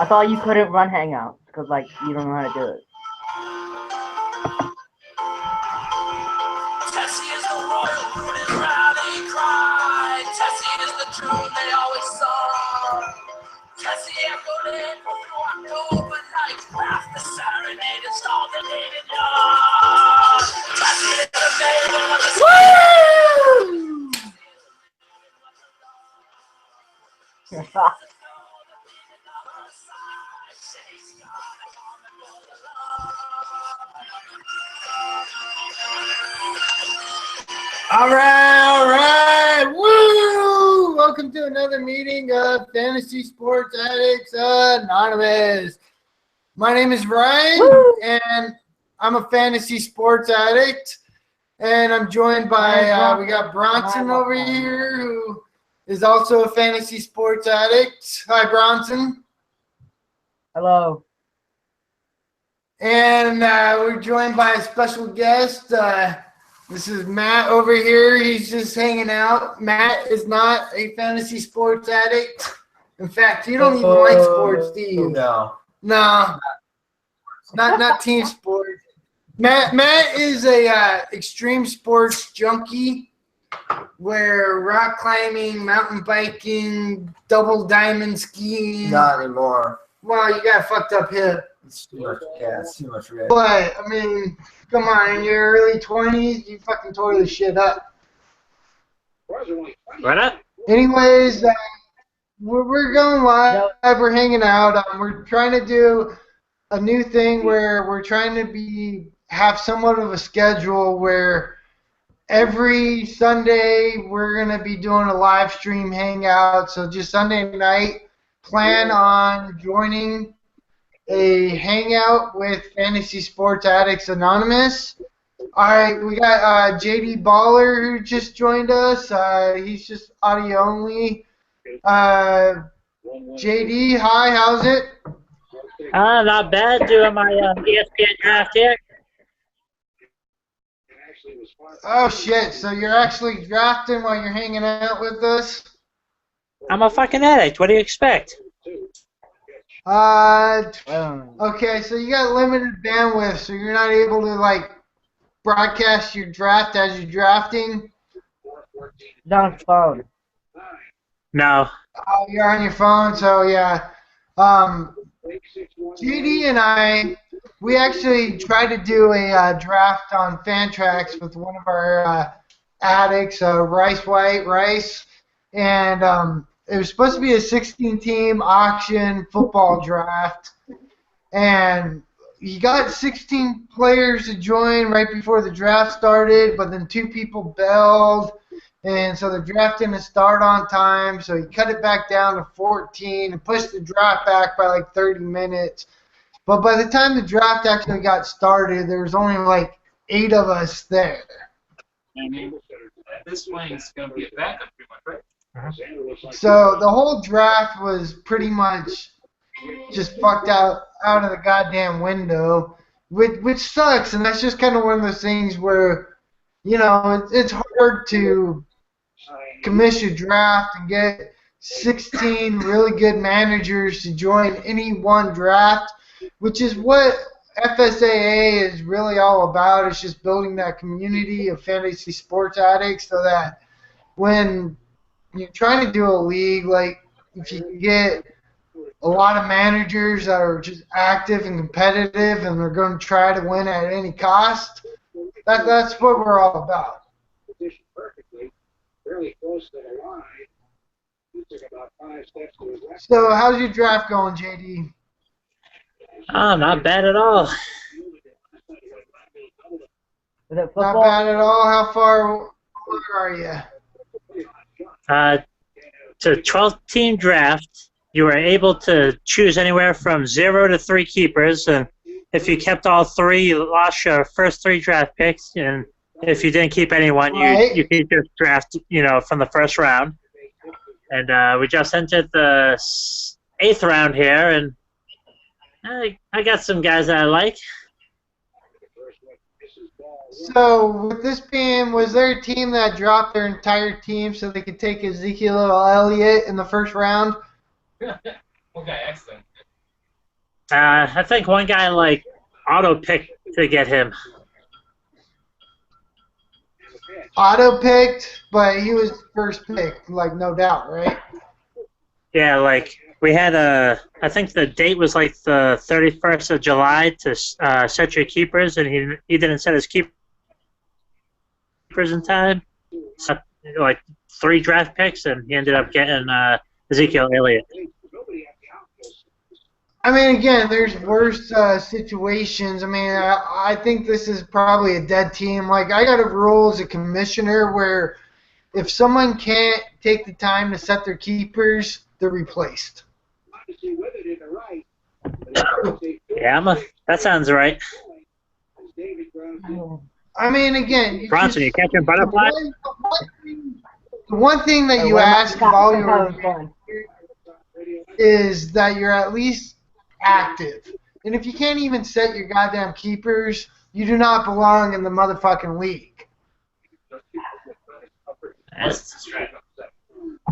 I thought you couldn't run Hangouts because like you don't know how to do it. Tessie is the royal rooted rally cry. Tessie is the tune they always sung. Tessie echoed in through October nights. Past the serenade and stalled the native young. Tessie is the maiden of the All right, woo! Welcome to another meeting of Fantasy Sports Addicts Anonymous. My name is Ryan, and I'm a fantasy sports addict, and I'm joined by, we got Bronson over here, who is also a fantasy sports addict. Hi, Bronson. Hello. And we're joined by a special guest. This is Matt over here. He's just hanging out. Matt is not a fantasy sports addict. In fact, you don't even like sports, do you? No. No. Not team sports. Matt is a extreme sports junkie where rock climbing, mountain biking, double diamond skiing. Not anymore. Well, you got a fucked up hip. It's too much. Yeah, it's too much red. But, I mean, come on, in your early 20s, you fucking tore this shit up. Right up. Anyways, we're going live. We're hanging out. We're trying to do a new thing where we're trying to have somewhat of a schedule where every Sunday we're going to be doing a live stream hangout. So just Sunday night, plan on joining a hangout with Fantasy Sports Addicts Anonymous. All right, we got JD Baller who just joined us. He's just audio only. JD, hi, how's it? Not bad. Doing my ESPN draft here. Oh shit! So you're actually drafting while you're hanging out with us? I'm a fucking addict. What do you expect? Okay, so you got limited bandwidth, so you're not able to like broadcast your draft as you're drafting. On phone. No. Oh, you're on your phone, so yeah. JD and we actually tried to do a draft on Fantrax with one of our addicts, Rice, and it was supposed to be a 16-team auction football draft, and he got 16 players to join right before the draft started, but then 2 people bailed, and so the draft didn't start on time, so he cut it back down to 14 and pushed the draft back by like 30 minutes. But by the time the draft actually got started, there was only like 8 of us there. This swing's going to be a backup pretty much, right? So the whole draft was pretty much just fucked out of the goddamn window, which sucks, and that's just kind of one of those things where, you know, it's hard to commission a draft and get 16 really good managers to join any one draft, which is what FSAA is really all about. It's just building that community of fantasy sports addicts so that when you're trying to do a league, like if you can get a lot of managers that are just active and competitive and they're going to try to win at any cost, that's what we're all about. So how's your draft going, JD? Not bad at all. Is it football? Not bad at all. How far are you? To 12-team draft, you were able to choose anywhere from 0 to 3 keepers, and if you kept all 3, you lost your first 3 draft picks, and if you didn't keep anyone, you could just draft, you know, from the first round. And we just entered the 8th round here, and I got some guys that I like. So, with this being, was there a team that dropped their entire team so they could take Ezekiel Elliott in the first round? Okay, excellent. I think one guy like auto-picked to get him. Auto-picked, but he was first pick, like, no doubt, right? Yeah, like we had I think the date was like the 31st of July to set your keepers, and he didn't set his keepers in time. So, like 3 draft picks, and he ended up getting Ezekiel Elliott. I mean, again, there's worse situations. I mean, I think this is probably a dead team. Like, I got a rule as a commissioner where if someone can't take the time to set their keepers, they're replaced. Yeah, that sounds right. I mean, again, Bronson, you catching butterfly? The one thing that you ask of all your is that you're at least active. And if you can't even set your goddamn keepers, you do not belong in the motherfucking league.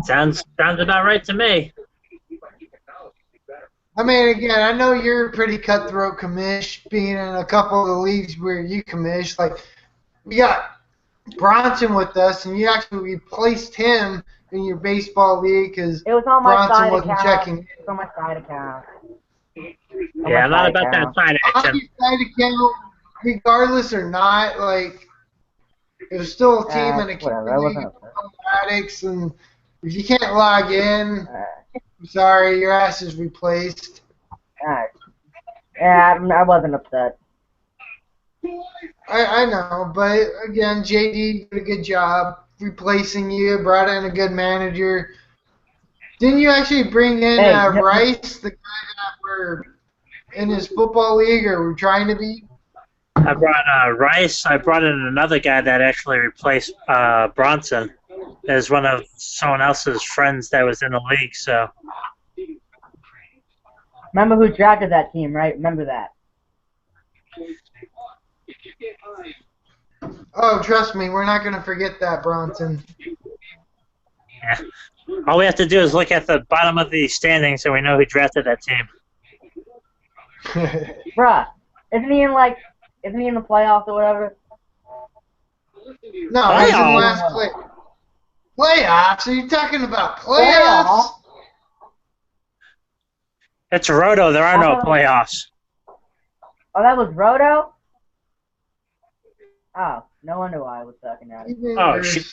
Sounds about right to me. I mean, again, I know you're a pretty cutthroat commish, being in a couple of the leagues where you commish. Like, we got Bronson with us, and you actually replaced him in your baseball league because It was on my Bronson side wasn't account. checking. It was on my side account. Yeah, not about that side On action. your side account, regardless or not, like, it was still a team in a Whatever, I wasn't upset. addicts, and if you can't log in, I'm sorry, your ass is replaced. Alright. Yeah, I wasn't upset. I know, but again, JD did a good job replacing you, brought in a good manager. Didn't you actually bring in Rice, the guy that we're in his football league or we're trying to be? I brought Rice. I brought in another guy that actually replaced Bronson as one of someone else's friends that was in the league. So Remember who drafted that team, right? Remember that. Oh, trust me, we're not going to forget that, Bronson. yeah, all we have to do is look at the bottom of the standings, and we know who drafted that team. Bruh, isn't he in the playoffs or whatever? No, he's in last place. Playoffs? Are you talking about playoffs? It's Roto. There are no playoffs. Oh, that was Roto? Oh, no wonder why I was talking about it. Oh, shit.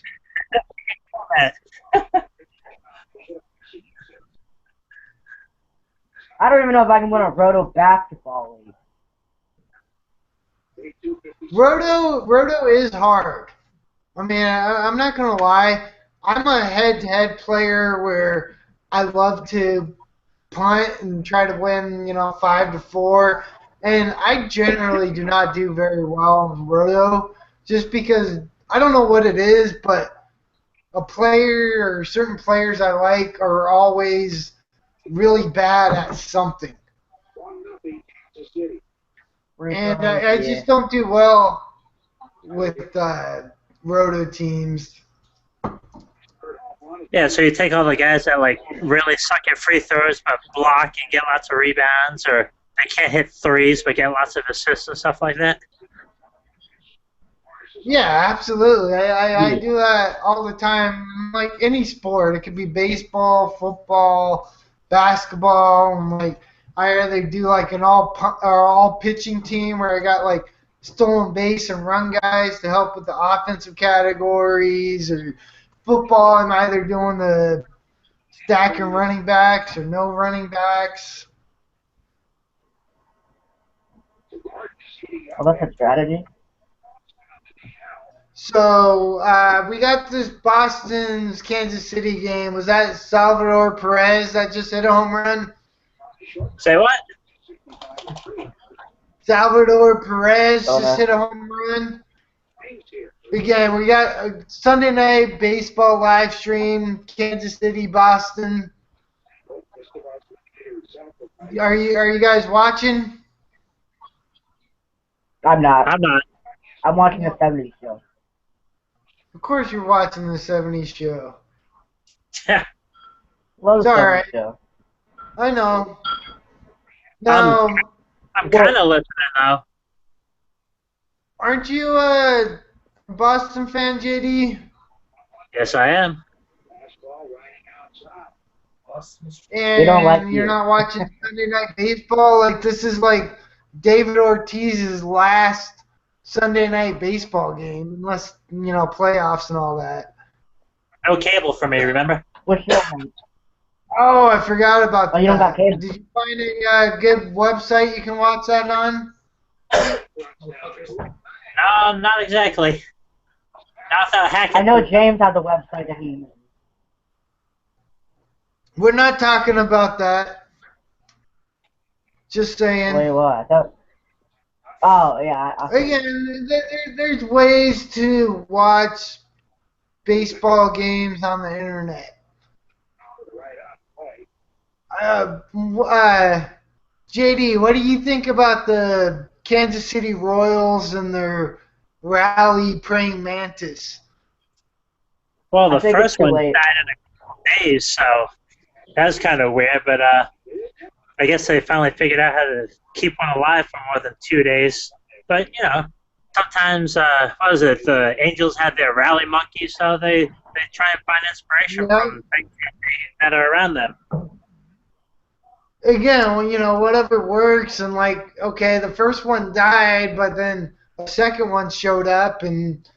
I don't even know if I can win a Roto basketball league. Roto is hard. I mean, I'm not going to lie. I'm a head-to-head player where I love to punt and try to win, 5-4. And I generally do not do very well in Roto just because I don't know what it is, but a player or certain players I like are always really bad at something. And I just don't do well with Roto teams. Yeah, so you take all the guys that like really suck at free throws but block and get lots of rebounds, or they can't hit threes but get lots of assists and stuff like that. Yeah, absolutely. I do that all the time. Like any sport, it could be baseball, football, basketball. And like I either do like an all pitching team where I got like stolen base and run guys to help with the offensive categories, or football, I'm either doing the stack and running backs or no running backs. Oh, that's a strategy? So we got this Boston's Kansas City game. Was that Salvador Perez that just hit a home run? Say what? Salvador Perez just hit a home run. Again, we got a Sunday night baseball live stream, Kansas City, Boston. Are you guys watching? I'm not. I'm not. I'm watching the 70s show. Of course you're watching the 70s show. Love It's the all 70s right. show. I know. Now, I'm kind of listening now. aren't you a Boston fan, JD? Yes, I am. And They don't like you're you. not watching Sunday Night Baseball? Like, this is like David Ortiz's last Sunday Night Baseball game, unless, playoffs and all that. No cable for me, remember? What's your one? Oh, I forgot about that. Oh, you don't got cable? Did you find a good website you can watch that on? No, not exactly. Not without hacking. I know James has a website that he uses. We're not talking about that. Just saying. Wait, what? Oh, yeah. Again, there's ways to watch baseball games on the internet. JD, what do you think about the Kansas City Royals and their rally praying mantis? Well, the I think first it's too one late. died in a couple days, so that's kind of weird. But I guess they finally figured out how to keep one alive for more than 2 days. But sometimes what was it? The Angels had their rally monkeys, so they try and find inspiration from things that are around them. Again, whatever works, and okay, the first one died, but then a second one showed up, and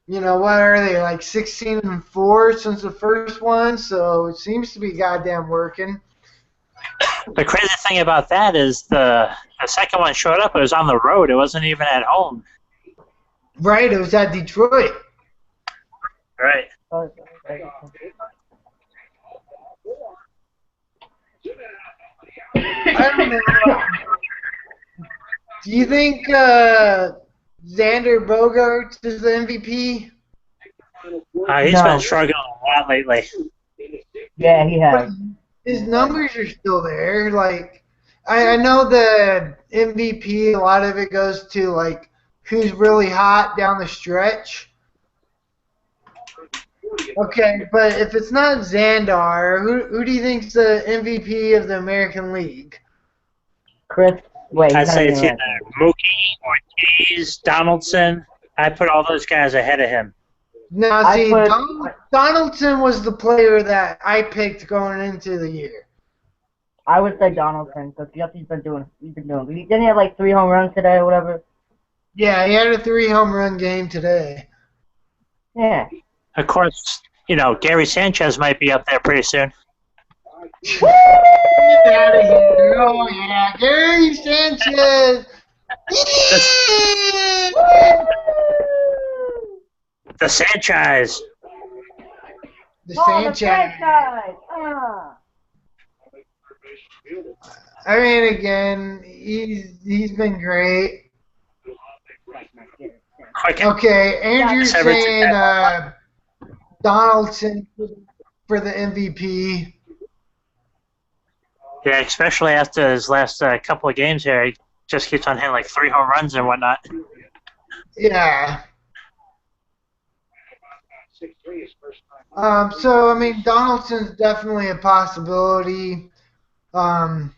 what are they, like 16-4 since the first one? So it seems to be goddamn working. The crazy thing about that is the second one showed up. It was on the road. It wasn't even at home. Right, it was at Detroit. Right. I don't know. Do you think Xander Bogaerts is the MVP? He's No. been struggling a lot lately. Yeah, he has. His numbers are still there. I know the MVP, a lot of it goes to who's really hot down the stretch. Okay, but if it's not Xandar, who do you think's the MVP of the American League? Chris, wait. I'd he's not say even it's either Mookie, Ortiz, Donaldson. I put all those guys ahead of him. Now, see, Donaldson was the player that I picked going into the year. I would say Donaldson, because he's been doing. Didn't he have like 3 home runs today or whatever? Yeah, he had a 3 home run game today. Yeah. Of course, Gary Sanchez might be up there pretty soon. Get out of here. Oh, yeah, Gary Sanchez. The Sanchez. The Oh, the Sanchez. franchise! I mean, again, he's been great. Okay, Andrew's saying Donaldson for the MVP. Yeah, especially after his last couple of games here, he just keeps on hitting like 3 home runs and whatnot. Yeah. So, I mean, Donaldson's definitely a possibility. Other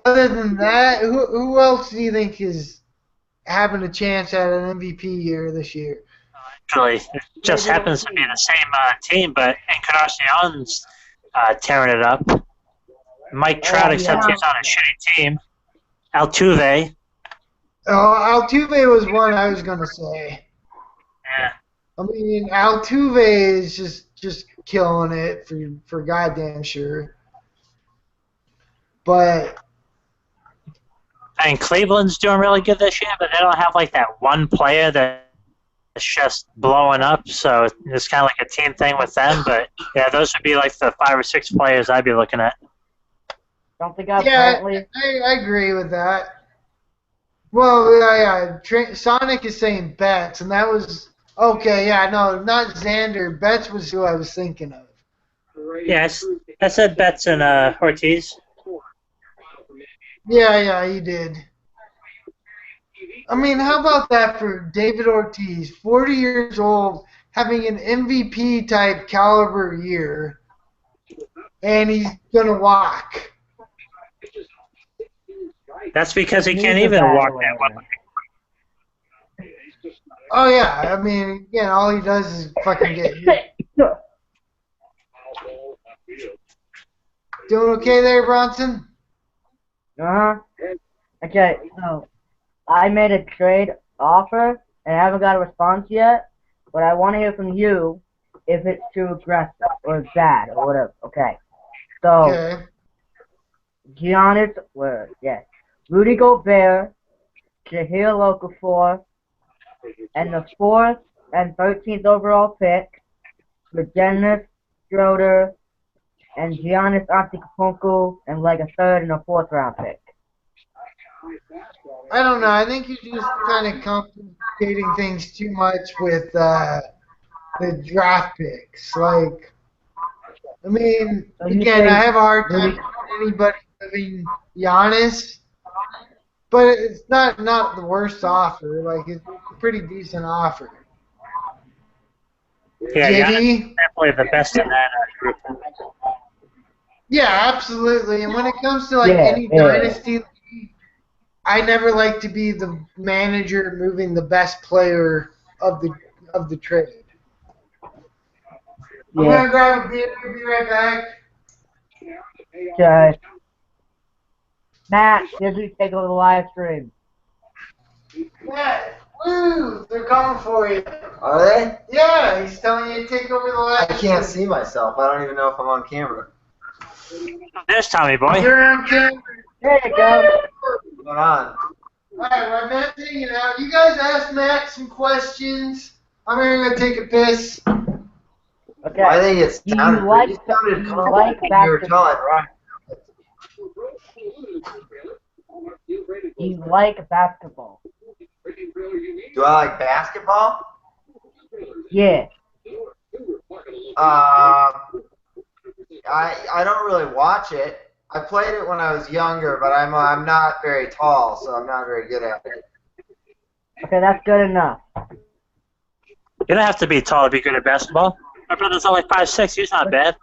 than that, who else do you think is having a chance at an MVP year this year? Actually, it just happens to be the same team, but Encarnacion's tearing it up. Mike Trout, except he's on a shitty team. Altuve. Oh, Altuve was one I was going to say. Yeah. I mean, Altuve is just killing it for goddamn sure. But And Cleveland's doing really good this year, but they don't have like that one player that's just blowing up. So it's kind of like a team thing with them. But yeah, those would be like the 5 or 6 players I'd be looking at. Don't think I I agree with that. Well, yeah. Sonic is saying Betts, and that was okay. Yeah, no, not Xander. Betts was who I was thinking of. Yes, I said Betts and Ortiz. Yeah, he did. I mean, how about that for David Ortiz, 40 years old, having an MVP type caliber year, and he's gonna walk. That's because he He's can't a even bad walk or that well. whatever. Oh yeah, I mean, again, all he does is fucking get hit. Doing okay there, Bronson? Uh-huh. Okay, so I made a trade offer and I haven't got a response yet, but I want to hear from you if it's too aggressive or bad or whatever. Okay. So Okay. Giannis, Rudy Gobert, Shahir Okafor, and the 4th and 13th overall pick for Dennis Schroeder and Giannis Antetokounmpo and like a 3rd and a 4th round pick. I don't know. I think you're just kind of complicating things too much with the draft picks. Like, I mean, So you again, I think have a hard time Rudy? with anybody having Giannis, but it's not the worst offer. Like, it's a pretty decent offer. Yeah, Giannis is JD? definitely the best in that group. Yeah, absolutely. And when it comes to like Yeah, any yeah. dynasty league, I never like to be the manager moving the best player of the trade. I'm Yeah. gonna grab a beer. Be right back. Okay. Matt, did you take over the live stream? Yeah, woo! They're coming for you. Are they? Yeah, he's telling you to take over the I live can't stream. see myself. I don't even know if I'm on camera. There's Tommy Boy. You're on camera. There you go. What's going on? Alright, well, Matt's hanging out. You guys asked Matt some questions. I'm gonna go take a piss. Okay. I think it Do sounded you like pretty. You sounded do you confident like when you were basketball? telling Ryan. Do you like basketball? Do I like basketball? Yeah. I don't really watch it. I played it when I was younger, but I'm not very tall, so I'm not very good at it. Okay, that's good enough. You don't have to be tall to be good at basketball. My brother's only 5'6". He's not bad.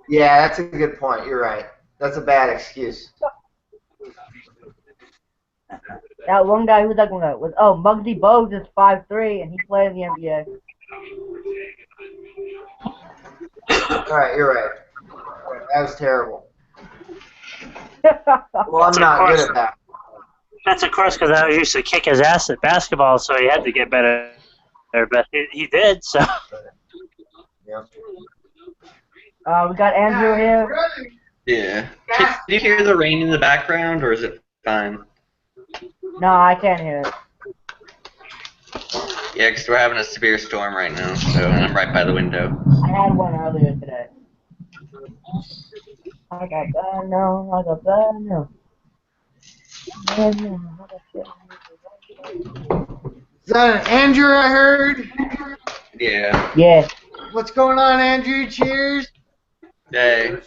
Yeah, that's a good point. You're right. That's a bad excuse. That one guy, who's that one guy? Muggsy Bogues is 5'3", and he played in the NBA. All right, you're right. That was terrible. Well, I'm not good at that. That's of course because I used to kick his ass at basketball, so he had to get better. But he did, so. Yeah. We got Andrew here. Yeah. Can you hear the rain in the background, or is it fine? No, I can't hear it. Yeah, because we're having a severe storm right now, so and I'm right by the window. I had one earlier today. I got bad now. I got bad now. Is that an Andrew I heard? Yeah. Yeah. What's going on, Andrew? Cheers. Hey.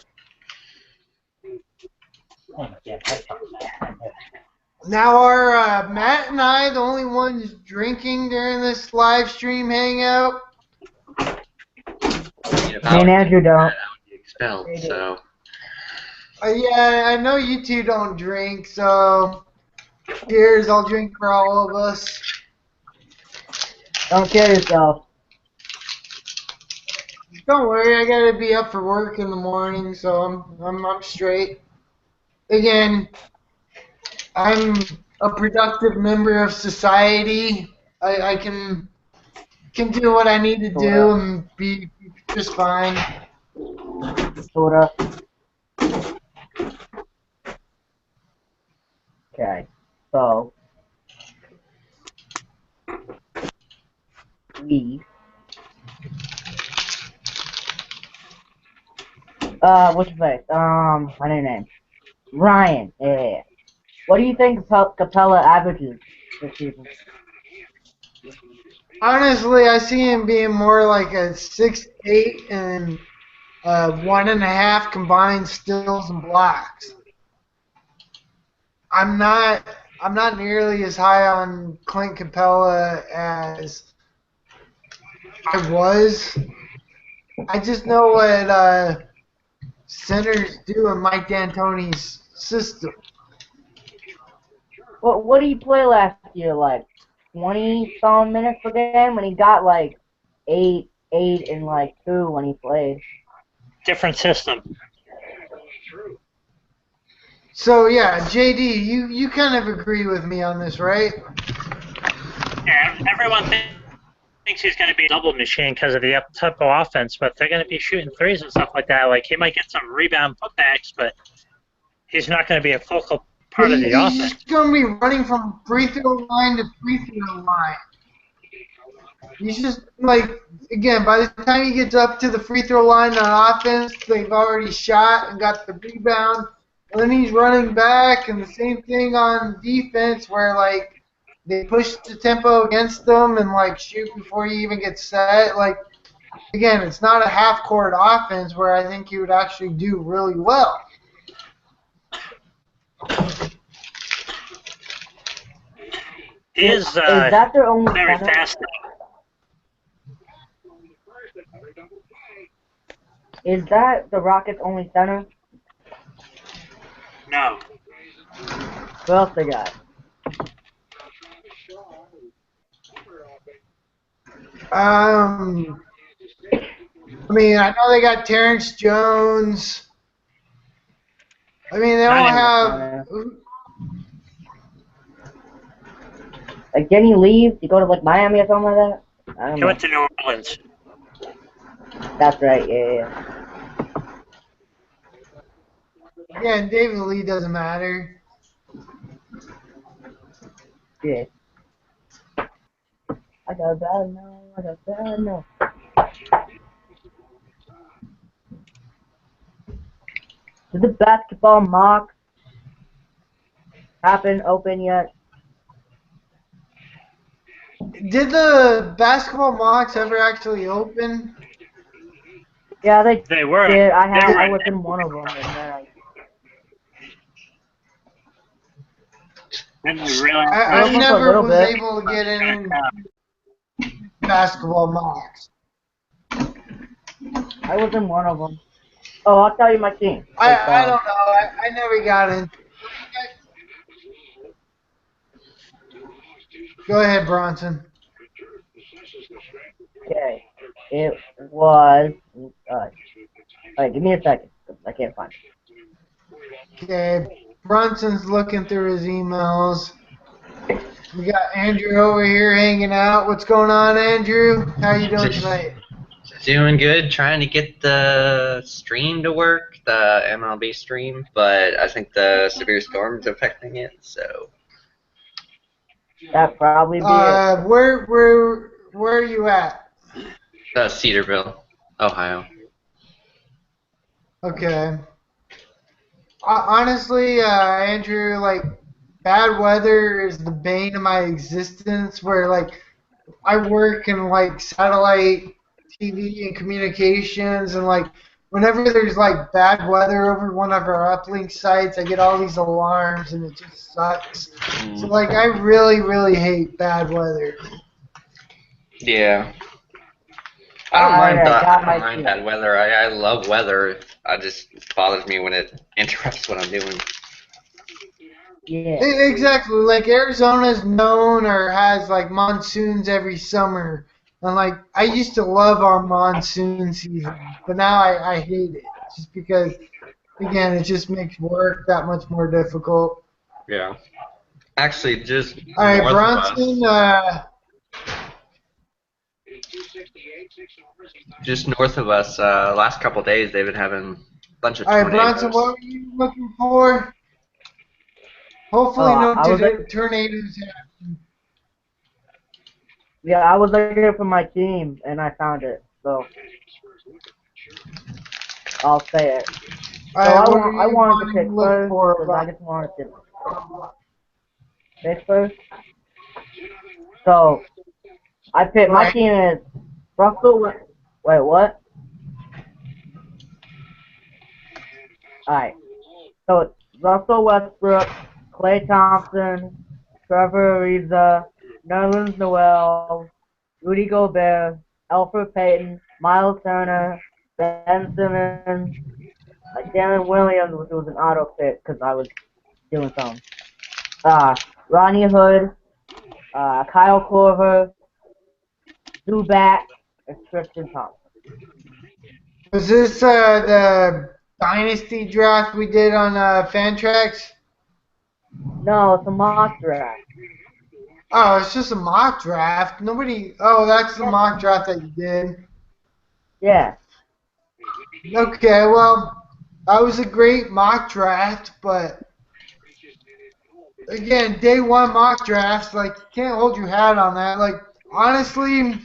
Now are Matt and I the only ones drinking during this live stream hangout? If Me and Andrew don't. I would be expelled, so. Yeah, I know you two don't drink, so cheers. I'll drink for all of us. Don't kill yourself. Don't worry, I gotta be up for work in the morning, so I'm straight. Again, I'm a productive member of society. I can do what I need to do and be just fine. Sorta. Okay. So what's your face? My name. Ryan. Yeah. What do you think Capella averages this season? Honestly, I see him being more like a 6'8" and 1.5 combined steals and blocks. I'm not nearly as high on Clint Capella as I was. I just know what centers do in Mike D'Antoni's system. What did he play last year? Like 20-some minutes per game, when he got like 8, and like 2 when he played. Different system. So yeah, JD, you kind of agree with me on this, right? Yeah, everyone thinks he's going to be a double machine because of the up-tempo offense, but they're going to be shooting threes and stuff like that. Like, he might get some rebound putbacks, but he's not going to be a focal part of the He's offense. just going to be running from free throw line to free throw line. He's just like, again, by the time he gets up to the free throw line on offense, they've already shot and got the rebound. And then he's running back, and the same thing on defense, where like they push the tempo against them and like shoot before you even get set. Like, again, it's not a half court offense where I think he would actually do really well. He is that their only very center? fast. Is that the Rockets' only center? No. Who else they got? I mean, I know they got Terrence Jones. I mean, they don't have. Like, didn't he leave to go to like Miami or something like that? I don't He know. went to New Orleans. That's right. Yeah. Yeah, and David Lee doesn't matter. Yeah. I got bad now. I got bad now. Did the basketball mock open yet? Did the basketball mocks ever actually open? Yeah, they were. did. I was in one of them, and I opened for a never little was bit. able to get any basketball mocks. I was in one of them. Oh, I'll tell you my team. I don't know. I never got in. Go ahead, Bronson. Okay. It was. Alright, give me a second. I can't find it. Okay, Bronson's looking through his emails. We got Andrew over here hanging out. What's going on, Andrew? How you doing tonight? Doing good. Trying to get the stream to work, the MLB stream, but I think the severe storm's affecting it. So. That probably be it. Where are you at? Cedarville, Ohio. Okay. Honestly, Andrew, like, bad weather is the bane of my existence. Where like I work in like satellite TV and communications, and like whenever there's like bad weather over one of our uplink sites, I get all these alarms, and it just sucks. So like I really hate bad weather. Yeah. I don't mind bad weather. I love weather. It just bothers me when it interrupts what I'm doing. Yeah. Exactly. Like Arizona's known or has like monsoons every summer. And like I used to love our monsoon season, but now I hate it. Just because again it just makes work that much more difficult. Yeah. Actually just Alright, north Bronson, of us. Just north of us, last couple of days they've been having a bunch of tornadoes. Alright, Bronson, what were you looking for? Hopefully no tornadoes happen. Yeah, I was looking for my team, and I found it, so I'll say it. So I wanted to pick first, because I just wanted to pick first. So, I picked, my team is Russell, wait, what? Alright, so it's Russell Westbrook, Klay Thompson, Trevor Ariza, Nerlens Noel, Rudy Gobert, Alfred Payton, Miles Turner, Ben Simmons, Jalen Williams, which was an auto pick because I was doing something. Ronnie Hood, Kyle Korver, Zubat, and Tristan Thompson. Was this the Dynasty draft we did on Fantrax? No, it's a mock draft. Oh, it's just a mock draft. Nobody. Oh, that's the mock draft that you did. Yeah. Okay, well, that was a great mock draft, but again, day one mock drafts, like, you can't hold your hat on that. Like, honestly,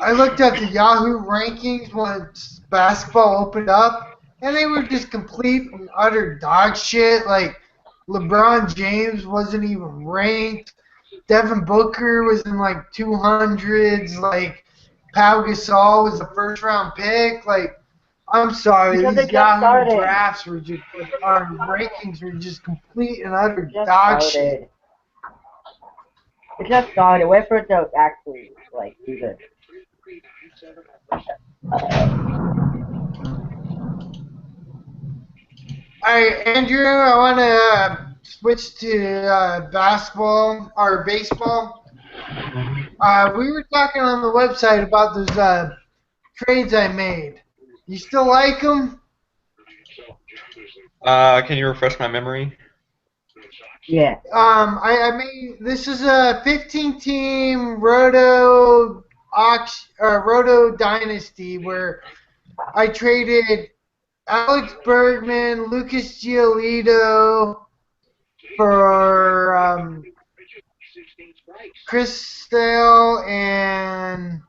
I looked at the Yahoo rankings once basketball opened up, and they were just complete and utter dog shit. Like, LeBron James wasn't even ranked. Devin Booker was in, like, 200s. Like, Pau Gasol was a first-round pick. Like, I'm sorry, Because these it just Yahoo started. drafts were just, our rankings were just complete and utter It just dog started. shit. It just started. Wait for it to actually, like, do this. All right, Andrew, I want to switch to basketball or baseball. We were talking on the website about those trades I made. You still like them? Can you refresh my memory? Yeah. I made, this is a 15-team Roto Dynasty where I traded Alex Bergman, Lucas Giolito for Chris Sale and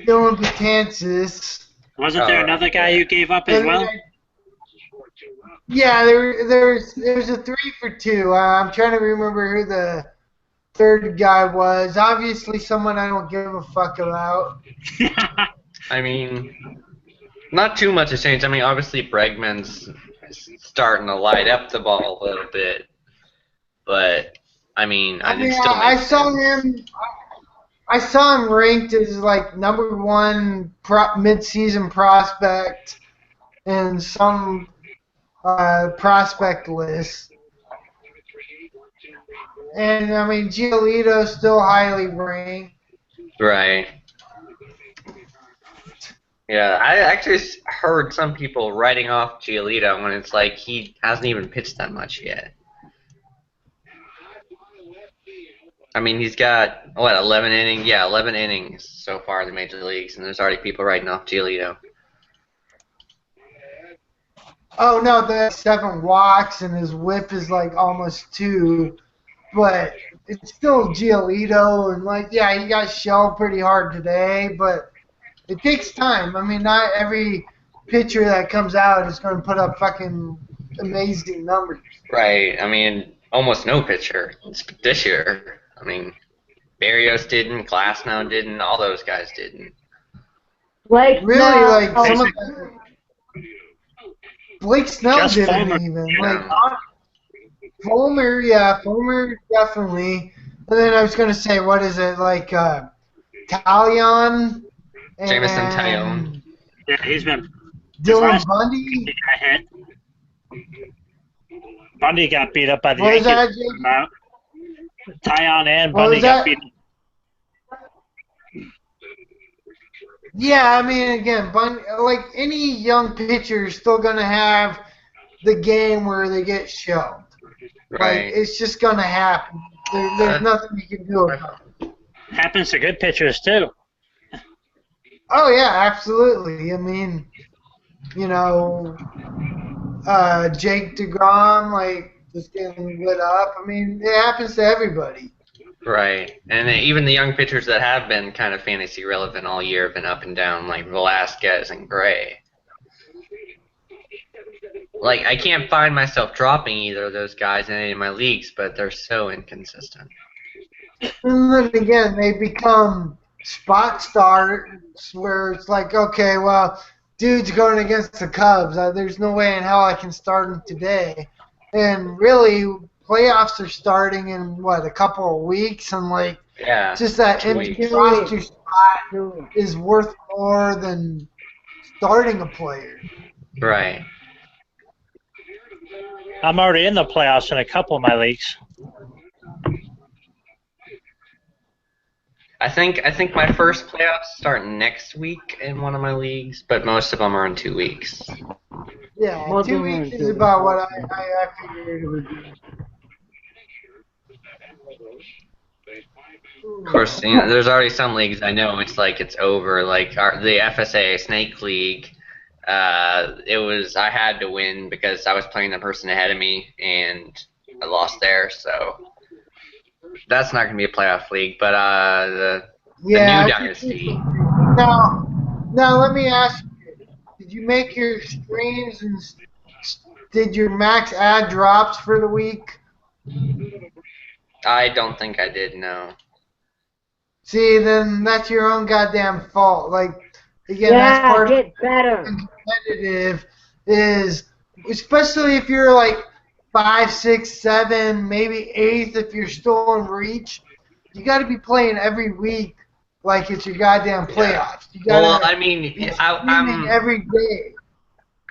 Dylan Betances. Wasn't there another guy you gave up as well? Yeah, there's a 3-for-2. I'm trying to remember who the third guy was. Obviously, someone I don't give a fuck about. I mean, not too much has changed. I mean, obviously Bregman's starting to light up the ball a little bit, but I mean, I saw him ranked as like #1 mid-season prospect in some prospect list. And I mean, Giolito's still highly ranked. Right. Yeah, I actually heard some people writing off Giolito when it's like he hasn't even pitched that much yet. I mean, he's got, 11 innings? Yeah, 11 innings so far in the major leagues, and there's already people writing off Giolito. Oh, no, that's 7 walks, and his whip is like almost 2. But it's still Giolito, and like, yeah, he got shelled pretty hard today, but it takes time. I mean, not every pitcher that comes out is going to put up fucking amazing numbers. Right. I mean, almost no pitcher this year. I mean, Barrios didn't, Glasnow didn't, all those guys didn't. Blake Really, Snell. like, some of the... Blake Snell Just didn't Fulmer. even. Yeah. Like, Fulmer, yeah, Fulmer definitely. And then I was going to say, what is it, like, Talion? Jameson and Taillon. Yeah, he's been. Dylan Bundy? He got hit. Bundy got beat up by the What was Yankees. that, JD? Tyon and What Bundy was got that? beat up. Yeah, I mean, again, like any young pitcher is still going to have the game where they get shelved. Like, Right. it's just going to happen. There's nothing you can do about it. Happens to good pitchers too. Oh, yeah, absolutely. I mean, you know, Jake DeGrom, like, just getting lit up. I mean, it happens to everybody. Right. And even the young pitchers that have been kind of fantasy relevant all year have been up and down, like Velasquez and Gray. Like, I can't find myself dropping either of those guys in any of my leagues, but they're so inconsistent. And then again, they become spot stars where it's like, okay, well, dude's going against the Cubs. There's no way in hell I can start him today. And really, playoffs are starting in, what, a couple of weeks? And, like, Yeah. just that 2 empty weeks. roster spot is worth more than starting a player. Right. I'm already in the playoffs in a couple of my leagues. I think my first playoffs start next week in one of my leagues, but most of them are in 2 weeks. Yeah, Most 2 of them are weeks in is 2 about weeks. what I figured it would be. Of course, there's already some leagues I know it's like it's over. Like the FSA Snake League, I had to win because I was playing the person ahead of me and I lost there. So that's not going to be a playoff league. But the new dynasty. Now let me ask you: did you make your streams and did your max ad drops for the week? I don't think I did. No. See, then that's your own goddamn fault. Like, again, that's Yeah, part of get better. competitive is, especially if you're like 5, 6, 7, maybe 8th if you're still in reach. You got to be playing every week like it's your goddamn playoffs. You got Well, to I mean, be streaming every day.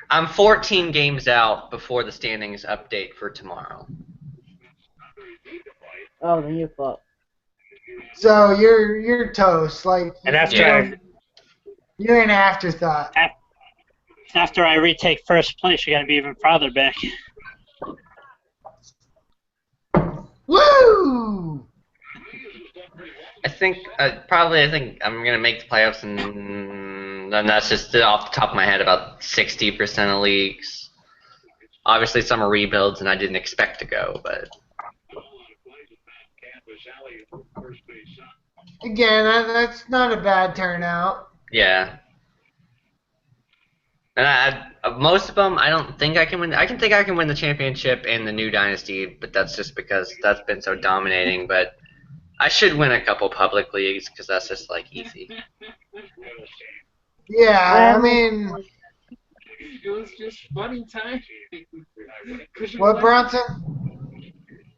I'm 14 games out before the standings update for tomorrow. Oh, then you're fucked. So you're toast. Like, And after you're an afterthought. after I retake first place, you're gonna be even farther back. Woo! I think I'm gonna make the playoffs, and that's just off the top of my head about 60% of leagues. Obviously, some are rebuilds, and I didn't expect to go, but Again, that's not a bad turnout. yeah. And most of them, I don't think I can win. I think I can win the championship and the new dynasty, but that's just because that's been so dominating. But I should win a couple public leagues because that's just like easy. Yeah, I mean, It was just funny time. what, Bronson?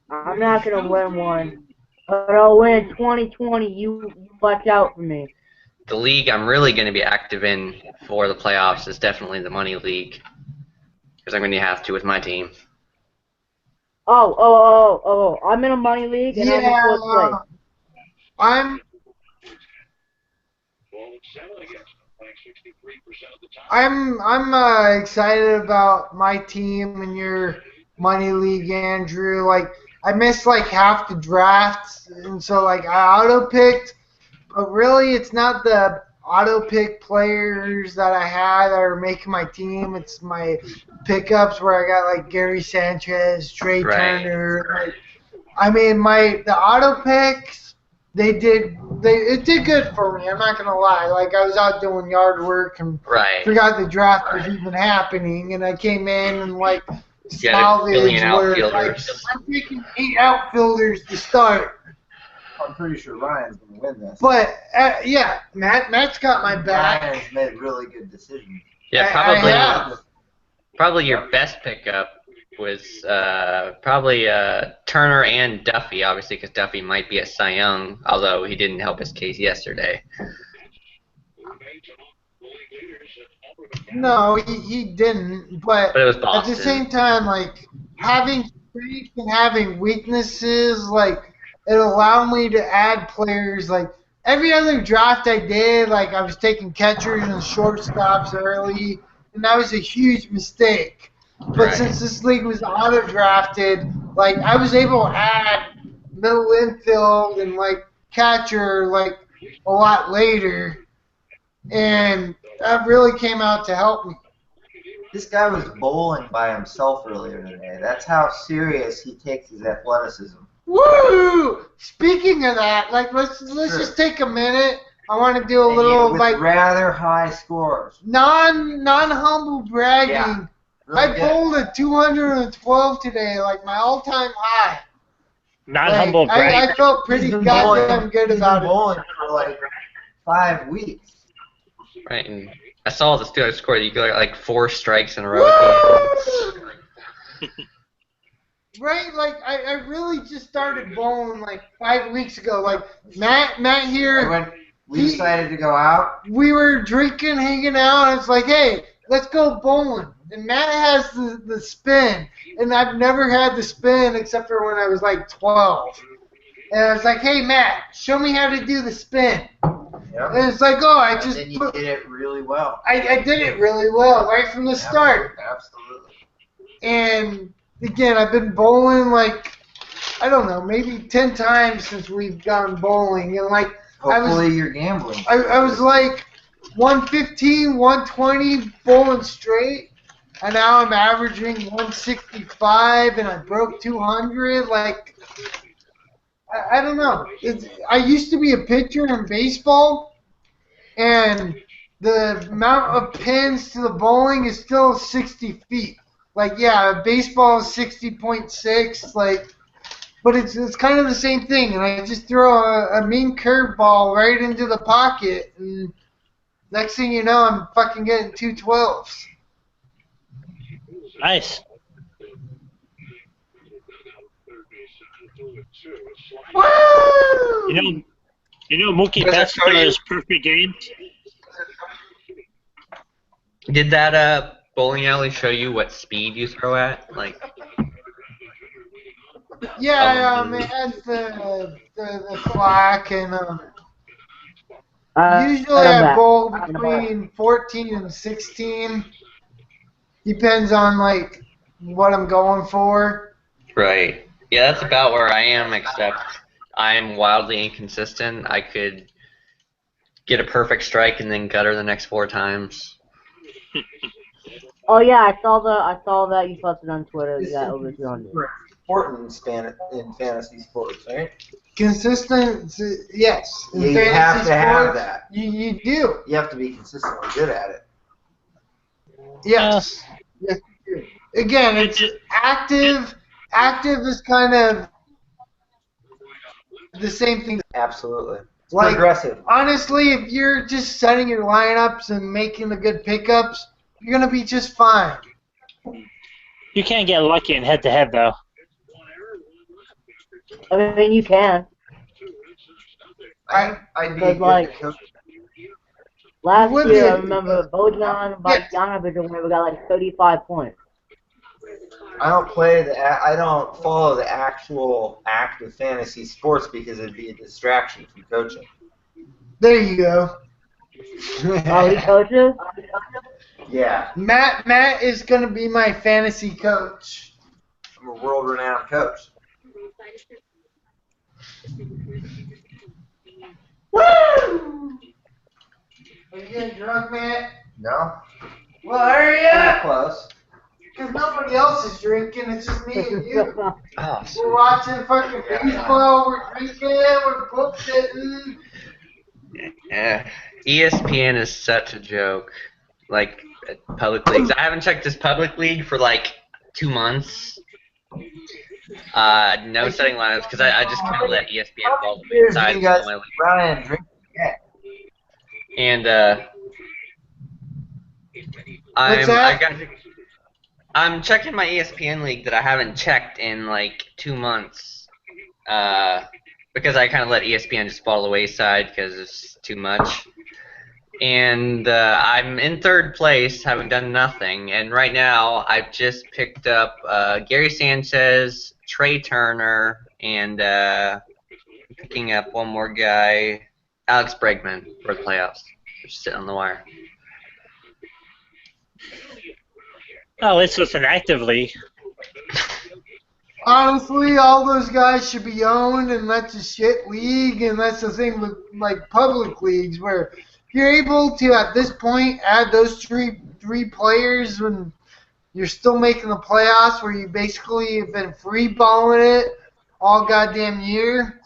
I'm not gonna win one, but I'll win in 2020. You watch out for me. The league I'm really going to be active in for the playoffs is definitely the money league because I'm going to have to with my team. Oh! I'm in a money league and I'm in fourth place. I'm excited about my team and your money league, Andrew. Like, I missed like half the drafts, and so like I auto picked, but really it's not the auto pick players that I had that are making my team. It's my pickups where I got like Gary Sanchez, Trey Turner. Like, I mean, the auto picks. It did good for me. I'm not gonna lie. Like, I was out doing yard work and forgot the draft was even happening, and I came in and like salvage where like, I'm taking 8 outfielders to start. I'm pretty sure Ryan's going to win this. But yeah, Matt's got my back. Ryan's made really good decisions. Yeah, probably your best pickup was probably Turner and Duffy, obviously, because Duffy might be a Cy Young, although he didn't help his case yesterday. No, he didn't. But it was at Boston. the same time, like, having strengths and having weaknesses, like, it allowed me to add players. Like, every other draft I did, like, I was taking catchers and shortstops early, and that was a huge mistake. But since this league was auto-drafted, like, I was able to add middle infield and, like, catcher, like, a lot later. And that really came out to help me. This guy was bowling by himself earlier today. That's how serious he takes his athleticism. Woo! Speaking of that, like, let's just take a minute. I want to do a little, with like, rather high scores. Non-humble bragging. Yeah, really I bowled a 212 today, like my all-time high. Non-humble bragging. I felt pretty goddamn good about it. Bowling for like 5 weeks. Right, and I saw the Steelers score. You got like 4 strikes in a row. Right, like I really just started bowling like 5 weeks ago. Like Matt here. We decided to go out. We were drinking, hanging out, and it's like, hey, let's go bowling. And Matt has the spin, and I've never had the spin except for when I was like 12. And I was like, hey, Matt, show me how to do the spin. Yep. And it's like, oh, I And just then you did it really well. I did it really well right from the start. Absolutely. And again, I've been bowling like, I don't know, maybe 10 times since we've gone bowling. And like, Hopefully you're gambling. I was like 115, 120 bowling straight. And now I'm averaging 165 and I broke 200. Like, I don't know. I used to be a pitcher in baseball, and the amount of pins to the bowling is still 60 feet. Like, yeah, baseball is 60.6, like, but it's kind of the same thing. And I just throw a mean curveball right into the pocket, and next thing you know, I'm fucking getting 212s. Nice. Woo! You know, Mookie Does that Betts show you- throws perfect games. Did that bowling alley show you what speed you throw at? Like, Yeah, it has the flack, and usually I'm I back. bowl between 14 and 16. Depends on like what I'm going for. right. Yeah, that's about where I am, except I'm wildly inconsistent. I could get a perfect strike and then gutter the next 4 times. Oh yeah, I saw that you posted on Twitter. This You got is over 200. super important in fantasy sports, right? Consistency, yes. In You fantasy have to have sports, that. You do. You have to be consistently good at it. Yes. Yes, you do. Again, it's active. Active is kind of the same thing. Absolutely. It's Like, progressive. honestly, if you're just setting your lineups and making the good pickups, you're going to be just fine. You can't get lucky in head-to-head, though. I mean, you can. I'd be Because, good like, to coach. Last would year, be- I remember Bojan Bogdanovic or whatever got like 35 points. I don't follow the actual act of fantasy sports because it'd be a distraction from coaching. There you go. Oh, he coaches? Yeah, Matt is going to be my fantasy coach. I'm a world-renowned coach. Woo! Are you getting drunk, Matt? No? Well, hurry Pretty up! close. Because nobody else is drinking, it's just me and you. Oh, We're watching fucking baseball, we're drinking, we're bullshitting. yeah. ESPN is such a joke. Like, public leagues. I haven't checked this public league for like 2 months. No setting lineups because I just kind of let ESPN fall to the Here's side. you guys, of my league. Ryan, drink. Yeah. And What's that? I'm checking my ESPN league that I haven't checked in like 2 months. Because I kind of let ESPN just fall to the wayside because it's too much. And I'm in 3rd place, having done nothing. And right now, I've just picked up Gary Sanchez, Trey Turner, and picking up one more guy, Alex Bregman, for the playoffs. Just sitting on the wire. Oh, it's just an active league. Honestly, all those guys should be owned, and that's a shit league, and that's the thing with like public leagues where if you're able to at this point add those three players when you're still making the playoffs, where you basically have been free balling it all goddamn year.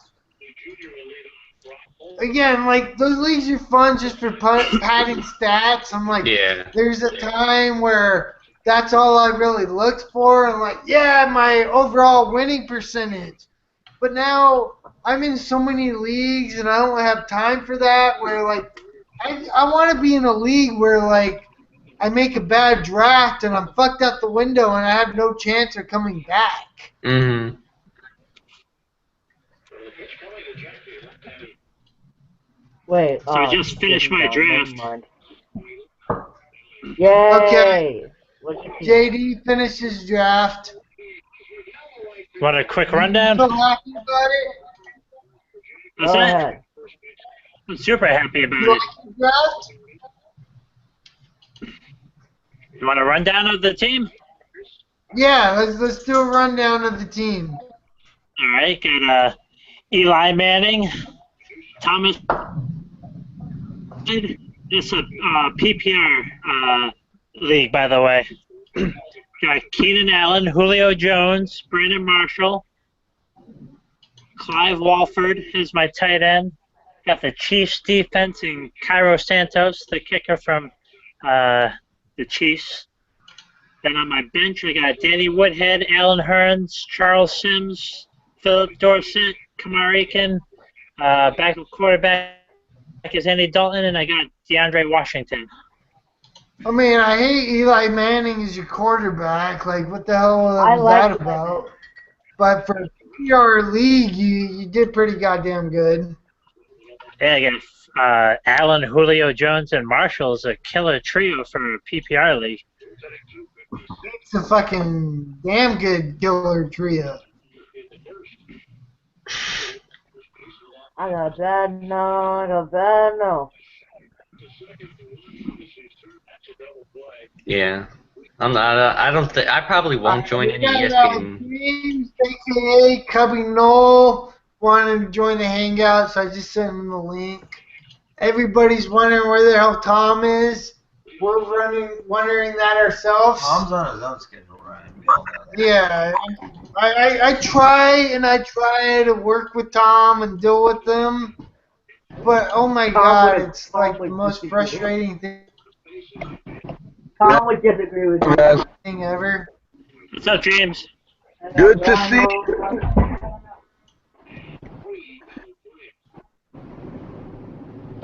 Again, like those leagues are fun just for padding stats. I'm like, Yeah. there's a time where that's all I really looked for. I'm like, yeah, my overall winning percentage. But now I'm in so many leagues and I don't have time for that. Where like I want to be in a league where like I make a bad draft and I'm fucked out the window and I have no chance of coming back. Mm-hmm. Wait. So I just finished my never draft. mind. Yay! Okay. What's your team? JD finished his draft. Want a quick You rundown? so happy about it? What's Go that? ahead. I'm super happy about You it. like your draft? You want a rundown of the team? Yeah, let's do a rundown of the team. All right, got Eli Manning, Thomas. It's a PPR league, by the way. Got Keenan Allen, Julio Jones, Brandon Marshall, Clive Walford is my tight end. Got the Chiefs defense and Cairo Santos, the kicker from the Chiefs. Then on my bench, I got Danny Woodhead, Alan Hearns, Charles Sims, Philip Dorsett, Kamar Aiken. Backup quarterback is Andy Dalton, and I got DeAndre Washington. I mean, I hate Eli Manning as your quarterback. Like, what the hell I was like that about? But for your league, you did pretty goddamn good. Yeah, I got Allen, Julio Jones, and Marshall is a killer trio for a PPR league. It's a fucking damn good killer trio. I got a bad no. Yeah. I'm not. I don't think. I probably won't join any We got ESPN. James, a.k.a. Cubby Knoll, wanted to join the Hangout, so I just sent him the link. Everybody's wondering where the hell Tom is. We're wondering that ourselves. Tom's on his own schedule, Ryan. We all know that. Yeah, I try to work with Tom and deal with them, but oh my God, it's like the most frustrating Tom would disagree with you. thing ever. What's up, James? Good to see you.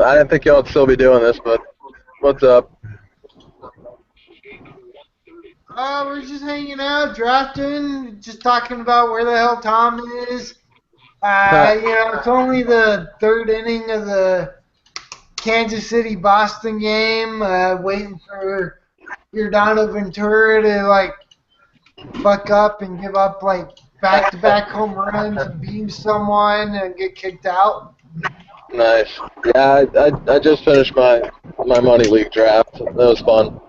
I didn't think y'all would still be doing this, but what's up? We're just hanging out, drafting, just talking about where the hell Tom is. It's only the third inning of the Kansas City-Boston game, waiting for Giordano Ventura to, like, fuck up and give up, like, back-to-back home runs and beam someone and get kicked out. Nice. Yeah, I just finished my money league draft. That was fun.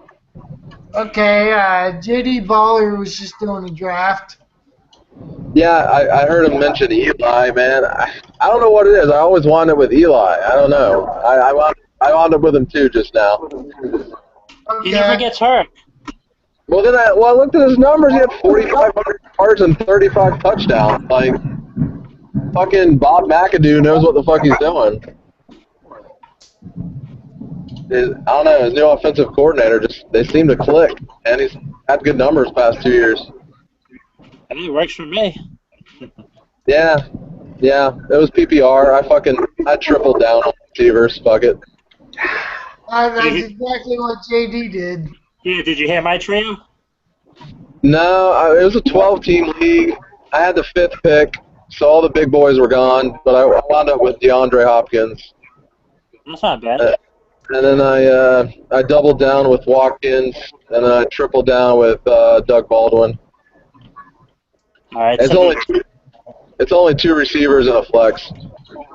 Okay, JD Baller was just doing a draft. Yeah, I heard him mention Eli, man. I don't know what it is. I always wanted with Eli. I don't know. I wound up with him too just now. He never gets hurt. Well, then I looked at his numbers. He had 4,500 yards and 35 touchdowns. Like, fucking Bob McAdoo knows what the fuck he's doing. I don't know, his new offensive coordinator, they seem to click, and he's had good numbers past 2 years. And it works for me. Yeah, it was PPR. I tripled down on receivers. Fuck it. That's exactly what JD did. Yeah, did you hear my trio? No, it was a 12-team league. I had the 5th pick, so all the big boys were gone, but I wound up with DeAndre Hopkins. That's not bad. And then I doubled down with Watkins, and then I tripled down with Doug Baldwin. All right. It's only 2 receivers and a flex.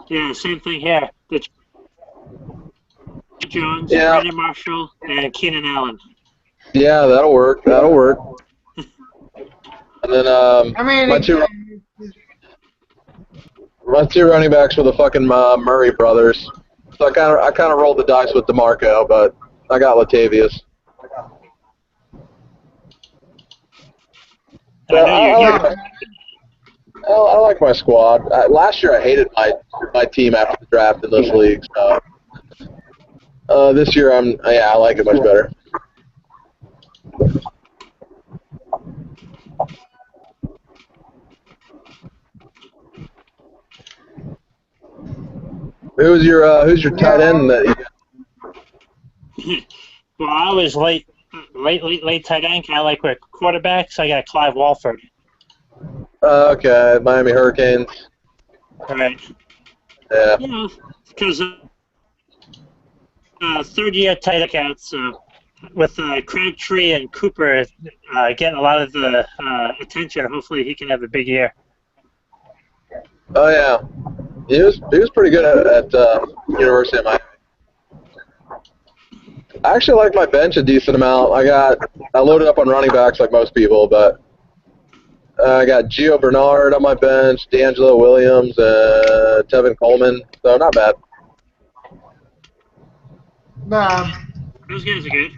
Yeah, same thing here. Jones, Yeah. Brandon Marshall, and Keenan Allen. Yeah, that'll work. And then my two running backs were the fucking Murray brothers. So I kind of rolled the dice with DeMarco, but I got Latavius. I like my squad. Last year I hated my team after the draft in this league. So this year I like it much better. Who's your tight end that you got? Well, I was late tight end, kind of like with quarterbacks. I got Clive Walford. Okay, Miami Hurricanes. All right. Yeah. You know, because third-year tight end, so with Crabtree and Cooper getting a lot of the attention, hopefully he can have a big year. Oh yeah, he was pretty good at University of Miami. I actually like my bench a decent amount. I loaded up on running backs like most people, but I got Gio Bernard on my bench, D'Angelo Williams, Tevin Coleman. So not bad. Nah. Those guys are good.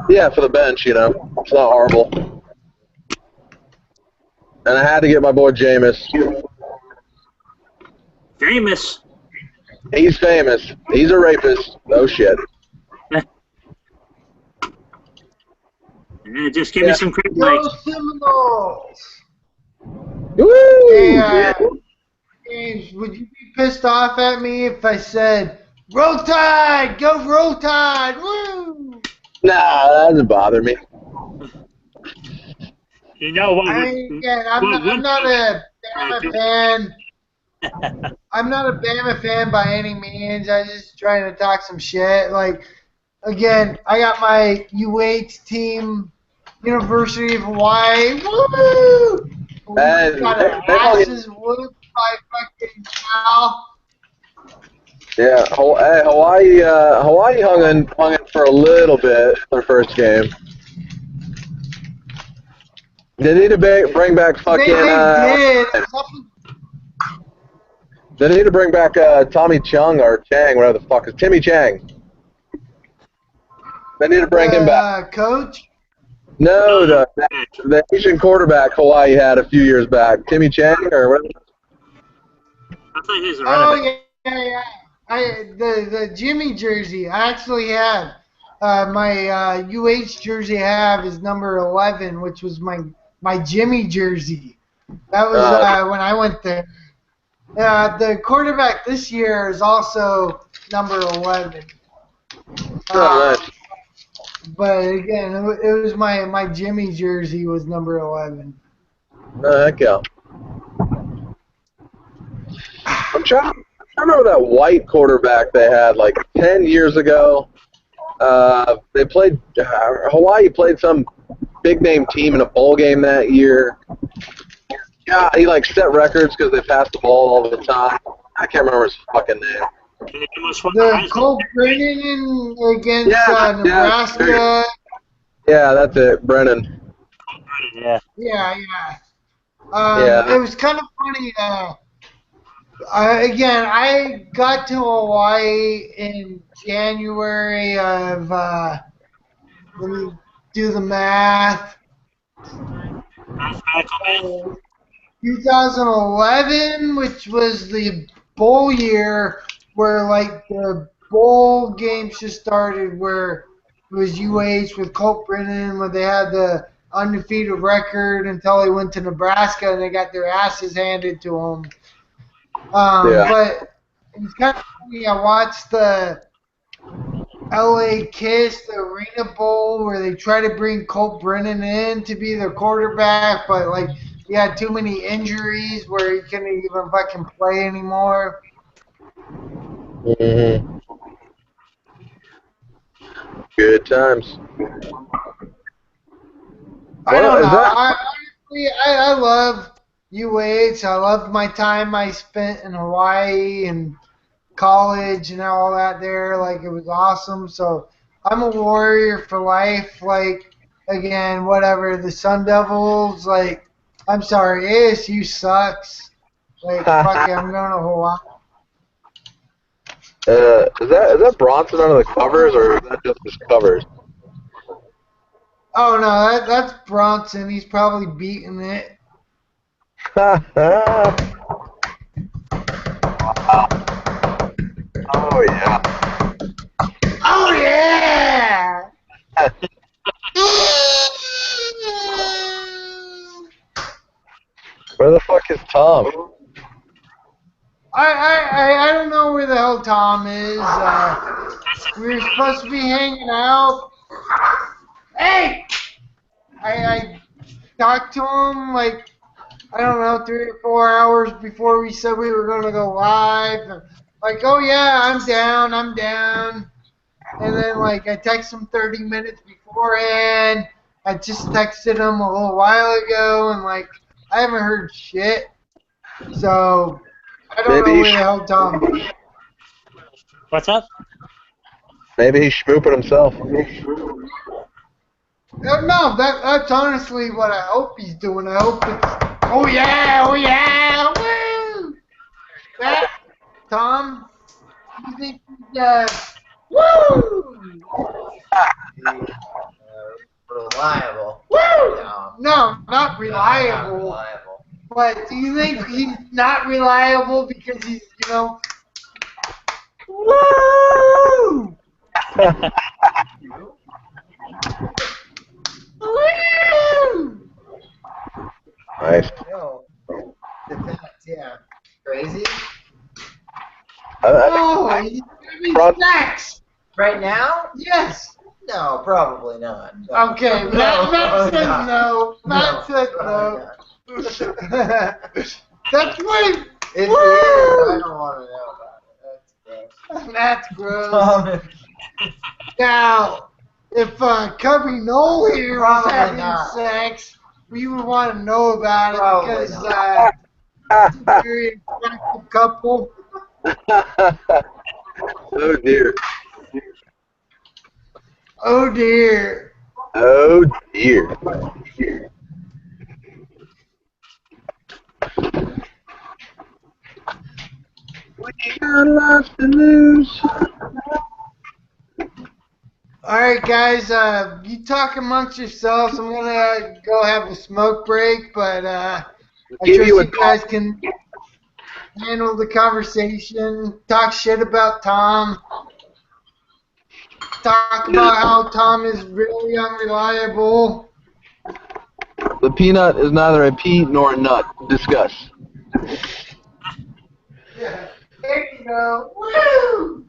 Yeah, for the bench, it's not horrible. And I had to get my boy Jameis. Famous. He's famous. He's a rapist. Oh shit. Just give me some credit, Mike. Go Seminoles! Woo! Hey, James, would you be pissed off at me if I said, Roll Tide! Go Roll Tide! Woo! Nah, that doesn't bother me. You know what? I mean, again, I'm not a Bama fan. I'm not a Bama fan by any means. I'm just trying to talk some shit. Like, again, I got my U8 team, University of Hawaii. Woo! We got our asses whooped by fucking Cal. Yeah, Hawaii hung in for a little bit in their first game. They need to bring back fucking. They did. They need to bring back Tommy Chung or Chang, whatever the fuck is Timmy Chang. They need to bring him back. Coach? No, the Asian quarterback Hawaii had a few years back, Timmy Chang or whatever. I thought he was a running back. Yeah. The Jimmy jersey. I actually have my UH jersey. I have is number 11, which was my Jimmy jersey. That was when I went there. The quarterback this year is also number 11. Nice. But again, it was my Jimmy jersey was number 11. Heck yeah. I'm trying to remember that white quarterback they had like 10 years ago. They played Hawaii played some big name team in a bowl game that year. Yeah, he like set records because they passed the ball all the time. I can't remember his fucking name. The Cole Brennan against Nebraska. Yeah, that's it, Brennan. Yeah. Yeah. It was kind of funny. Again, I got to Hawaii in January of, let me do the math, 2011, which was the bowl year where, like, the bowl games just started, where it was UH with Colt Brennan, where they had the undefeated record until they went to Nebraska and they got their asses handed to them. But it's kind of funny. I watched the LA Kiss, the Arena Bowl, where they try to bring Colt Brennan in to be their quarterback, but like he had too many injuries where he couldn't even fucking play anymore. Mm-hmm. Good times. I don't know. I love UH. I loved my time I spent in Hawaii and college and all that there. Like, it was awesome. So I'm a Warrior for life. Like, again, whatever. The Sun Devils, like, I'm sorry, ASU sucks. Like, fuck it, I'm going to Hawaii. Is that Bronson under the covers, or is that just his covers? Oh, no, that's Bronson. He's probably beating it. Oh, yeah. Oh, yeah! Where the fuck is Tom? I don't know where the hell Tom is. We were supposed to be hanging out. Hey! I talked to him like, I don't know, 3 or 4 hours before we said we were going to go live. Like, oh yeah, I'm down. and then like I text him 30 minutes beforehand. I just texted him a little while ago, and like I haven't heard shit. So I don't know where the hell Tom is. What's up? Maybe he's schmooping himself. No, that's honestly what I hope he's doing. I hope it's, oh yeah, woo! That, Tom, you think he's, woo! Reliable. Woo! No, No, not not reliable. reliable. But do you think he's not reliable because he's, woo! Woo! Nice. No. Yeah. Crazy? Oh, he's giving Front- snacks. Right now? Yes. No, probably not. No. Okay, No, Matt says not. no. Matt says probably no. not. That's right. It is. Woo! I don't want to know about it. That's gross. That's Now, if Cubby Noel here was Probably having not. sex, we would want to know about it Probably because not. it's a very attractive couple. Oh dear. Oh dear. Oh dear. We got lots to lose. All right, guys. You talk amongst yourselves. I'm gonna go have a smoke break, but I Give trust you a you guys can handle the conversation. Talk shit about Tom. Talk about how Tom is really unreliable. The peanut is neither a pea nor a nut. Discuss. Yeah. There you go. Woo!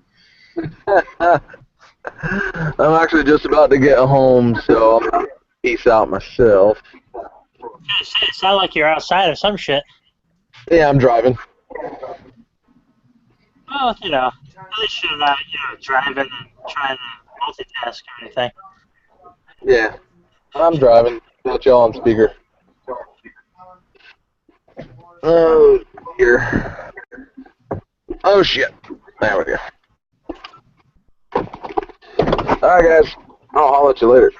I'm actually just about to get home, so I'll peace out myself. It sounds like you're outside of some shit. Yeah, I'm driving. Well, at least you're not, driving and trying to multitask or anything. Yeah, I'm driving. Got y'all on speaker. Oh dear. Oh shit. There we go. Alright guys, I'll holler at you later.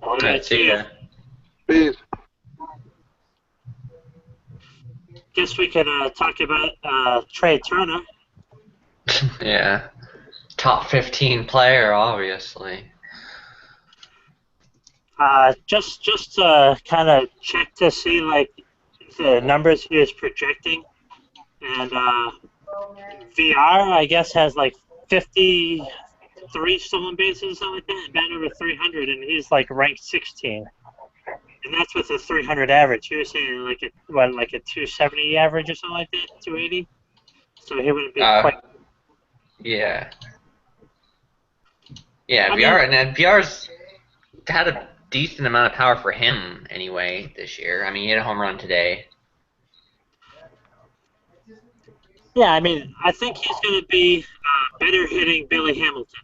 All right, see ya. Peace. Guess we could talk about Trey Turner. Yeah. Top 15 player, obviously. Just kind of check to see the numbers he was projecting, and VR I guess has 53 stolen bases, something like that, batting over 300, and he's ranked 16, and that's with a 300 average. He was saying like a 270 average or something like that, 280. So he wouldn't be quite. Yeah. Yeah, VR's had a decent amount of power for him anyway this year. I mean, he hit a home run today. Yeah, I mean, I think he's going to be better hitting Billy Hamilton.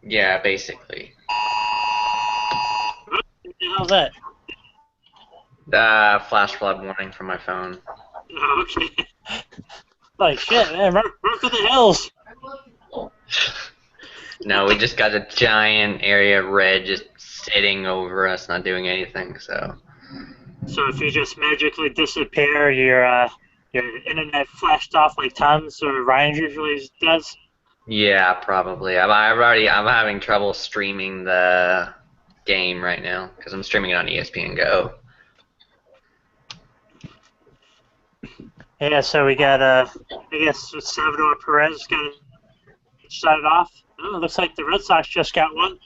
Yeah, basically. What the hell's that? Flash flood warning from my phone. Oh, okay. Shit, man, run for the hills. No, we just got a giant area of red just sitting over us, not doing anything, so. So if you just magically disappear, your internet flashed off like Tom's or Ryan usually does? Yeah, probably. I'm having trouble streaming the game right now, because I'm streaming it on ESPN Go. Yeah, so we got, I guess Salvador Perez got started off. Oh, looks like the Red Sox just got one.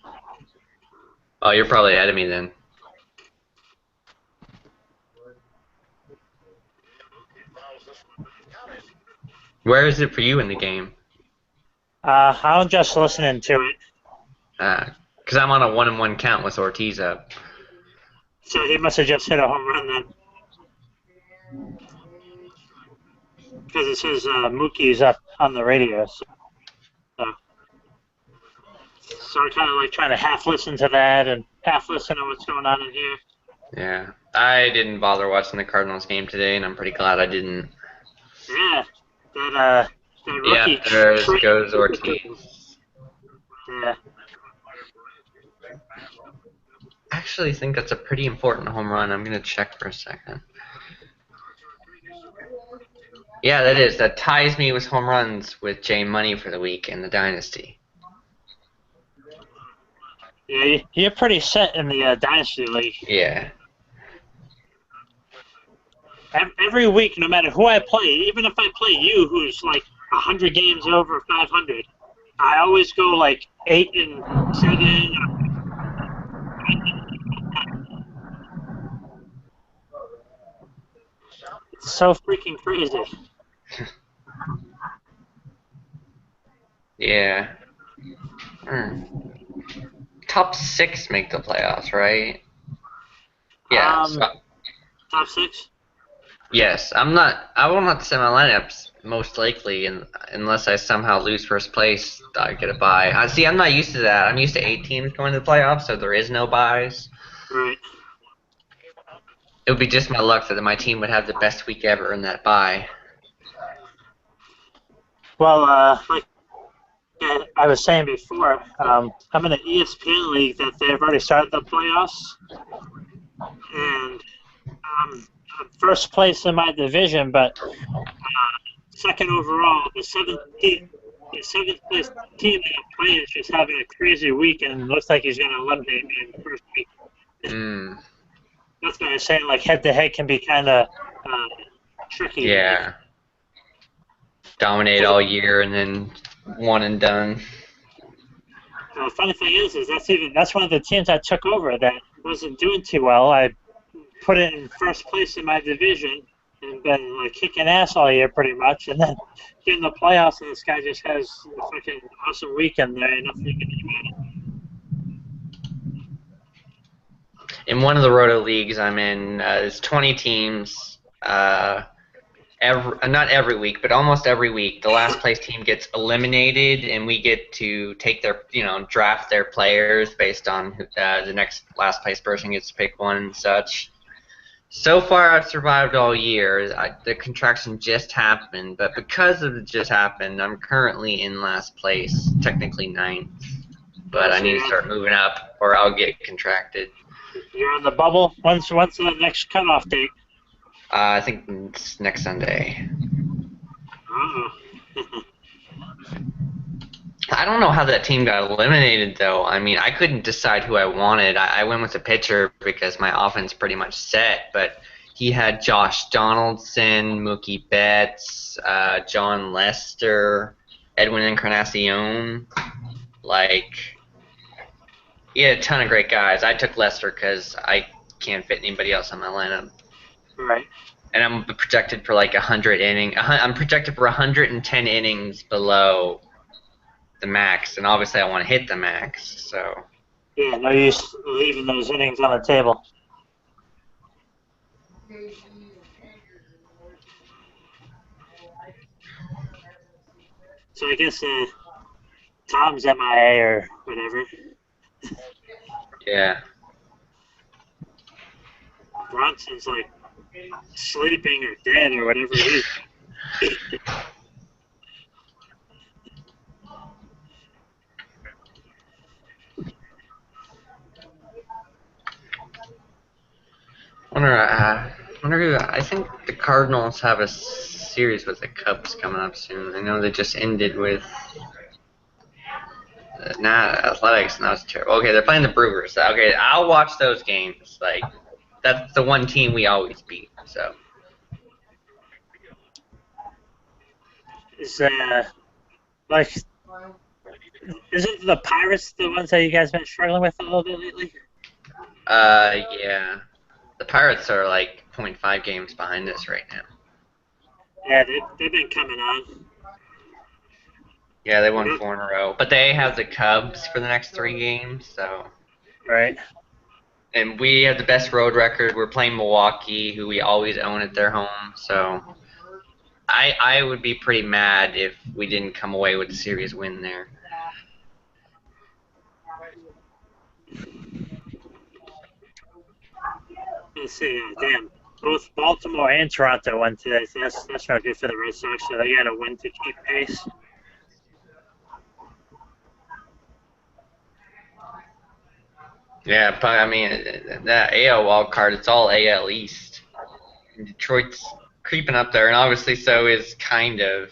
Oh, you're probably ahead of me then. Where is it for you in the game? I'm just listening to it. Because I'm on a 1-1 count with Ortiz up. So he must have just hit a home run then. Because it says Mookie's up on the radio. So. So we're kind of like trying to half listen to that and half listen to what's going on in here. Yeah, I didn't bother watching the Cardinals game today, and I'm pretty glad I didn't. Yeah, that rookie. Yeah, there goes Ortiz. Yeah. I actually think that's a pretty important home run. I'm gonna check for a second. Yeah, that is. That ties me with home runs with J Money for the week in the Dynasty. Yeah, you're pretty set in the Dynasty League. Yeah. Every week, no matter who I play, even if I play you, who's like 100 games over 500, I always go like 8-7. It's so freaking crazy. Yeah. Top 6 make the playoffs, right? Yeah. Top 6? Yes. I will not set my lineups most likely, unless I somehow lose first place. I get a bye. See, I'm not used to that. I'm used to 8 teams going to the playoffs, so there is no buys. Right. It would be just my luck that my team would have the best week ever in that bye. Well, like I was saying before, I'm in an ESPN league that they've already started the playoffs, and I'm first place in my division, but second overall. The seventh place team that I'm playing is just having a crazy week, and it looks like he's going to eliminate me in the first week. That's what I was saying. Like head-to-head can be kind of tricky. Yeah. Dominate all year and then one and done. The funny thing is that's one of the teams I took over that wasn't doing too well. I put it in first place in my division and been like kicking ass all year pretty much, and then get in the playoffs and this guy just has a fucking awesome weekend there and nothing you can do about it. In one of the Roto leagues I'm in, there's 20 teams. Not every week, but almost every week, the last place team gets eliminated, and we get to take their, draft their players based on the next last place person gets to pick one and such. So far, I've survived all year. The contraction just happened, but because of it just happened, I'm currently in last place, technically 9th. But I need to start moving up, or I'll get contracted. You're on the bubble. When's the next cutoff date? I think it's next Sunday. I don't know how that team got eliminated, though. I mean, I couldn't decide who I wanted. I went with a pitcher because my offense pretty much set, but he had Josh Donaldson, Mookie Betts, John Lester, Edwin Encarnacion. He had a ton of great guys. I took Lester because I can't fit anybody else on my lineup. Right. And I'm projected for like 100 innings. I'm projected for 110 innings below the max, and obviously I want to hit the max. So. Yeah, no use leaving those innings on the table. So I guess Tom's MIA or whatever. Yeah. Bronson's like sleeping or dead or whatever it is. I think the Cardinals have a series with the Cubs coming up soon. I know they just ended with Athletics, and that was terrible. Okay, they're playing the Brewers. Okay, I'll watch those games. That's the one team we always beat. So. Isn't the Pirates the ones that you guys been struggling with a little bit lately? Yeah. The Pirates are like 0.5 games behind us right now. Yeah, they've been coming on. Yeah, they won 4 in a row. But they have the Cubs for the next 3 games, so. Right. And we have the best road record. We're playing Milwaukee, who we always own at their home, so. I would be pretty mad if we didn't come away with a series win there. Let's see, damn. Both Baltimore and Toronto won today, so that's not good for the Red Sox. So they got to win to keep pace. Yeah, but I mean, that AL wild card, it's all AL East. And Detroit's creeping up there, and obviously so is kind of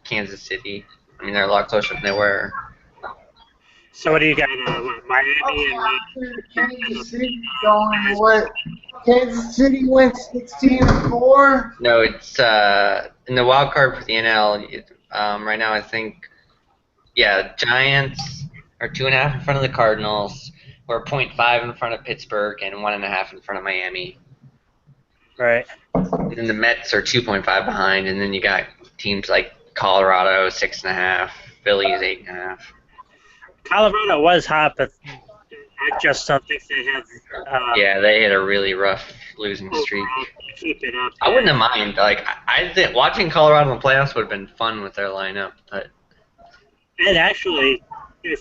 Kansas City. I mean, they're a lot closer than they were. So what do you got? Miami Kansas City going what? Kansas City went 16-4. No, it's in the wild card for the NL. Right now, I think, yeah, Giants are 2.5 in front of the Cardinals. We're 0.5 in front of Pittsburgh and 1.5 in front of Miami. Right. And then the Mets are 2.5 behind, and then you got teams like Colorado 6.5, Phillies 8.5. Colorado was hot, but I just don't think they have. Yeah, they had a really rough losing streak. Keep it up. I wouldn't have minded. Like I think watching Colorado in the playoffs would have been fun with their lineup, but. And actually,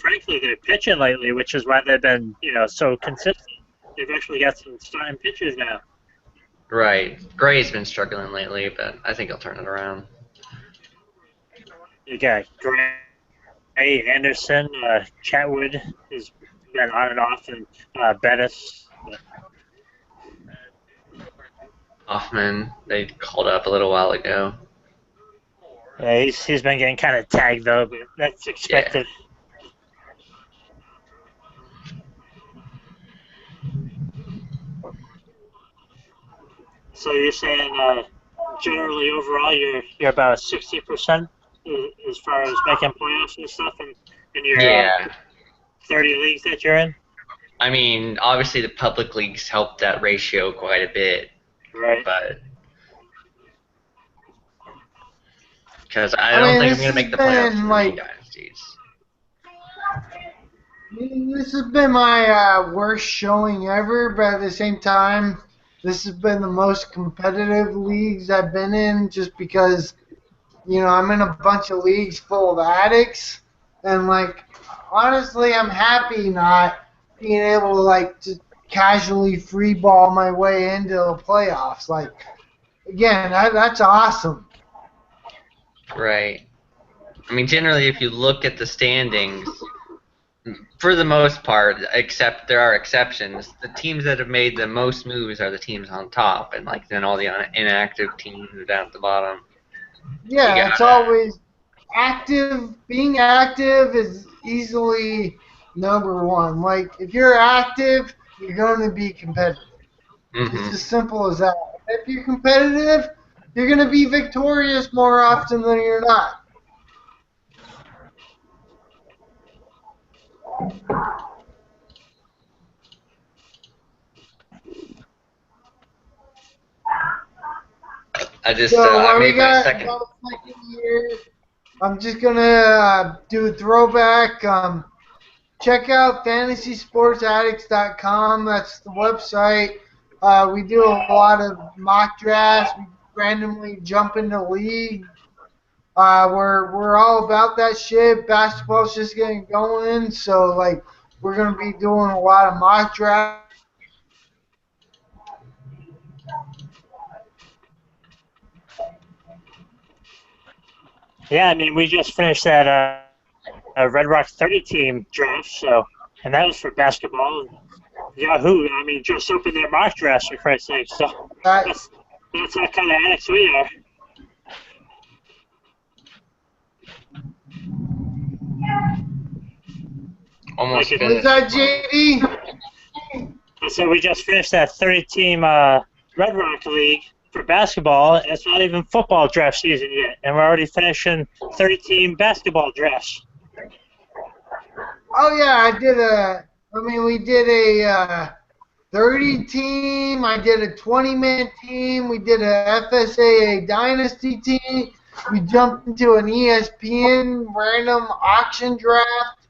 frankly, they're pitching lately, which is why they've been, so consistent. They've actually got some starting pitchers now. Right. Gray's been struggling lately, but I think he'll turn it around. You got Gray, Anderson, Chatwood has been on and off, and Bettis. Hoffman, they called up a little while ago. Yeah, he's been getting kind of tagged, though, but that's expected. Yeah. So you're saying generally overall you're about 60% as far as making playoffs and stuff in your 30 leagues that you're in? I mean, obviously the public leagues help that ratio quite a bit. Right. But because I don't think I'm going to make the playoffs in any dynasties. This has been my worst showing ever, but at the same time, this has been the most competitive leagues I've been in just because, I'm in a bunch of leagues full of addicts. And, honestly, I'm happy not being able to, just casually free ball my way into the playoffs. Again, that's awesome. Right. I mean, generally, if you look at the standings, for the most part, except there are exceptions, the teams that have made the most moves are the teams on top, and then all the inactive teams are down at the bottom. Yeah, it's always active. Being active is easily number one. If you're active, you're going to be competitive. Mm-hmm. It's as simple as that. If you're competitive, you're going to be victorious more often than you're not. I made my second. Year, I'm just going to do a throwback. Check out fantasysportsaddicts.com. That's the website. We do a lot of mock drafts. We randomly jump into league. We're all about that shit. Basketball's just getting going, so we're gonna be doing a lot of mock drafts. Yeah, I mean, we just finished that Red Rock 30 team draft, and that was for basketball. Yahoo! I mean, just opened their mock drafts, for Christ's sake. So that's that kind of addicts we are. Almost finished. Was that JD? So we just finished that 30-team Red Rock League for basketball. It's not even football draft season yet, and we're already finishing 30-team basketball drafts. Oh yeah, we did a 30 team. I did a 20-man team. We did a FSA dynasty team. We jumped into an ESPN random auction draft.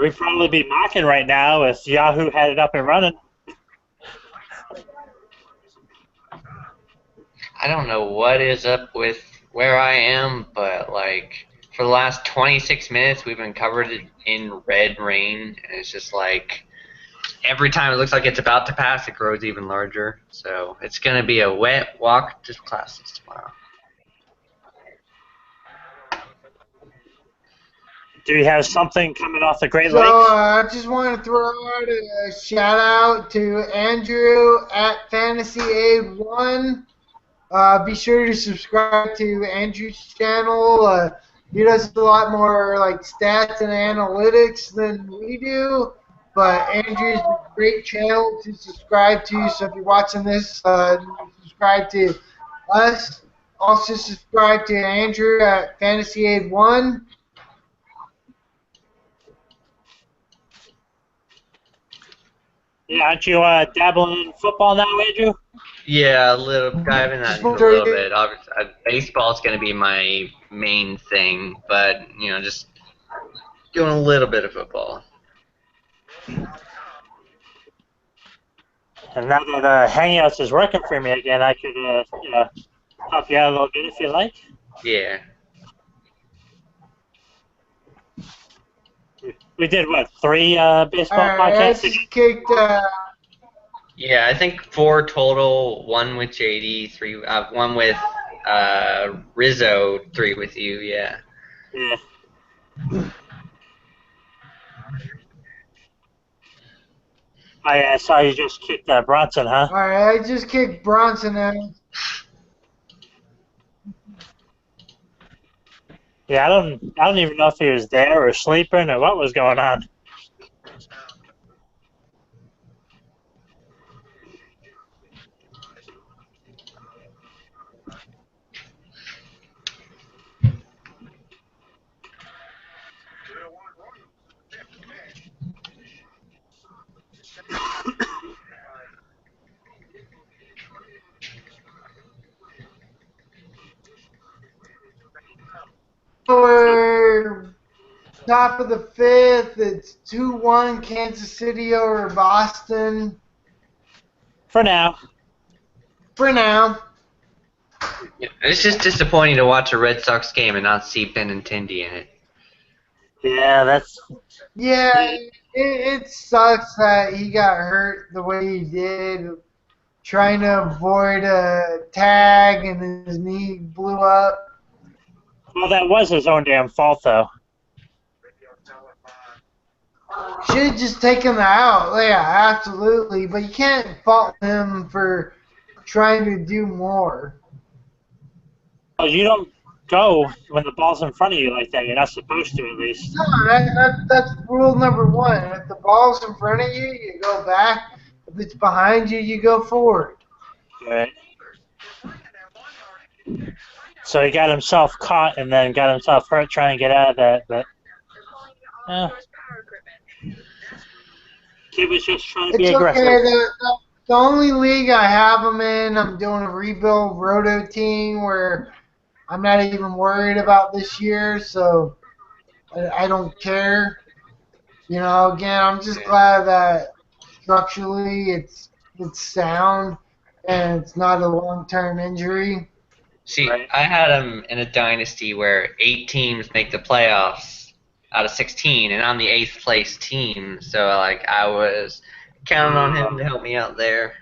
We'd probably be mocking right now if Yahoo had it up and running. I don't know what is up with where I am, but for the last 26 minutes, we've been covered in red rain, and it's just like every time it looks like it's about to pass, it grows even larger. So it's going to be a wet walk to classes tomorrow. Do you have something coming off the Great So Lakes? I just want to throw out a shout out to Andrew at Fantasy Aid 1. Be sure to subscribe to Andrew's channel. He does a lot more like stats and analytics than we do, but Andrew's a great channel to subscribe to. So if you're watching this, subscribe to us. Also subscribe to Andrew at Fantasy Aid 1. Yeah, aren't you dabbling in football now, Andrew? Yeah, a little diving that into a little bit. Obviously, baseball's going to be my main thing, but just doing a little bit of football. And now that Hangouts is working for me again, I could help you out a little bit if you like. Yeah. We did, what, 3 baseball Alright, I podcasts? just kicked. Yeah, I think 4 total. 1 with JD, 3. 1 with Rizzo, 3 with you. Yeah. Yeah. I saw you just kicked Bronson, huh? Alright, I just kicked Bronson out. Yeah, I don't even know if he was there or sleeping or what was going on. We're top of the 5th. It's 2-1 Kansas City over Boston. For now. For now. It's just disappointing to watch a Red Sox game and not see Benintendi in it. Yeah, that's... Yeah, it sucks that he got hurt the way he did, trying to avoid a tag and his knee blew up. Well, that was his own damn fault, though. Should have just taken that out. Yeah, absolutely. But you can't fault him for trying to do more. Oh, you don't go when the ball's in front of you like that. You're not supposed to, at least. No, that's rule number 1. If the ball's in front of you, you go back. If it's behind you, you go forward. Right. So he got himself caught and then got himself hurt trying to get out of that. But he was just trying to be aggressive. Okay. The only league I have him in, I'm doing a rebuild roto team where I'm not even worried about this year, so I don't care. Again, I'm just glad that structurally it's sound and it's not a long-term injury. See, I had him in a dynasty where 8 teams make the playoffs out of 16, and I'm the 8th place team, so I was counting on him to help me out there.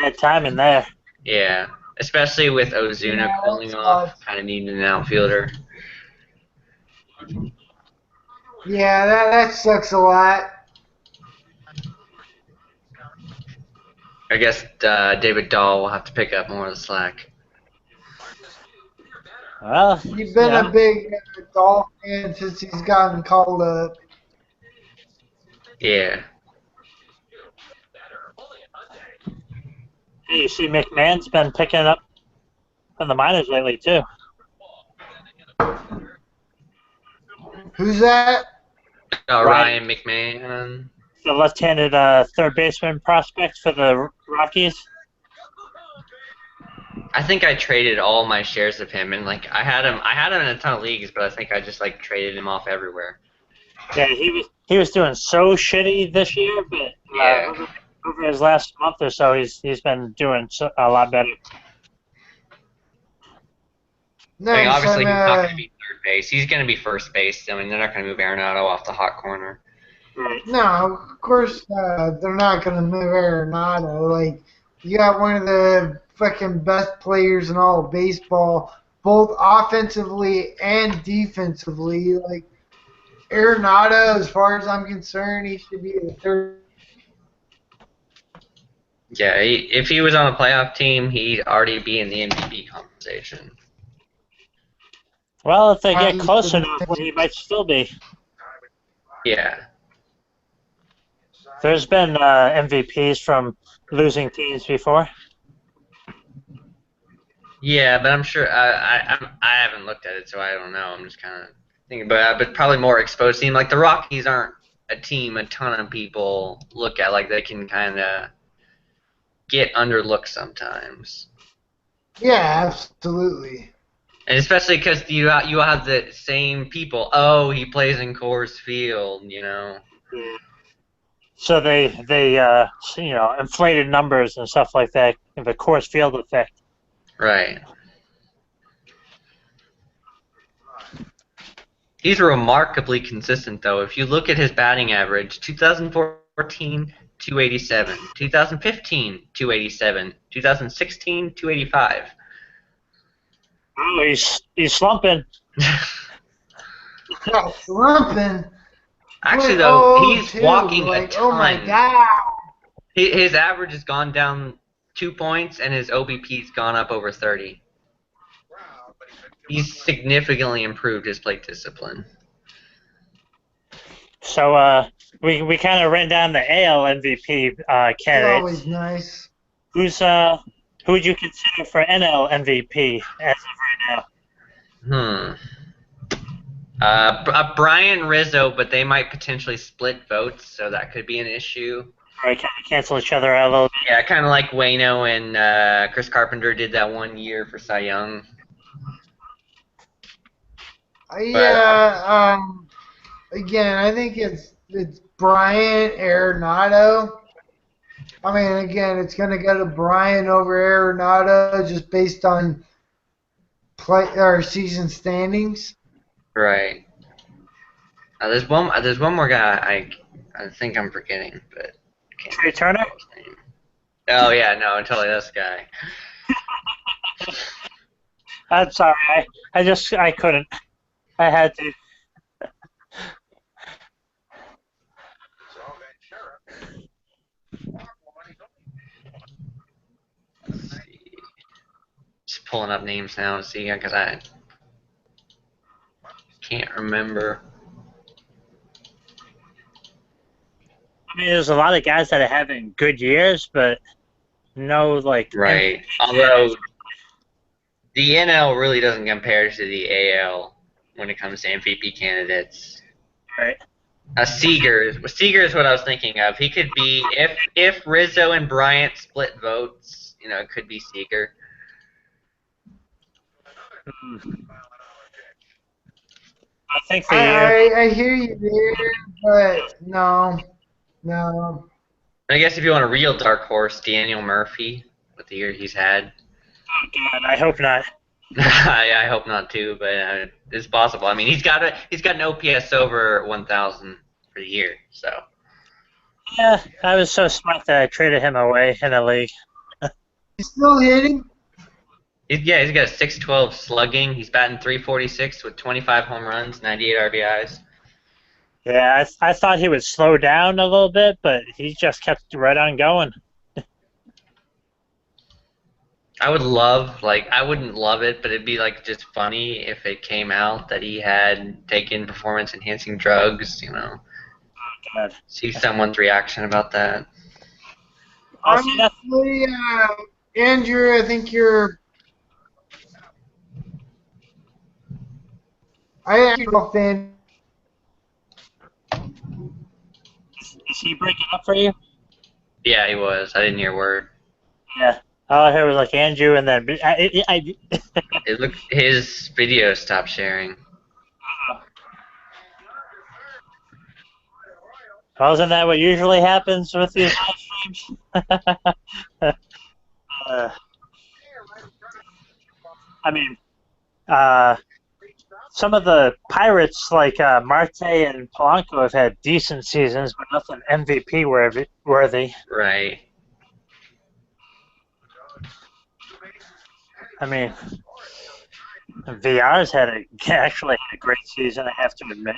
Bad timing there. Yeah, especially with Ozuna cooling off, kind of needing an outfielder. Yeah, that sucks a lot. I guess David Dahl will have to pick up more of the slack. Well, You've been a big Dahl fan since he's gotten called up. Yeah. Hey, you see McMahon's been picking it up in the minors lately, too. Who's that? Ryan McMahon. The left-handed third baseman prospect for the Rockies. I think I traded all my shares of him, and I had him in a ton of leagues, but I think I just traded him off everywhere. Yeah, he was doing so shitty this year, but over his last month or so, he's been doing a lot better. Nice. Obviously, he's not going to be third base. He's going to be first base. I mean, they're not going to move Arenado off the hot corner. No, of course they're not going to move Arenado. Like, you got one of the fucking best players in all of baseball, both offensively and defensively. Like, Arenado, as far as I'm concerned, he should be the third. Yeah, if he was on a playoff team, he'd already be in the MVP conversation. Well, if they get close enough, he might still be. Yeah. There's been MVPs from losing teams before. Yeah, but I'm sure I haven't looked at it, so I don't know. I'm just kind of thinking, but probably more exposed team. Like the Rockies aren't a team a ton of people look at. Like they can kind of get underlooked sometimes. Yeah, absolutely. And especially because you have the same people. Oh, he plays in Coors Field, you know. So they inflated numbers and stuff like that. The Coors Field effect. Right. He's remarkably consistent, though. If you look at his batting average, 2014, 287. 2015, 287. 2016, 285. Oh, he's slumping. Slumping. Actually, though, he's 0-2, walking like, a ton. Oh my god. His average has gone down 2 points, and his OBP's gone up over 30. He's significantly improved his plate discipline. So we kind of ran down the AL MVP It's candidates. always nice. Who would you consider for NL MVP as of right now? Brian Rizzo, but they might potentially split votes, so that could be an issue. Or kind of cancel each other out a little bit. Yeah, kind of like Waino and Chris Carpenter did that 1 year for Cy Young. Yeah. Again, I think it's Brian Arenado. I mean, again, it's going to go to Brian over Arenado just based on season standings. Right. There's one more guy I think I'm forgetting, but I can't Trey Turner? His name. Oh yeah, no, I'm totally this guy. I'm sorry, I couldn't. I had to. Let's see. Just pulling up names now to see, because I can't remember. I mean, there's a lot of guys that are having good years, but no, like... Right. Although, the NL really doesn't compare to the AL when it comes to MVP candidates. Right. Seager is what I was thinking of. He could be, if Rizzo and Bryant split votes, it could be Seager. I think I hear you there, but no. I guess if you want a real dark horse, Daniel Murphy, with the year he's had. Oh, God, I hope not. I hope not too, but it's possible. I mean, he's got an OPS over 1,000 for the year, so. Yeah, I was so smart that I traded him away in the league. He's still hitting? He's got a 612 slugging. He's batting .346 with 25 home runs, 98 RBIs. Yeah, I thought he would slow down a little bit, but he just kept right on going. I wouldn't love it, but it'd be just funny if it came out that he had taken performance-enhancing drugs, Oh, God. See someone's reaction about that. Honestly, Andrew, I think I actually a fan. Is he breaking up for you? Yeah, he was. I didn't hear a word. Yeah. All I heard was Andrew, and then It looked his video stopped sharing. Wasn't that what usually happens with these live streams? I mean, some of the Pirates, like Marte and Polanco, have had decent seasons, but nothing MVP worthy. Right. I mean, VR's actually had a great season, I have to admit.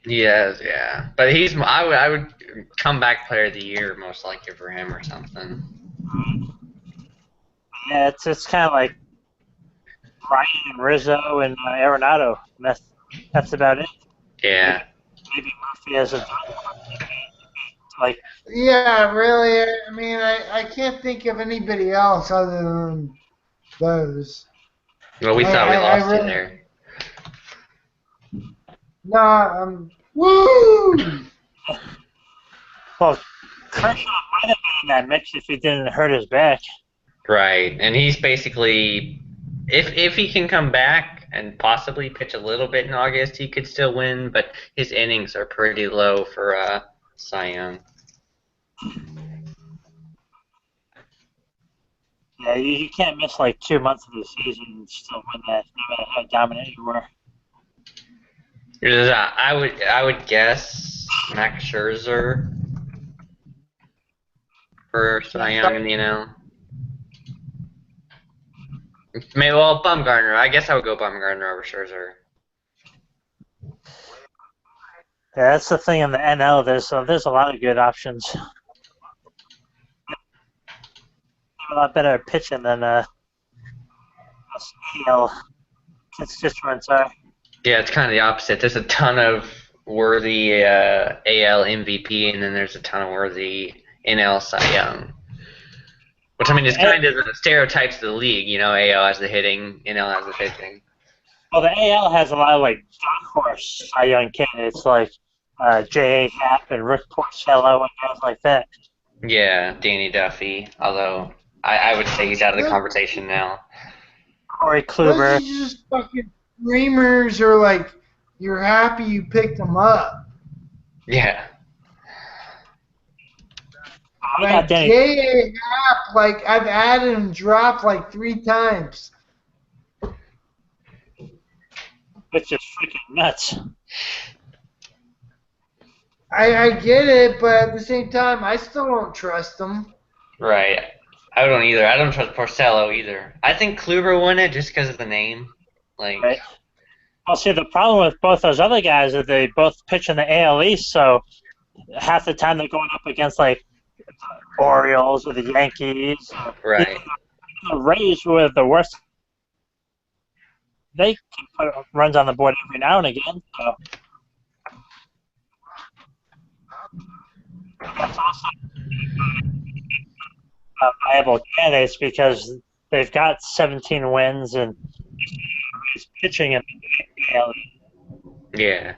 Yes, yeah. But I would comeback player of the year most likely for him or something. Yeah, it's kind of like Ryan and Rizzo and Arenado. That's about it. Yeah. Maybe Murphy has a like. Yeah, really. I mean, I can't think of anybody else other than those. Well, we thought we lost you there. No, woo! Well, Kershaw might have been in that mix if he didn't hurt his back. Right, and he's basically, if he can come back and possibly pitch a little bit in August, he could still win, but his innings are pretty low for Cy Young. Yeah, you can't miss like 2 months of the season and still win that, no matter how dominant you were. I would guess Max Scherzer for Cy Young in the NL. Maybe, well, Bumgarner. I guess I would go Bumgarner over Scherzer. Yeah, that's the thing in the NL. There's a lot of good options. A lot better at pitching than AL constituents are. Yeah, it's kind of the opposite. There's a ton of worthy AL MVP, and then there's a ton of worthy NL Cy Young. Which, I mean, is kind of the stereotypes of the league. You know, AL has the hitting, NL has the pitching. Well, the AL has a lot of, like, dark horse Cy Young candidates, like J.A. Happ and Rick Porcello and guys like that. Yeah, Danny Duffy, although I would say he's out of the conversation now. Corey Kluber. Those are just fucking dreamers, or like you're happy you picked them up. Yeah. Like J.A. Happ, like I've added and dropped like 3 times. Which is freaking nuts. I get it, but at the same time, I still don't trust them. Right. I don't either. I don't trust Porcello either. I think Kluber won it just because of the name. Like. Right. Well, see, the problem with both those other guys is they both pitch in the AL East, so half the time they're going up against, like, Orioles or the Yankees. Right. The Rays were the worst. They can put runs on the board every now and again. So. That's also viable candidates because they've got 17 wins and he's pitching in the AL. Yeah.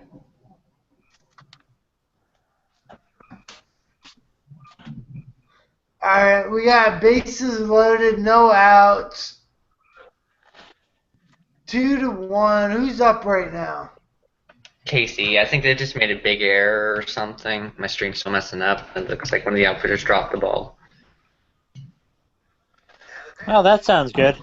All right, we got bases loaded, no outs. 2-1. Who's up right now? Casey, I think they just made a big error or something. My stream's still messing up. It looks like one of the outfitters dropped the ball. Well, that sounds good.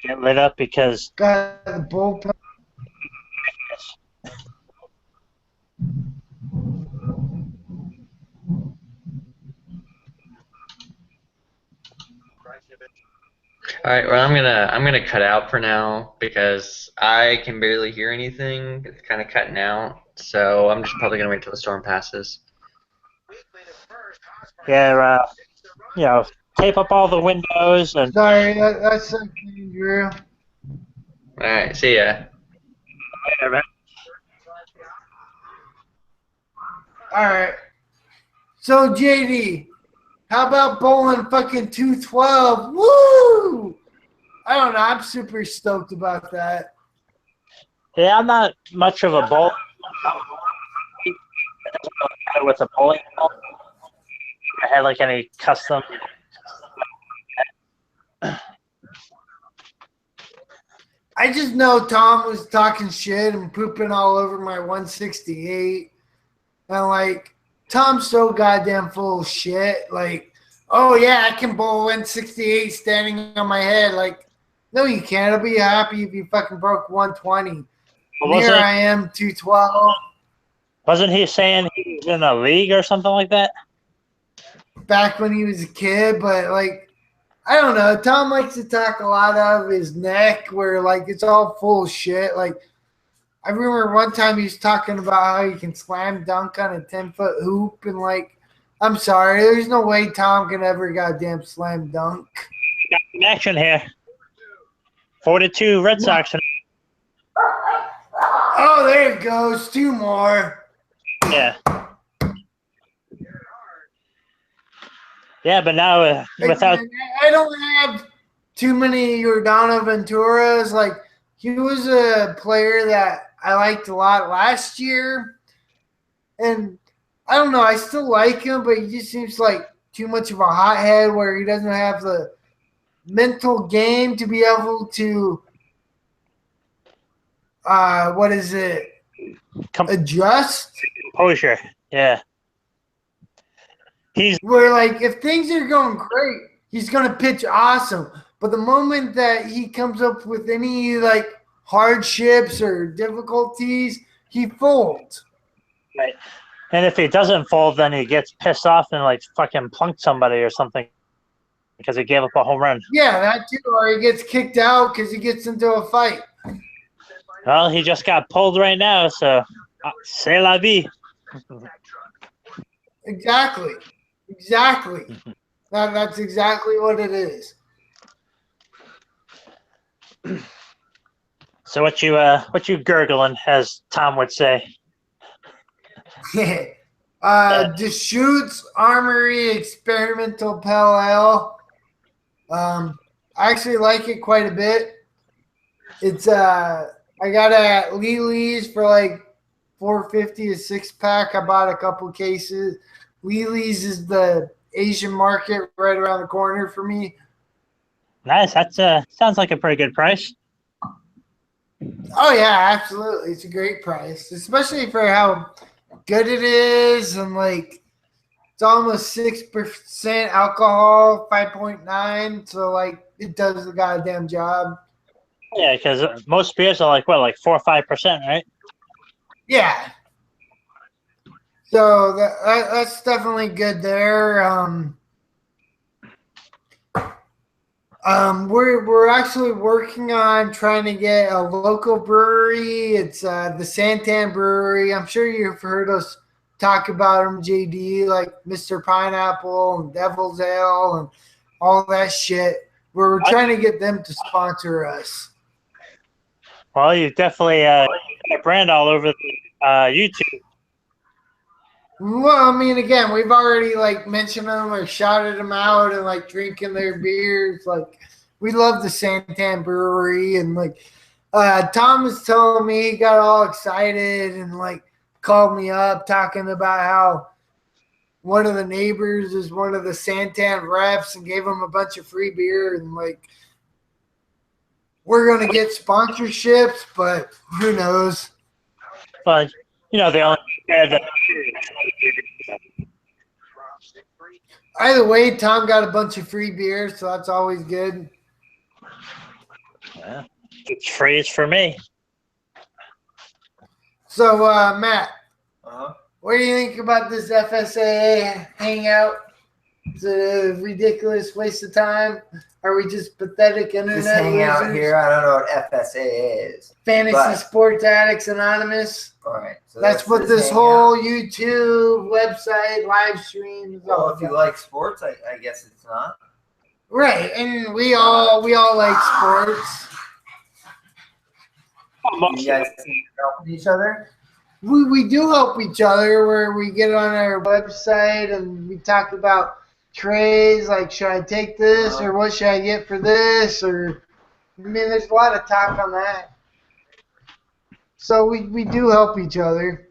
Get lit up because Got the bullpen. All right, well, I'm gonna cut out for now because I can barely hear anything. It's kind of cutting out, so I'm just probably gonna wait till the storm passes. yeah, tape up all the windows and. Sorry, that's something, Drew. All right, see ya. All right. So, JD, how about bowling fucking 212? Woo! I don't know. I'm super stoked about that. Yeah, I'm not much of a bowler. With a bowling ball. I had like any custom. I just know Tom was talking shit and pooping all over my 168. And, like, Tom's so goddamn full of shit. Like, oh yeah, I can bowl in 68 standing on my head. Like, no, you can't. I'll be happy if you fucking broke 120. And here I am, 212. Wasn't he saying he was in a league or something like that? Back when he was a kid, but like, I don't know. Tom likes to talk a lot out of his neck where like it's all full of shit. Like, I remember one time he was talking about how you can slam dunk on a 10-foot hoop, and like, I'm sorry, there's no way Tom can ever goddamn slam dunk. Got an action here. 42 Red Sox. Oh, there it goes. 2 more. Yeah. Yeah, but now without... I don't have too many Giordano Venturas. Like, he was a player that I liked a lot last year. And I don't know, I still like him, but he just seems like too much of a hothead where he doesn't have the mental game to be able to, adjust. Composure, yeah. Where, like, if things are going great, he's going to pitch awesome. But the moment that he comes up with any, like, hardships or difficulties, he folds. Right. And if he doesn't fold, then he gets pissed off and, like, fucking punked somebody or something because he gave up a home run. Yeah, that too. Or he gets kicked out because he gets into a fight. Well, he just got pulled right now, so c'est la vie. Exactly. That's exactly what it is. So what you gurgling, as Tom would say? Deschutes Armory Experimental Pale Ale. I actually like it quite a bit. It's I got it at Lily's for like $4.50 a 6-pack. I bought a couple cases. Lily's is the Asian market right around the corner for me. Nice. That sounds like a pretty good price. Oh yeah, absolutely. It's a great price, especially for how good it is, and like it's almost 6% alcohol, 5.9. So like it does the goddamn job. Yeah, because most beers are like 4 or 5%, right? Yeah. So that's definitely good there. We're actually working on trying to get a local brewery. It's the Santan Brewery. I'm sure you've heard us talk about them, JD, like Mr. Pineapple and Devil's Ale and all that shit. We're trying to get them to sponsor us. Well, you definitely got a brand all over YouTube. Well, I mean, again, we've already like mentioned them or shouted them out and like drinking their beers. Like, we love the Santan Brewery, and like Tom was telling me he got all excited and like called me up talking about how one of the neighbors is one of the Santan reps and gave him a bunch of free beer, and like we're gonna get sponsorships, but who knows? But you know, they only had either way, Tom got a bunch of free beer, so that's always good. Yeah, it's free. It's for me. So, Matt, what do you think about this FSAA hangout? Is it a ridiculous waste of time? Are we just pathetic internet This hangout users? here, I don't know what FSAA is. Fantasy Sports Addicts Anonymous. All right. So That's what this whole YouTube website live stream is Well, all if you about. like sports, I guess it's not. Right, and we all like sports. You guys helping each other? We do help each other where we get on our website and we talk about trades, like should I take this or what should I get for this, or I mean there's a lot of talk on that. So we do help each other.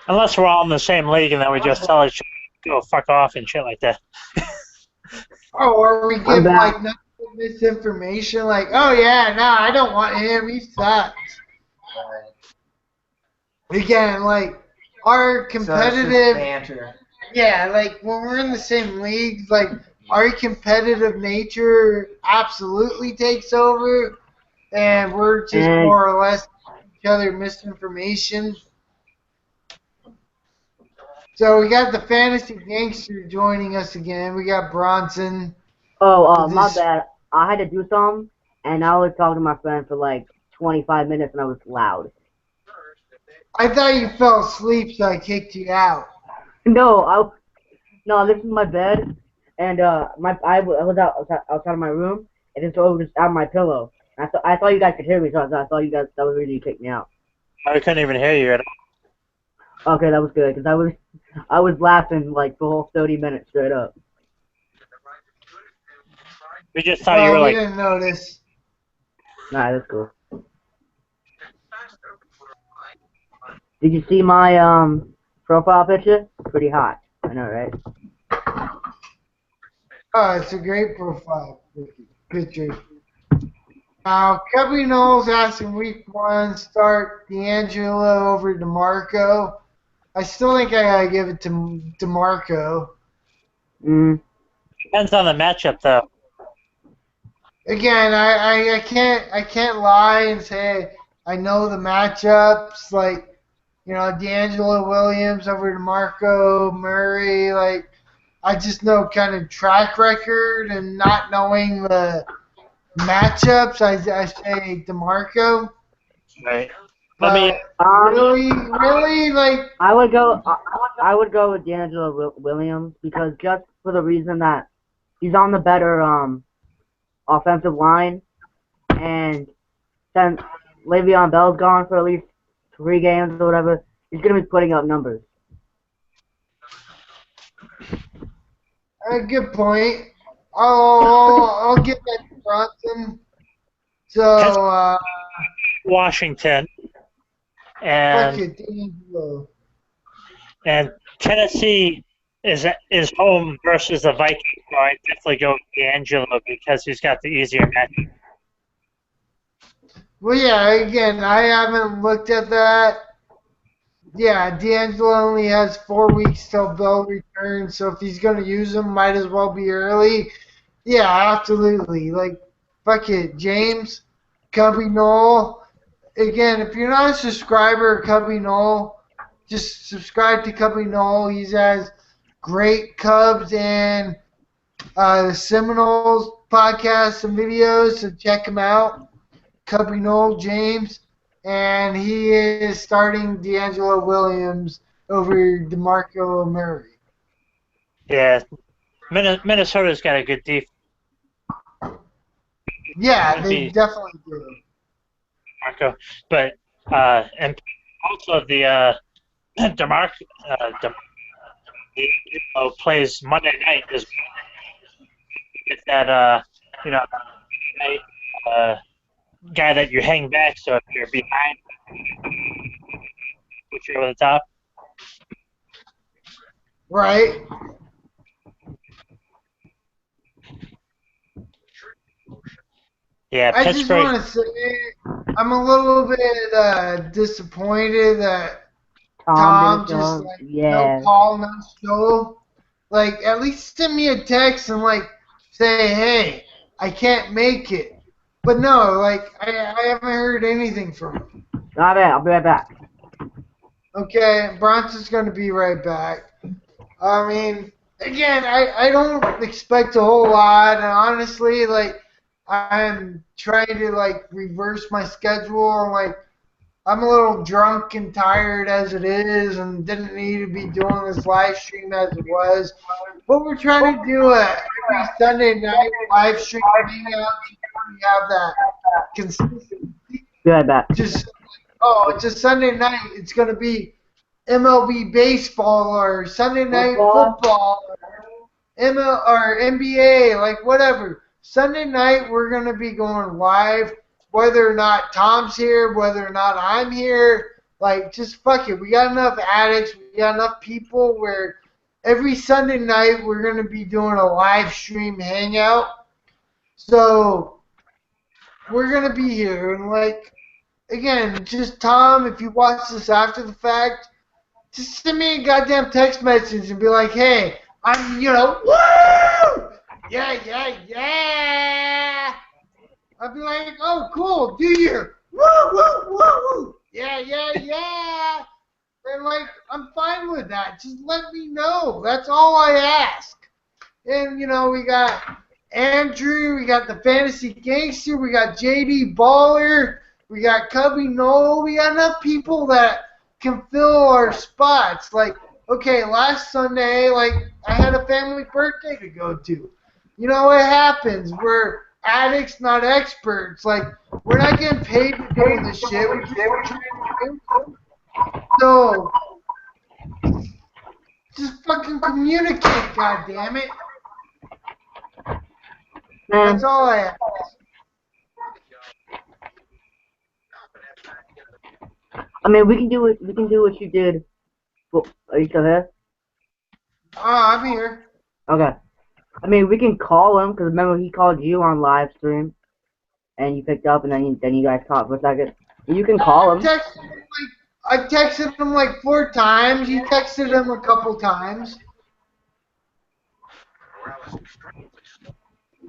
Unless we're all in the same league and then we just tell each other go fuck off and shit like that. Oh, or we give like misinformation, like, oh yeah, no, I don't want him, he sucks. Again, like our competitive banter. Yeah, like when we're in the same leagues, like our competitive nature absolutely takes over, and we're just And more or less each other misinformation. So we got the fantasy gangster joining us again. We got Bronson. my This bad. I had to do something, and I was talking to my friend for like 25 minutes, and I was loud. I thought you fell asleep, so I kicked you out. No, no, this is my bed, and I was outside of my room, and then so it was on my pillow. I thought you guys could hear me, so I thought you guys that was really kicked me out. I couldn't even hear you at all. Okay, that was good because I was laughing like the whole 30 minutes straight up. We just thought you were We like, didn't notice. Nah, that's cool. Did you see my profile picture? Pretty hot. I know, right? Oh, it's a great profile picture. Now, Cubby Knowles asking week 1 start D'Angelo over DeMarco. I still think I gotta give it to DeMarco. depends on the matchup though. Again, I can't lie and say I know the matchups. Like, you know, D'Angelo Williams over DeMarco Murray. Like, I just know kind of track record and not knowing the matchups. I say DeMarco. Right. Let me. Really, like, I would go. I would go with D'Angelo Williams because just for the reason that he's on the better offensive line, and since Le'Veon Bell's gone for at least 3 games or whatever, he's gonna be putting up numbers. a good point. I'll get that to Bronson. So, Washington fuck and it, D'Angelo. and Tennessee is home versus the Vikings. So I definitely go with D'Angelo because he's got the easier matchup. Well, yeah, again, I haven't looked at that. Yeah, D'Angelo only has 4 weeks till Bell returns, so if he's going to use him, might as well be early. Yeah, absolutely. Like, fuck it, James, Cubby Knoll. Again, if you're not a subscriber of Cubby Knoll, just subscribe to Cubby Knoll. He has great Cubs and the Seminoles podcasts and videos, so check him out. Cubby Knoll James, and he is starting D'Angelo Williams over DeMarco Murray. Yeah, Minnesota's got a good defense. Yeah, they definitely do. Marco, but and also the DeMarco plays Monday night as it's that guy that you hang back, so if you're behind, put you over the top. Right. Yeah, I Pittsburgh. just want to say I'm a little bit disappointed that Tom just no call, no show. Like, at least send me a text and like say, hey, I can't make it. But no, like I haven't heard anything from him. I'll be right back. Okay, Bronson's going to be right back. I mean, again, I don't expect a whole lot, and honestly, like, I'm trying to, like, reverse my schedule, and, like, I'm a little drunk and tired as it is, and didn't need to be doing this live stream as it was. But we're trying to do every Sunday night live stream hangout. We have that consistency. Be right back. It's a Sunday night. It's going to be MLB baseball or Sunday night football or NBA, like whatever. Sunday night we're going to be going live, whether or not Tom's here, whether or not I'm here. Like, just fuck it. We got enough addicts. We got enough people where every Sunday night we're going to be doing a live stream hangout. So we're going to be here. And, like, again, just Tom, if you watch this after the fact, just send me a goddamn text message and be like, hey, I'm, woo! Yeah. I'd be like, oh, cool, do your woo! Yeah. And, like, I'm fine with that. Just let me know. That's all I ask. And, we got Andrew, we got the Fantasy Gangster, we got JD Baller, we got Cubby Noel. We got enough people that can fill our spots. Like, okay, last Sunday, like, I had a family birthday to go to. It happens. We're addicts, not experts. Like, we're not getting paid to do this shit. So, just fucking communicate, goddammit. That's all I ask. I mean, we can do it. We can do what you did. Well, are you still there? I'm here. Okay. I mean, we can call him because remember he called you on live stream, and you picked up, and then you guys talked for a second. You can call him. I texted him like 4 times. You texted him a couple times.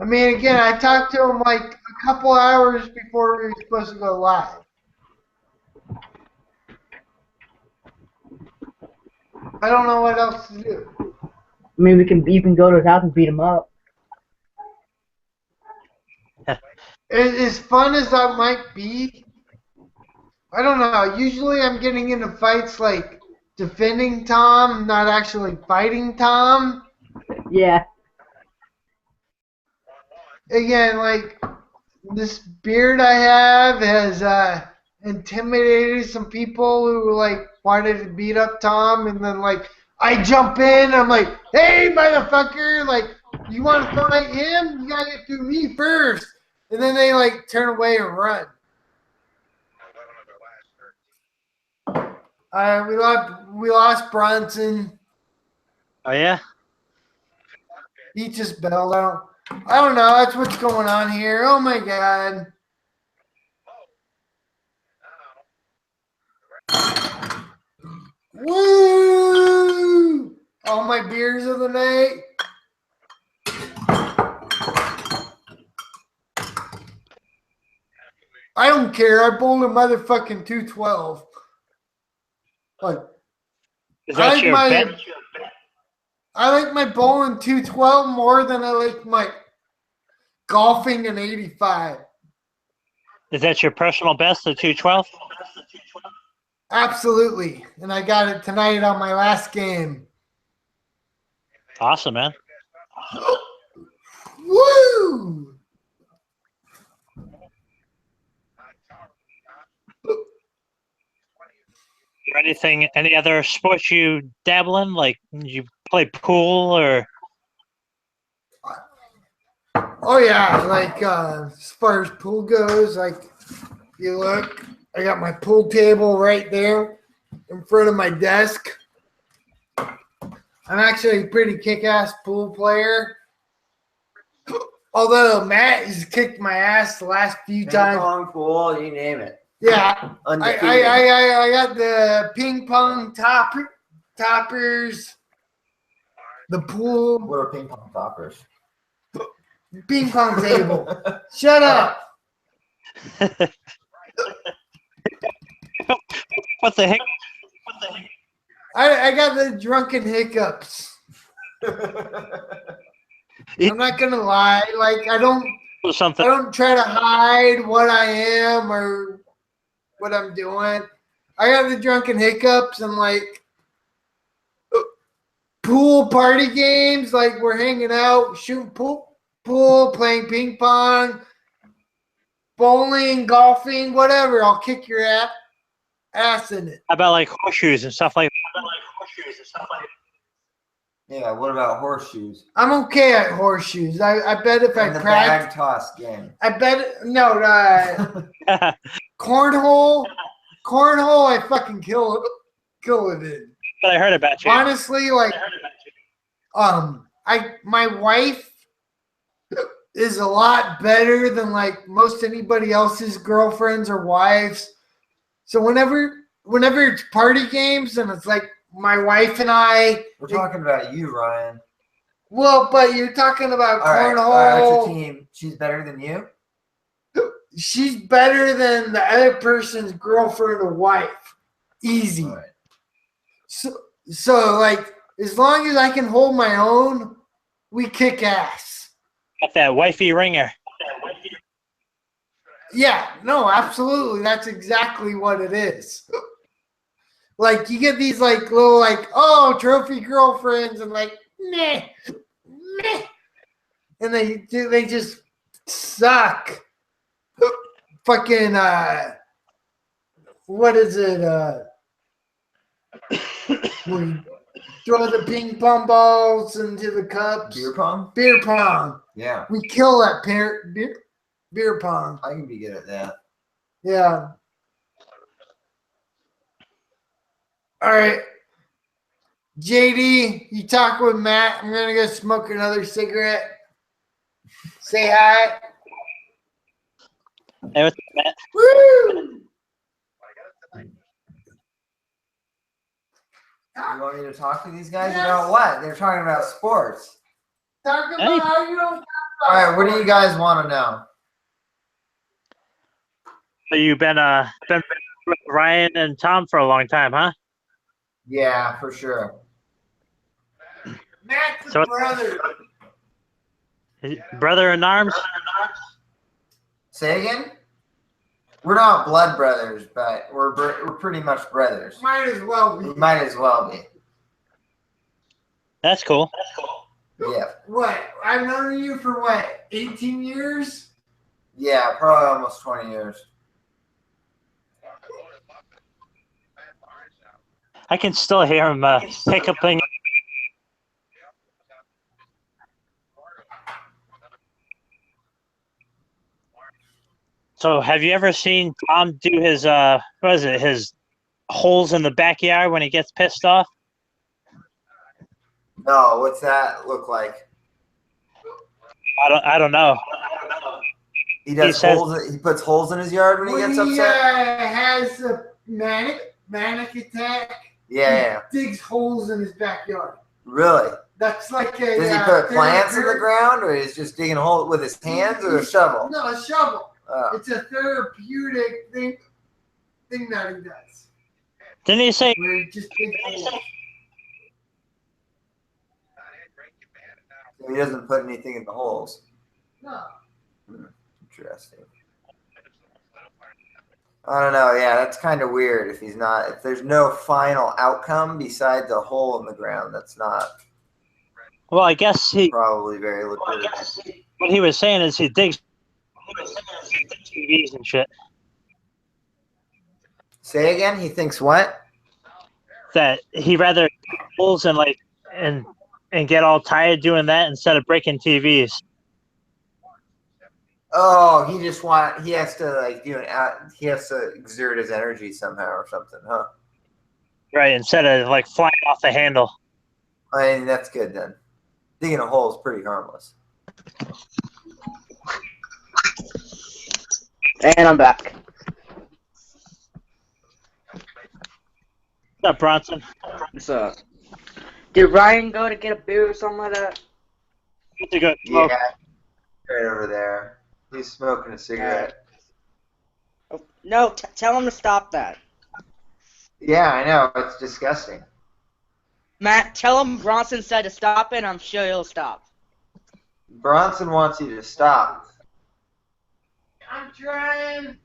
I mean, again, I talked to him like a couple hours before we were supposed to go live. I don't know what else to do. I mean, you can go to his house and beat him up. As fun as that might be, I don't know. Usually I'm getting into fights like defending Tom, not actually fighting Tom. Yeah. Again, like, this beard I have has intimidated some people who, like, wanted to beat up Tom, and then, like, I jump in, I'm like, hey, motherfucker, like, you want to fight him? You gotta get through me first. And then they, like, turn away and run. We lost Bronson. Oh, yeah? He just bailed out. I don't know. That's what's going on here. Oh, my God. Woo! All my beers of the night. I don't care. I bowled a motherfucking 212. Like, Is that your bet? I like my bowling 212 more than I like my golfing an 85. Is that your personal best, the 212? Absolutely. And I got it tonight on my last game. Awesome, man. Woo! Any other sports you dabble in? Like you play pool or? Oh yeah, like as far as pool goes, like if you look, I got my pool table right there in front of my desk. I'm actually a pretty kick-ass pool player. Although Matt has kicked my ass the last few times. Ping pong, pool, you name it. Yeah, I got the ping pong toppers, the pool. What are ping pong toppers? Ping pong table. Shut up. What the heck? I got the drunken hiccups. I'm not gonna lie. Like I don't try to hide what I am or what I'm doing. I got the drunken hiccups and like pool party games. Like we're hanging out, shooting pool, playing ping pong, bowling, golfing, whatever. I'll kick your ass in it. How about like horseshoes and stuff like that? Yeah, what about horseshoes? I'm okay at horseshoes. I bet if I And the practice bag toss game. I bet no cornhole, I fucking kill it in. But I heard about you. Honestly, like, my wife is a lot better than like most anybody else's girlfriends or wives. So whenever it's party games and it's like my wife and I. We're talking about you, Ryan. Well, but you're talking about cornhole. All right, that's your team. She's better than you? She's better than the other person's girlfriend or wife. Easy. All right. So, like, as long as I can hold my own, we kick ass. Got that wifey ringer. Yeah, no, absolutely. That's exactly what it is. Like, you get these, like, little, like, oh, trophy girlfriends, and, like, meh, meh. And they just suck. Fucking, what is it? Where you throw the ping pong balls into the cups. Beer pong? Beer pong. Yeah. We kill that beer pong. I can be good at that. Yeah. All right. JD, you talk with Matt. I'm going to go smoke another cigarette. Say hi. Hey, what's up, Matt? Woo! You want me to talk to these guys about what? They're talking about sports. Talk about how you don't. All right, what do you guys want to know? So you've been with Ryan and Tom for a long time, huh? Yeah, for sure. Matt's So- brother. Brother in arms? Say again? We're not blood brothers, but we're pretty much brothers. Might as well We be. might as well be. That's cool. Yeah. What? I've known you for what? 18 years? Yeah, probably almost 20 years. I can still hear him hiccuping. So have you ever seen Tom do his his holes in the backyard when he gets pissed off? No, what's that look like? I don't know. He does says- holes. He puts holes in his yard when he gets When he upset. has a manic attack, Yeah. he digs holes in his backyard. Really? That's like a. Does he put plants in the ground, or he's just digging a hole with his hands or a shovel? No, a shovel. Oh. It's a therapeutic thing that he does. Didn't he say? Where he just digs holes. He doesn't put anything in the holes. No. Interesting. I don't know. Yeah, that's kind of weird. If there's no final outcome besides a hole in the ground, that's not Well, I guess probably very legitimate. what he was saying is he digs TVs and shit. Say again. He thinks what? That he rather dig holes and get all tired doing that instead of breaking TVs. Oh, he has to he has to exert his energy somehow or something, huh? Right, instead of flying off the handle. I mean, that's good then. Digging a hole is pretty harmless. And I'm back. What's up, Bronson? What's up? Did Ryan go to get a beer or something like that? It's a good Yeah, smoke. right over there. He's smoking a cigarette. Oh, no, tell him to stop that. Yeah, I know. It's disgusting. Matt, tell him Bronson said to stop it, and I'm sure he'll stop. Bronson wants you to stop. I'm trying.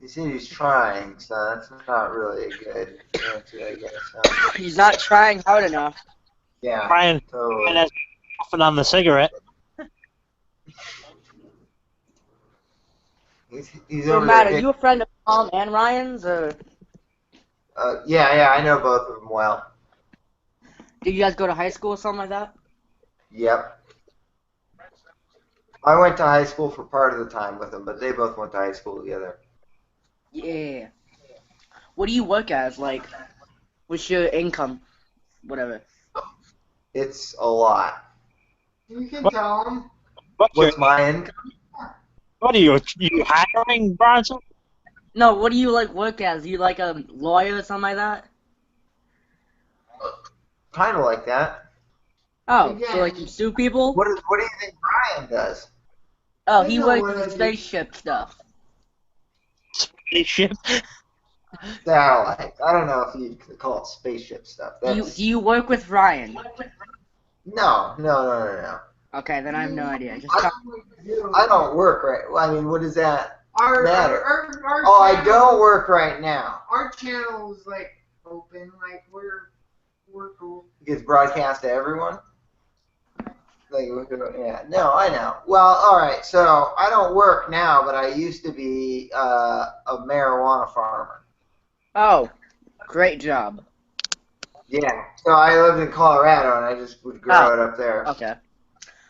He said he's trying, so that's not really a good answer, I guess. Huh? He's not trying hard enough. Yeah, Ryan totally. has puffing on the cigarette. He's So, over Matt, there. are you a friend of Tom and Ryan's, or Yeah, I know both of them well. did you guys go to high school or something like that? Yep. I went to high school for part of the time with them, but they both went to high school together. Yeah. What do you work as? Like, what's your income? Whatever. It's a lot. You can tell him. What's my income? What are you hiring, Bronson? No, what do you work as? You like a lawyer or something like that? Kind of like that. Oh, so like you sue people? What do you think Brian does? Oh, I he know works what I with do. spaceship stuff. Spaceship. Satellites. I don't know if you could call it spaceship stuff. Do you work with Ryan? No. Okay, then I have no idea. Just I don't work right. Well, I mean, what does that matter? Our Oh, I channel- don't work right now. Our channel is like open, like we're cool. It gets broadcast to everyone. Like, yeah, no, I know. Well, all right. So I don't work now, but I used to be a marijuana farmer. Oh, great job. Yeah. So I lived in Colorado, and I just would grow it up there. Okay.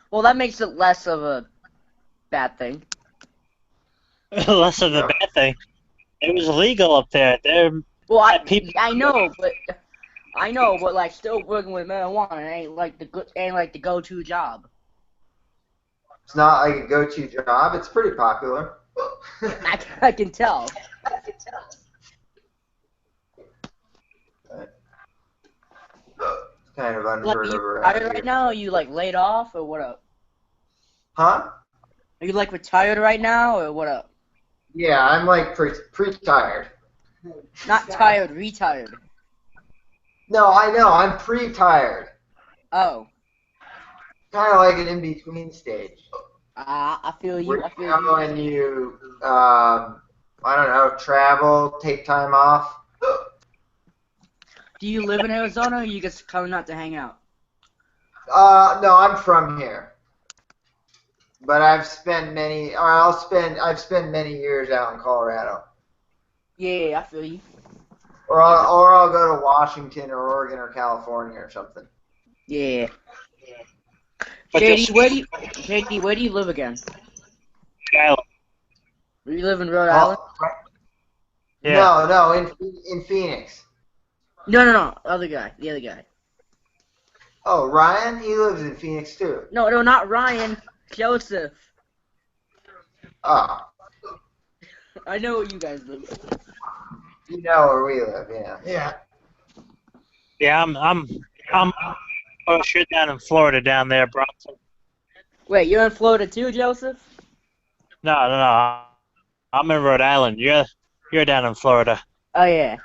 Well, that makes it less of a bad thing. Less of a bad thing. It was illegal up there. Well, I know, but like still working with marijuana ain't like the go-to job. It's not like a go-to job. It's pretty popular. I can tell. Kind of Like, unheard you of around retired here. right now? Or you like laid off or what up? Huh? Are you like retired right now or what up? Yeah, I'm like pre-tired. Not tired, retired. No, I know. I'm pre-tired. Oh. Kind of like an in-between stage. I feel you. Where I feel you go you. and you, I don't know, travel, take time off. Do you live in Arizona or you just coming out to hang out? No, I'm from here. But I've spent many years out in Colorado. Yeah, I feel you. Or I'll go to Washington or Oregon or California or something. Yeah. But JD, where do you live again? Island. You live in Rhode Island? Yeah. No, in Phoenix. No, the other guy. Oh, Ryan? He lives in Phoenix too. No, not Ryan. Joseph. Oh, I know where you guys live. you know where we live, yeah. Yeah. Yeah, I'm oh shit down in Florida down there, Bronson. Wait, you're in Florida too, Joseph? No. I'm in Rhode Island. You're down in Florida. Oh yeah.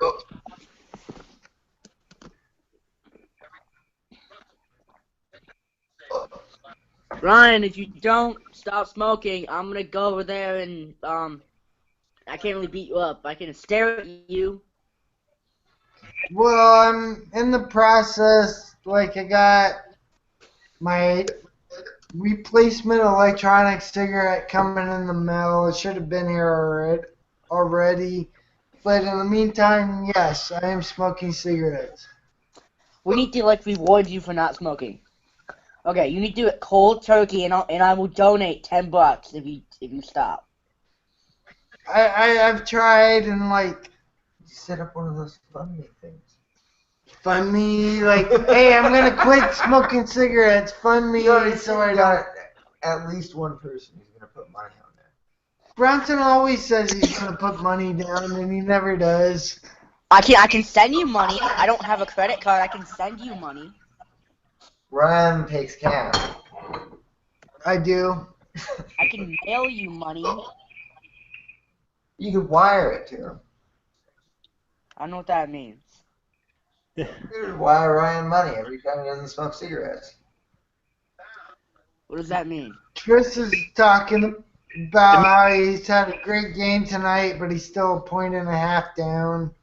Ryan, if you don't stop smoking, I'm gonna go over there and I can't really beat you up. I can stare at you. Well, I'm in the process. Like, I got my replacement electronic cigarette coming in the mail. It should have been here already. But in the meantime, yes, I am smoking cigarettes. We need to like reward you for not smoking. Okay, you need to do it cold turkey, and I will donate $10 if you stop. I've tried and like set up one of those fund me things. Fund me, like, hey, I'm gonna quit smoking cigarettes. Fund me, so I don't. At least one person who's gonna put money on there. Bronson always says he's gonna put money down, and he never does. I can send you money. I don't have a credit card. I can send you money. Ryan takes cash. I do. I can mail you money. You could wire it to him. I don't know what that means. You could wire Ryan money every time he doesn't smoke cigarettes. What does that mean? Chris is talking about how he's had a great game tonight, but he's still a point and a half down.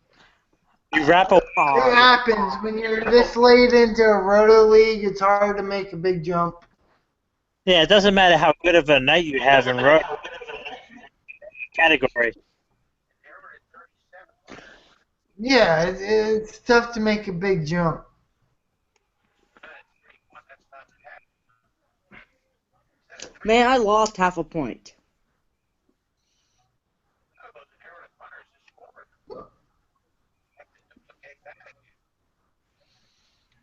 You wrap a It happens when you're this late into a roto league. It's hard to make a big jump. Yeah, it doesn't matter how good of a night you have in category. Yeah, it's tough to make a big jump. Man, I lost half a point.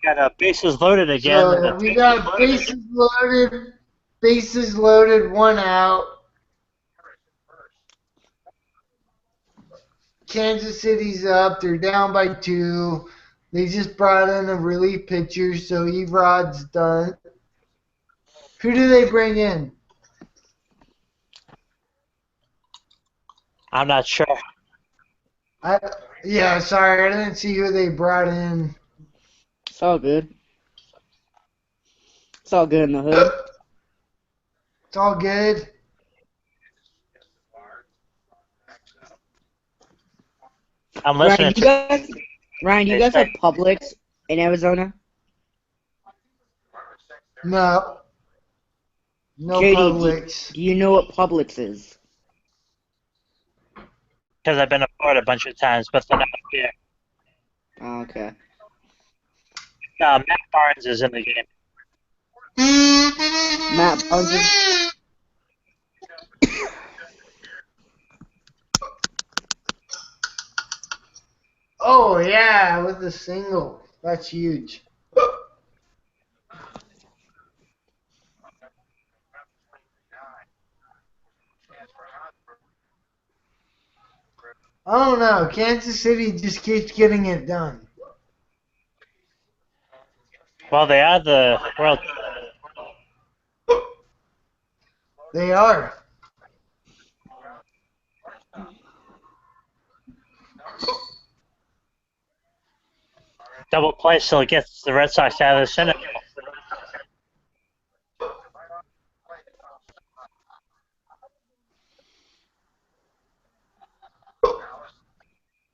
Got bases loaded again. So we got bases loaded, 1 out. Kansas City's up. They're down by 2. They just brought in a relief pitcher, so Erod's done. Who do they bring in? I'm not sure. Yeah, sorry, I didn't see who they brought in. It's all good. It's all good in the hood. It's all good. I'm listening Ryan, you guys have Publix in Arizona? No. No JD, Publix. do you know what Publix is? because I've been to Florida a bunch of times, but they're not here. Oh, okay. Matt Barnes is in the game. Matt Barnes is... Oh, yeah, with the single. That's huge. I don't know. Kansas City just keeps getting it done. Well, they are the world. They are. Double play still gets the Red Sox out of the center.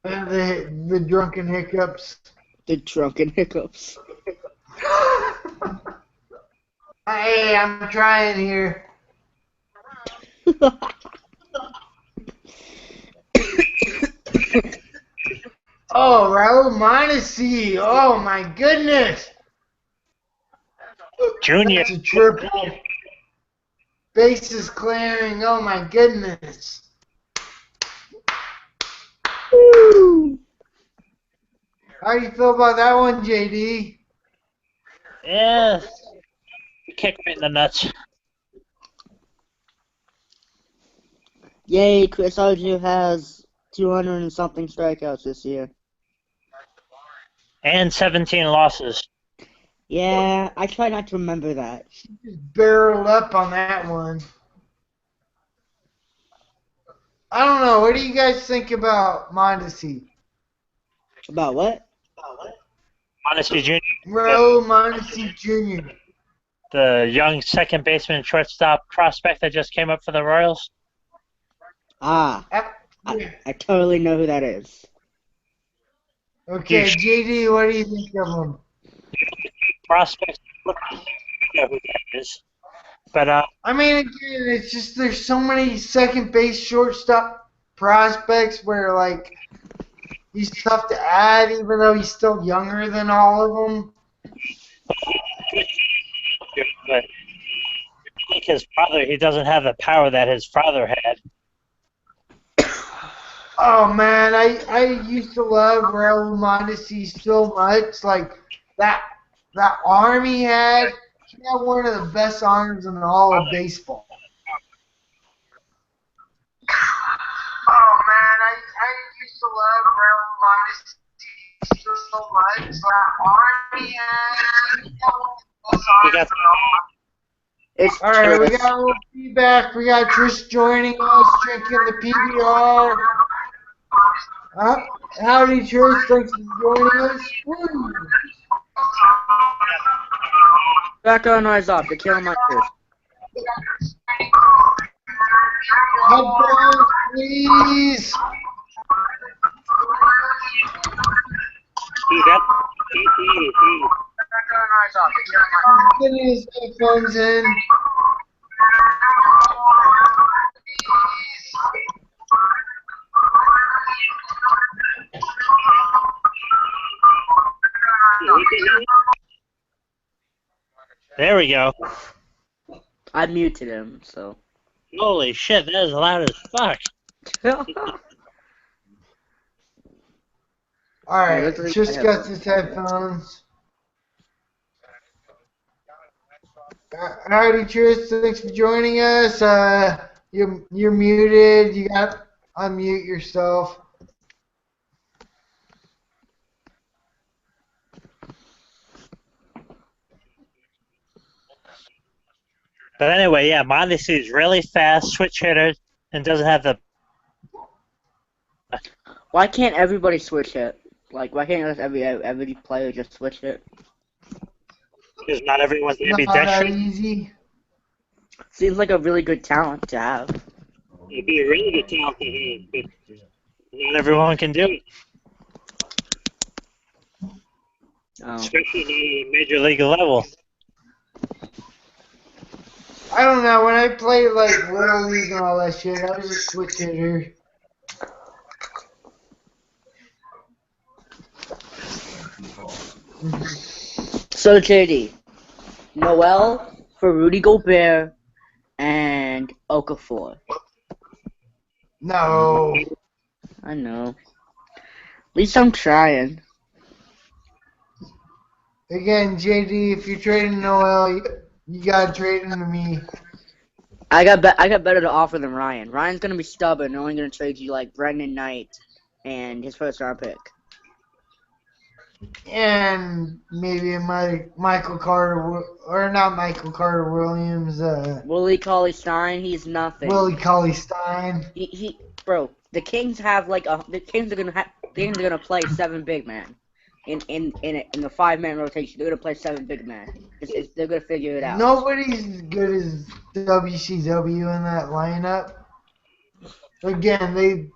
And the drunken hiccups. The drunken hiccups. Hey, I'm trying here. Oh, Raul Mondesi. Oh, my goodness. Junior. That's a triple. Bases clearing. Oh, my goodness. Woo! How do you feel about that one, JD? Yeah. Kick right in the nuts. Yay, Chris Arju has 200 and something strikeouts this year. And 17 losses. Yeah, I try not to remember that. Just barreled up on that one. I don't know. What do you guys think about Mondesi? About what? Mondesi Jr. Raul Mondesi Jr. The young second baseman shortstop prospect that just came up for the Royals. Ah, I totally know who that is. Okay, JD, what do you think of him? Prospect. I know who that is. But I mean, again, it's just there's so many second base shortstop prospects where like he's tough to add, even though he's still younger than all of them. but like his father, he doesn't have the power that his father had. Oh man, I used to love Raul Mondesi so much. Like that arm he had one of the best arms in all of baseball. Oh man, I used to love Raul Mondesi so much. That arm he had one of the best arms in all. All right, we got a little feedback. We got Trish joining us, drinking the PBR. Howdy, Trish. Thanks for joining us. Woo. Background noise off. You're killing my ears. Headphones, please. Getting his headphones in. There we go. I muted him, so. Holy shit, that is loud as fuck. Alright, just got his headphones. Howdy, Trish. Thanks for joining us. You're muted. You got to unmute yourself. But anyway, yeah, Mondesi is really fast, switch hitter, and doesn't have the. Why can't everybody switch it? Like, why can't every player just switch it? Because not everyone's Not that ambidextrous. easy. Seems like a really good talent to have. It'd be a really good talent to have, but not everyone can do it, Oh. especially not at a major league level. I don't know. When I played like Little League and all that shit, I was a switch hitter. So, JD, Noel for Rudy Gobert and Okafor. No. I know. At least I'm trying. Again, JD, if you're trading Noel, you gotta trade him to me. I got better to offer than Ryan. Ryan's gonna be stubborn, only gonna trade you like Brendan Knight and his first round pick. And maybe Michael Carter, or not Michael Carter Williams, Willie Cauley-Stein, he's nothing. Willie Cauley-Stein. Bro, the Kings have like the Kings are gonna play 7 big men in the 5-man rotation. They're gonna play 7 big men. They're gonna figure it out. Nobody's as good as WCW in that lineup. Again, they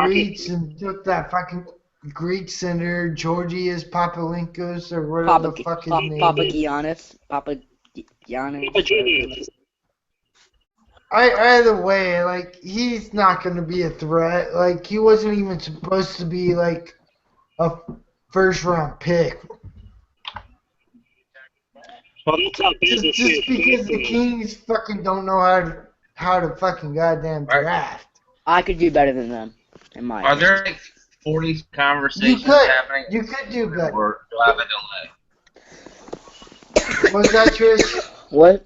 reached and took that fucking Greek center, Georgios Papalinkos, or whatever the fuck his name is. Papa Giannis. Either way, like, he's not going to be a threat. Like, he wasn't even supposed to be, like, a first-round pick. Well, that's how bad this Just is. because the Kings fucking don't know how to fucking goddamn draft. I could do better than them, in my Are opinion. there like 40 conversations You could. happening? You could do better. Or do I have a delay? What was that, Trish? What?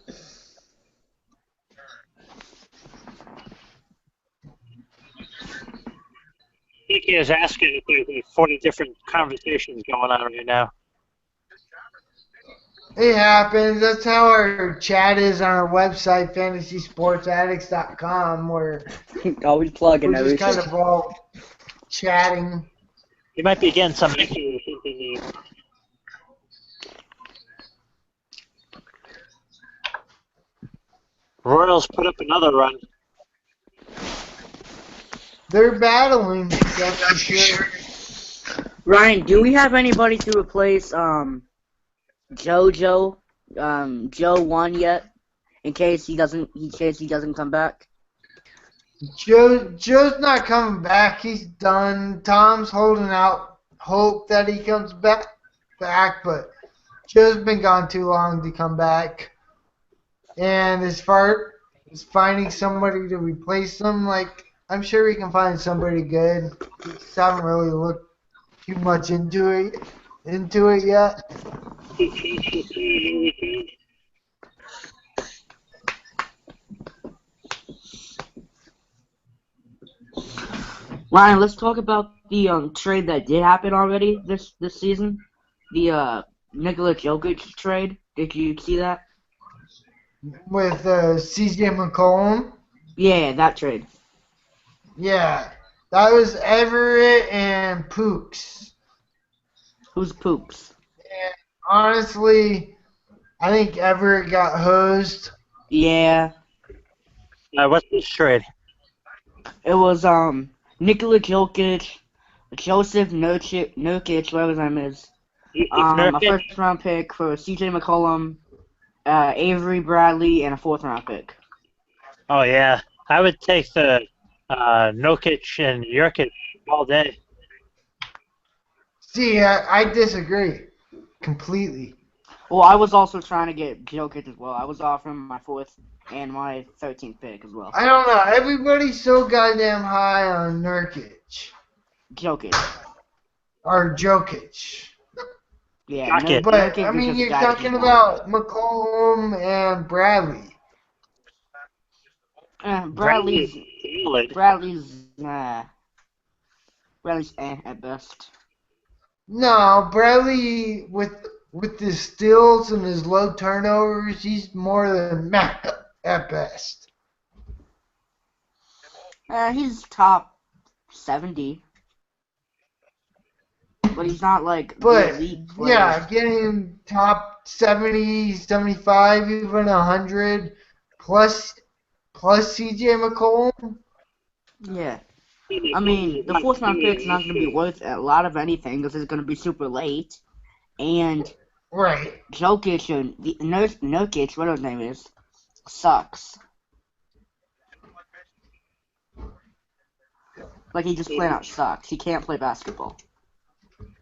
He is asking if there's like 40 different conversations going on right now. It happens. That's how our chat is on our website, fantasysportsaddicts.com, where Always plugging we're just everything. kind of all chatting. You might be getting some echo or something. Royals put up another run. They're battling, that's for sure. Ryan, do we have anybody to replace Joe 1 yet? In case he doesn't come back? Joe's not coming back. He's done. Tom's holding out hope that he comes back, but Joe's been gone too long to come back. And as far as finding somebody to replace him, like, I'm sure we can find somebody good. We just haven't really looked too much into it yet. Ryan, let's talk about the trade that did happen already this season. The Nikola Jokic trade. Did you see that? With CJ McCollum. Yeah, that trade. Yeah, that was Everett and Pooks. Who's Poops? And honestly, I think Everett got hosed. Yeah. What's this trade? It was Nikola Jokic, Joseph Nurkic, whatever his name is. A first round pick for CJ McCollum, Avery Bradley, and a 4th round pick. Oh yeah, I would take the Nokic and Jurkic all day. See, I disagree completely. Well, I was also trying to get Jokic as well. I was offering my 4th and my 13th pick as well. I don't know. Everybody's so goddamn high on Nurkic. Jokic. Or Jokic. Yeah, But, Nurkic I mean, just you're died talking again. about McCollum and Bradley. Bradley's at best. No, Bradley, with his steals and his low turnovers, he's more than at best. He's top 70. But he's not like the But, elite player. yeah, getting top 70, 75, even 100, plus CJ McCollum. Yeah. I mean, the fourth round pick's not going to be worth a lot of anything because it's going to be super late. And Right. Jokic, or Nurkic, whatever his name is, sucks. Like, he just flat out sucks. He can't play basketball.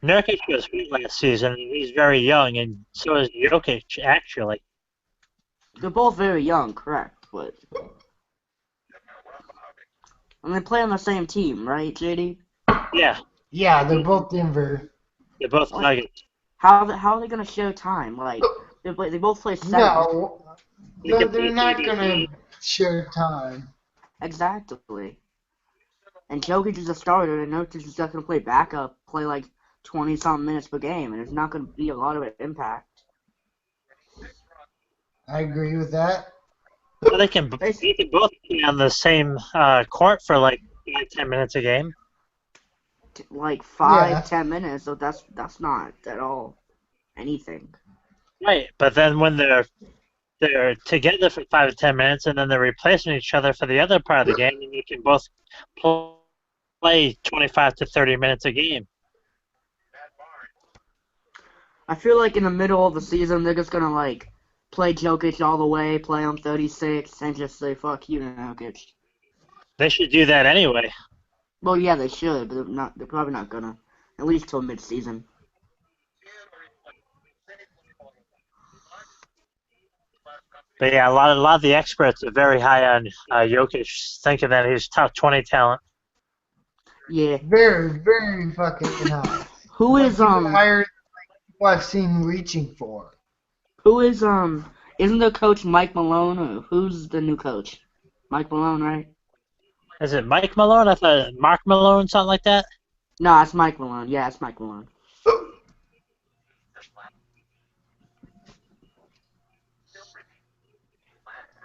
Nurkic was good last season. He's very young, and so is Jokic, actually. They're both very young, correct, but... And they play on the same team, right, JD? Yeah. Yeah, they're both Denver. They're both Nuggets. How are they going to share time? Like, they both play center. No, they're not going to share time. Exactly. And Jokic is a starter, and Nurkic is just going to play backup, play like 20-something minutes per game, and it's not going to be a lot of an impact. I agree with that. Well, they can both be on the same court for like 10 minutes a game. Like 5, Yeah. 10 minutes, so that's not at all anything. Right, but then when they're together for 5 to 10 minutes, and then they're replacing each other for the other part of the game, and you can both play 25 to 30 minutes a game. I feel like in the middle of the season, they're just gonna like play Jokic all the way, play him 36, and just say fuck you, Jokic. They should do that anyway. Well, yeah, they should, but they're not. They're probably not gonna. At least till mid-season. But yeah, a lot of the experts are very high on Jokic, thinking that he's top 20 talent. Yeah. Very, very fucking high. Who is higher than people I've seen reaching for. Who is isn't the coach Mike Malone, or who's the new coach? Mike Malone, right? Is it Mike Malone? I thought Mark Malone, something like that. No, it's Mike Malone. Yeah, it's Mike Malone.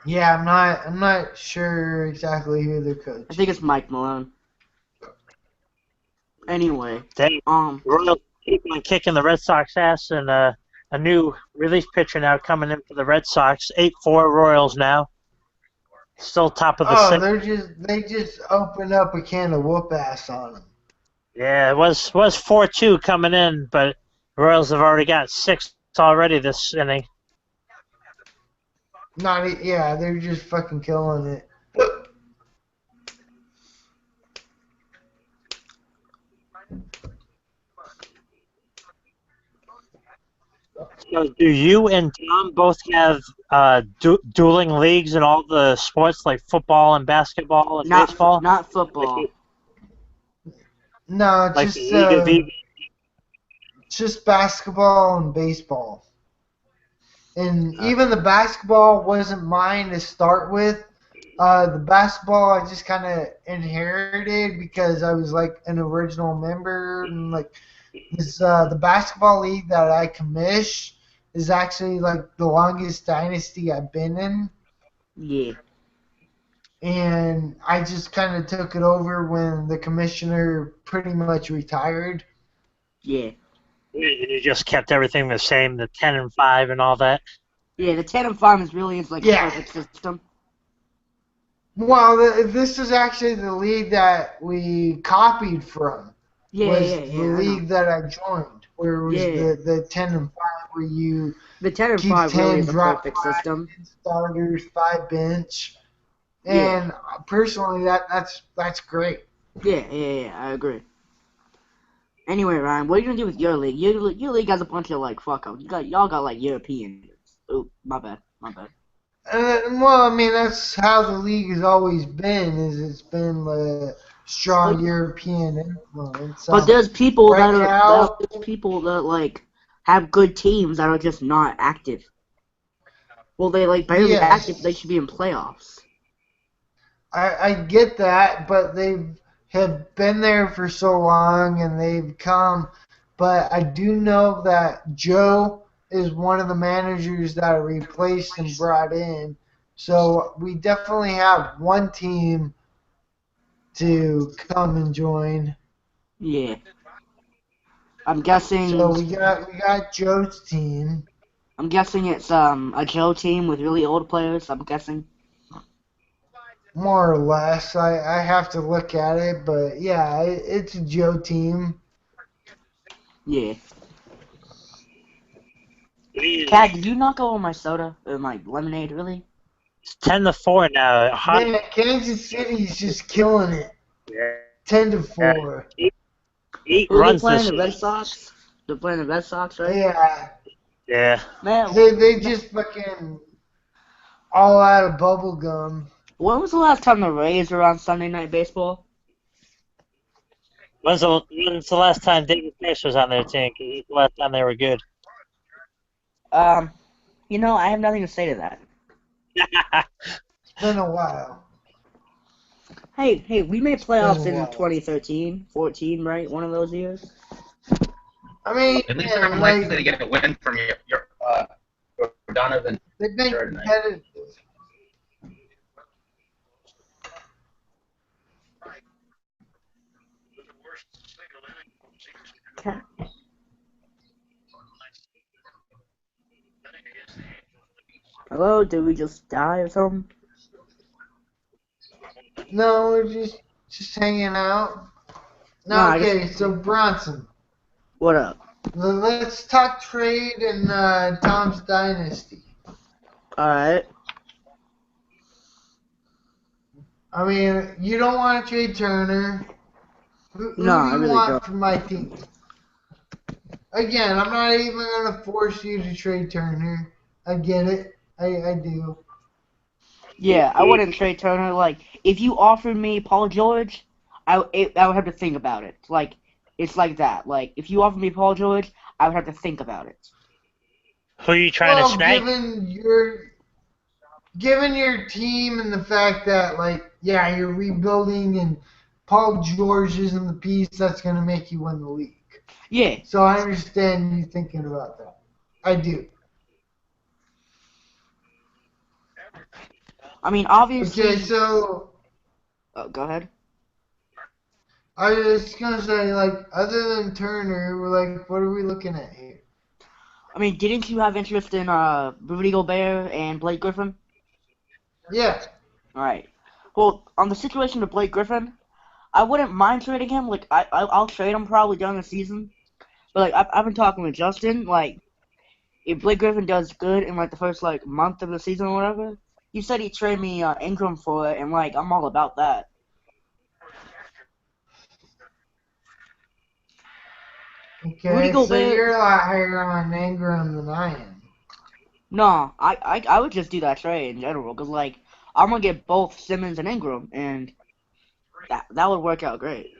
Yeah, I'm not sure exactly who the coach. I think it's Mike Malone. Anyway, Royals keep on kicking the Red Sox ass, and a new relief pitcher now coming in for the Red Sox. 8-4 Royals now. Still top of the Oh, they just opened up a can of whoop ass on them. Yeah, it was 4-2 coming in, but Royals have already got 6 already this inning. They're just fucking killing it. So do you and Tom both have dueling leagues in all the sports, like football and basketball and baseball? Not football. No, like just basketball and baseball. And even the basketball wasn't mine to start with. The basketball I just kind of inherited because I was like an original member, and like the basketball league that I commish is actually like the longest dynasty I've been in. Yeah. And I just kind of took it over when the commissioner pretty much retired. Yeah. You just kept everything the same, the 10-5 and all that. Yeah, the 10-5 is really like a perfect system. Well, this is actually the league that we copied from. The league that I joined, where it was the 10-5, where you the 10-5 really is a perfect system. Starters, 5 bench, and personally, that's great. Yeah, I agree. Anyway, Ryan, what are you gonna do with your league? Your league has a bunch of like fuck up. Y'all got like Europeans. Oh, my bad. Well, I mean that's how the league has always been. It's been the strong European influence. But there's people that like have good teams that are just not active. Well, they like barely active. They should be in playoffs. I get that, but they have been there for so long and they've come. But I do know that Joe is one of the managers that I replaced and brought in, So we definitely have one team to come and join. Yeah. I'm guessing. So we got Joe's team. I'm guessing it's a Joe team with really old players. I'm guessing. More or less. I have to look at it, but yeah, it's a Joe team. Yeah. Cat, did you knock over my soda or my lemonade? Really? It's 10-4 now. Hot. Man, Kansas City's just killing it. Yeah. 10-4. Eight Who are they runs playing? this The Red Sox. They're playing the Red Sox, right? Yeah. Yeah. Man, They just fucking all out of bubble gum. when was the last time the Rays were on Sunday Night Baseball? When's the last time David Pierce was on their team? 'Cause it's the last time they were good. You know, I have nothing to say to that. It's been a while. Hey, we made playoffs been a in while. 2013, 14, right? One of those years. I mean, At least yeah, they're likely to get a win from your Donovan. they've been Jordan, competitive. Hello, did we just die or something? No, we're just hanging out. No, I Okay, so Bronson, What up? let's talk trade and Tom's Dynasty. Alright. I mean, you don't want to trade Turner. Who No, I do you really want don't. for my team? Again, I'm not even going to force you to trade Turner. I get it. I do. Yeah, I wouldn't trade Turner. Like, if you offered me Paul George, I would have to think about it. Like, it's like that. Like, if you offered me Paul George, I would have to think about it. Who are you trying to snag? Given your team and the fact that, like, yeah, you're rebuilding and Paul George isn't the piece that's going to make you win the league. Yeah. So I understand you thinking about that. I do. I mean, obviously. Okay, so Oh, go ahead. I was just going to say, like, other than Turner, we're like, what are we looking at here? I mean, didn't you have interest in Rudy Gobert and Blake Griffin? Yeah. Alright. Well, on the situation of Blake Griffin, I wouldn't mind trading him. Like, I'll trade him probably during the season. But, like, I've been talking with Justin. Like, if Blake Griffin does good in, like, the first, like, month of the season or whatever, he said he'd trade me Ingram for it, and, like, I'm all about that. Okay, so you're a lot higher on Ingram than I am. No, I would just do that trade in general, because, like, I'm going to get both Simmons and Ingram, and that would work out great.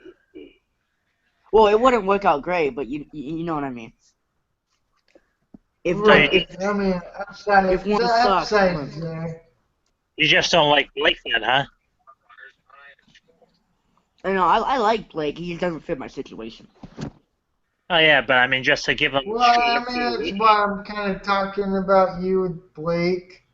Well, it wouldn't work out great, but you know what I mean. If Right. if I mean, upside, if one the sucks, upside's there. You just don't like Blake then, huh? I know I like Blake. He just doesn't fit my situation. Oh yeah, but I mean, just to give him. Well, I mean, that's why I'm kind of talking about you with Blake.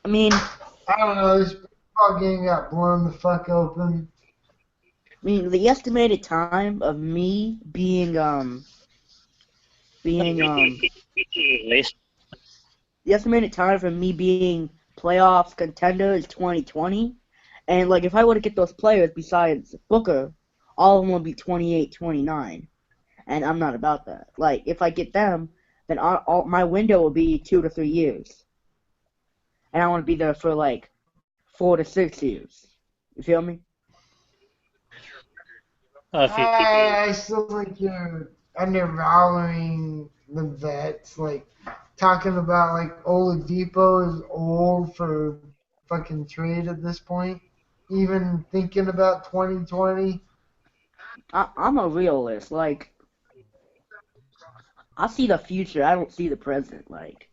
I mean, I don't know. This baseball game got blown the fuck open. I mean, the estimated time of me being the estimated time for me being playoff contender is 2020, and like if I were to get those players besides Booker, all of them would be 28, 29, and I'm not about that. Like if I get them, then all my window will be 2 to 3 years, and I want to be there for like 4 to 6 years. You feel me? I still think you're undervaluing the vets. Like, talking about, like, Oladipo is old for fucking trade at this point. Even thinking about 2020. I'm a realist. Like, I see the future. I don't see the present. Like,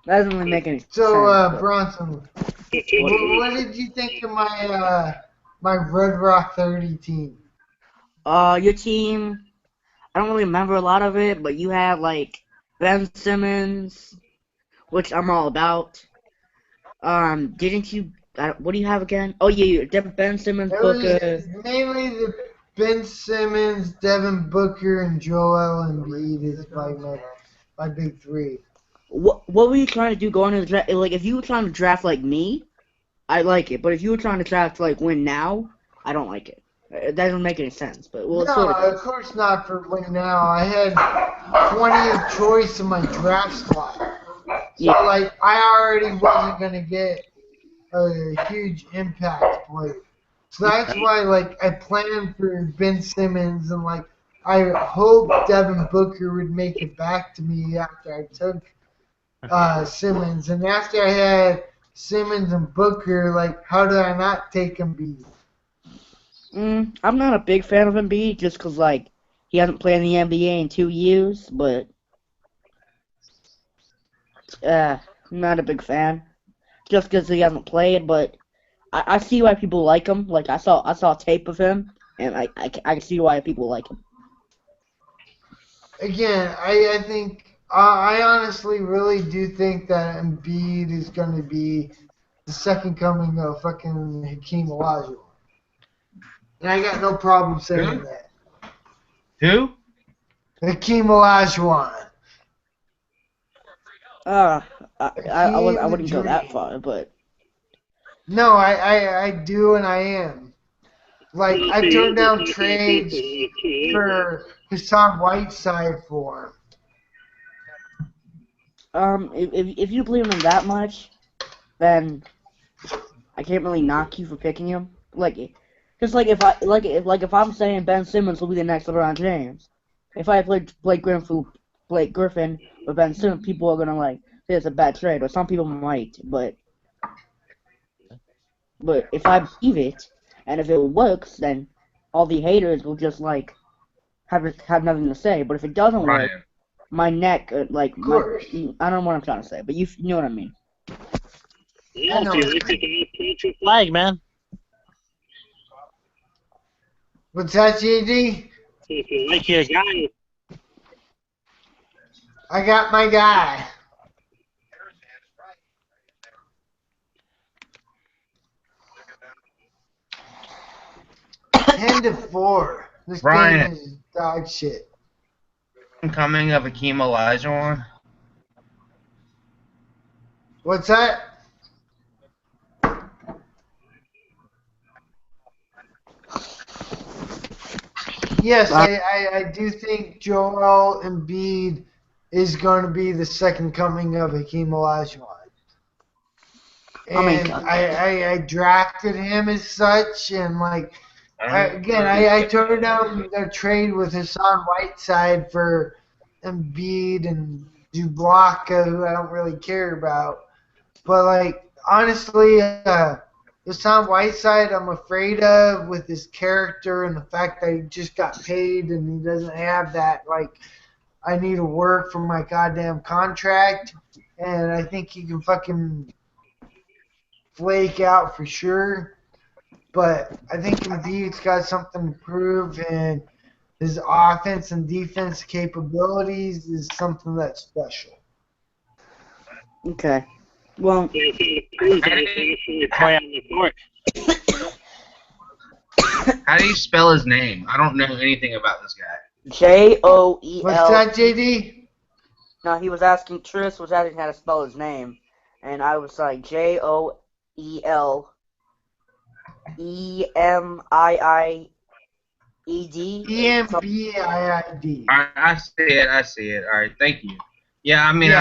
that doesn't really make any sense. So, But Bronson, what did you think of my my Red Rock 30 team. Your team, I don't really remember a lot of it, but you had like Ben Simmons, which I'm all about. Didn't you? What do you have again? Oh yeah, Ben Simmons, It Booker. was mainly the Ben Simmons, Devin Booker, and Joel Embiid is my big three. What were you trying to do going to the draft? Like, if you were trying to draft like me, I like it. But if you were trying to draft like win now, I don't like it. It doesn't make any sense. But well, it No, sort of of does. course not for win now. I had plenty of choice in my draft slot. So, Yeah. like, I already wasn't going to get a huge impact player. So that's why, like, I planned for Ben Simmons and, like, I hoped Devin Booker would make it back to me after I took Simmons. And after I had Simmons and Booker, like, how did I not take Embiid? I'm not a big fan of Embiid just because like he hasn't played in the NBA in 2 years. But I'm not a big fan just because he hasn't played. But I see why people like him. Like I saw tape of him, and I can see why people like him. Again, I think I honestly really do think that Embiid is going to be the second coming of fucking Hakeem Olajuwon, and I got no problem saying that. Who? Hakeem Olajuwon. I wouldn't go that Dream. far, but No, I do, and I am. Like, I turned down trades for Hassan Whiteside for him. if you believe in him that much, then I can't really knock you for picking him. Like, just like if I'm saying Ben Simmons will be the next LeBron James, if I played Blake Griffin with Ben Simmons, people are gonna like say it's a bad trade, or some people might, but if I believe it and if it works, then all the haters will just like have nothing to say. But if it doesn't work, Ryan. my neck, Of course. I don't know what I'm trying to say, but you know what I mean. Yeah, I know if you what like you to plant your flag, man. What's that, JD? If you like your guy, I got my guy. Ten to 4. This Ryan. game is dog shit. Coming of Hakeem Olajuwon. What's that? Yes, I do think Joel Embiid is going to be the second coming of Hakeem Olajuwon. And I drafted him as such, and like I turned down their trade with Hassan Whiteside for Embiid and Dubravka, who I don't really care about. But like honestly, Hassan Whiteside, I'm afraid of with his character and the fact that he just got paid and he doesn't have that like I need to work for my goddamn contract, and I think he can fucking flake out for sure. But I think Embiid's got something to prove, and his offense and defense capabilities is something that's special. Okay. Well, play on the court. How do you spell his name? I don't know anything about this guy. Joel. What's that, JD? No, he was asking. Tris was asking how to spell his name, and I was like Joel Embiid. Embiid. I see it. All right, thank you. Yeah, I mean,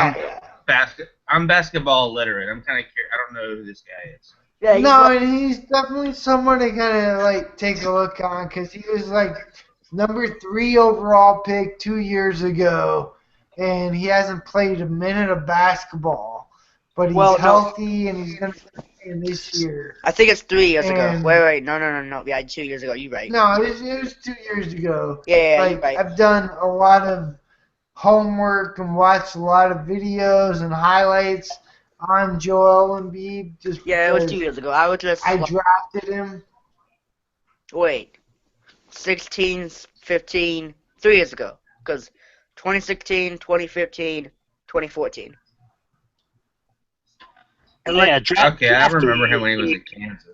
I'm basketball illiterate. I'm kind of curious. I don't know who this guy is. Yeah, No, and he's definitely someone to kind of like take a look on because he was like number 3 overall pick 2 years ago, and he hasn't played a minute of basketball. But he's healthy, and he's going to play this year. I think it's 3 years ago. Wait. No. Yeah, 2 years ago. You're right. No, it was 2 years ago. Yeah, like, you're right. I've done a lot of homework and watched a lot of videos and highlights on Joel Embiid. Yeah, it was 2 years ago. I drafted him. Wait, 16, 15, 3 years ago. Because 2016, 2015, 2014. And Yeah, Okay, I remember him when he was at Kansas.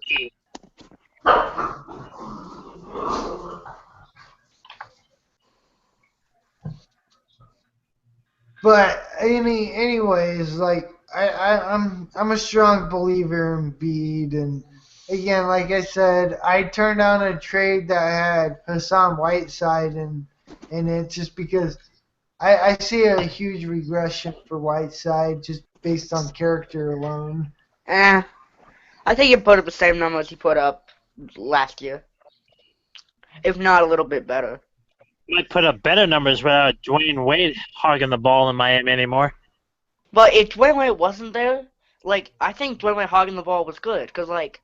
But anyways, like I'm a strong believer in Embiid, and again, like I said, I turned down a trade that had Hassan Whiteside in it just because I see a huge regression for Whiteside just based on character alone. I think he put up the same numbers he put up last year. If not a little bit better. Might put up better numbers without Dwayne Wade hogging the ball in Miami anymore. But if Dwayne Wade wasn't there, like, I think Dwayne Wade hogging the ball was good. Because, like,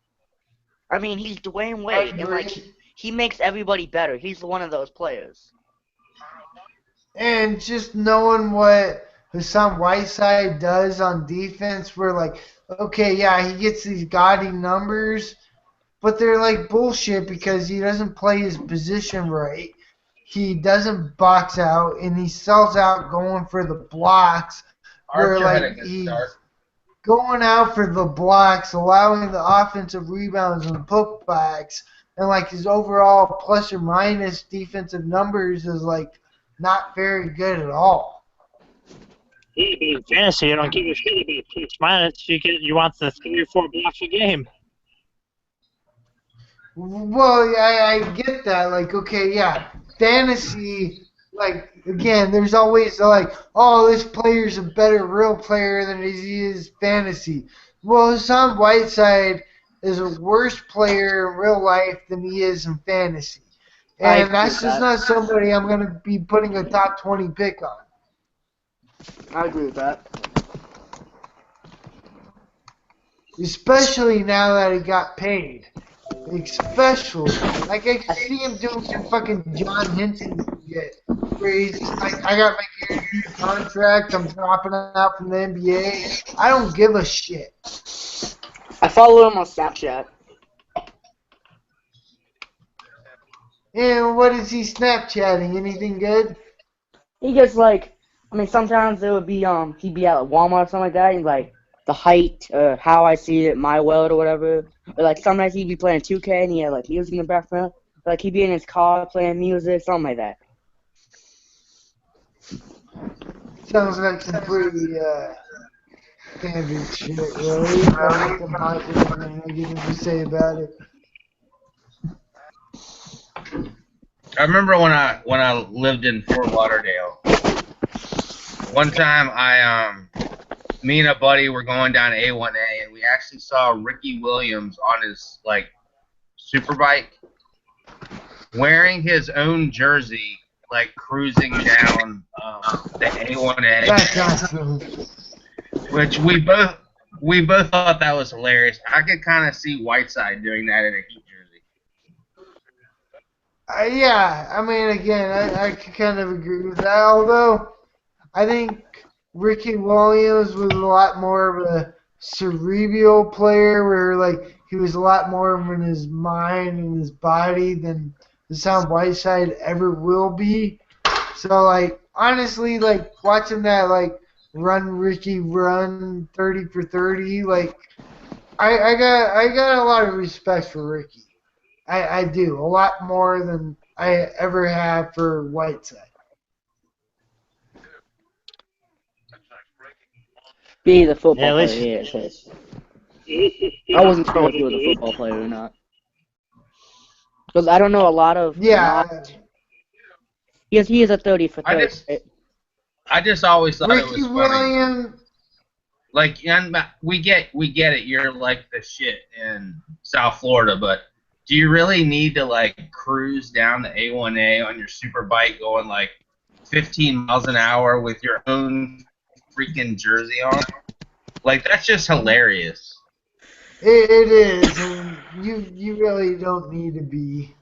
I mean, he's Dwayne Wade. And, like, he makes everybody better. He's one of those players. And just knowing what Hassan Whiteside does on defense, we're like, okay, yeah, he gets these gaudy numbers, but they're like bullshit because he doesn't play his position right. He doesn't box out, and he sells out going for the blocks. Where Archer had a like good he's start. going out for the blocks, allowing the offensive rebounds and putbacks, and like his overall plus or minus defensive numbers is like not very good at all. In fantasy, you don't give a shit about plus minus. You want the 3 or 4 blocks a game. Well, I get that. Like, okay, yeah, fantasy. Like, again, there's always like, oh, this player's a better real player than he is fantasy. Well, Hassan Whiteside is a worse player in real life than he is in fantasy. And that's just not somebody I'm going to be putting a top 20 pick on. I agree with that. Especially now that he got paid. Especially. Like, I can see him doing some fucking John Henson shit. Where he's just like, I got my guaranteed contract, I'm dropping out from the NBA. I don't give a shit. I follow him on Snapchat. And what is he Snapchatting? Anything good? He gets like, I mean, sometimes it would be, he'd be at Walmart or something like that, and like, the height, how I see it, my world or whatever. Or like, sometimes he'd be playing 2K and he had like music in the background. Like, he'd be in his car playing music, something like that. Sounds like some pretty, standard shit, really. Nothing positive or negative to say about it. I remember when I lived in Fort Lauderdale. One time me and a buddy were going down A1A and we actually saw Ricky Williams on his like superbike wearing his own jersey, like cruising down the A1A. That's awesome. Which we both thought that was hilarious. I could kind of see Whiteside doing that in a Heat jersey. Yeah, I mean, again, I can kind of agree with that. Although, I think Ricky Williams was a lot more of a cerebral player, where like he was a lot more in his mind and his body than Hassan Whiteside ever will be. So, like, honestly, like watching that, like run Ricky run 30 for 30, like I got a lot of respect for Ricky. I do. A lot more than I ever have for Whiteside. Be the football Yeah, at least- player, I wasn't sure if he was a football player or not. Because I don't know a lot of... Yeah. Yes, he is a 30 for 30. I just always thought Ricky it was funny. Williams. Like, and we get it. You're like the shit in South Florida, but do you really need to like cruise down the A1A on your super bike going like 15 miles an hour with your own freaking jersey on? Like, that's just hilarious. It is, and you really don't need to be.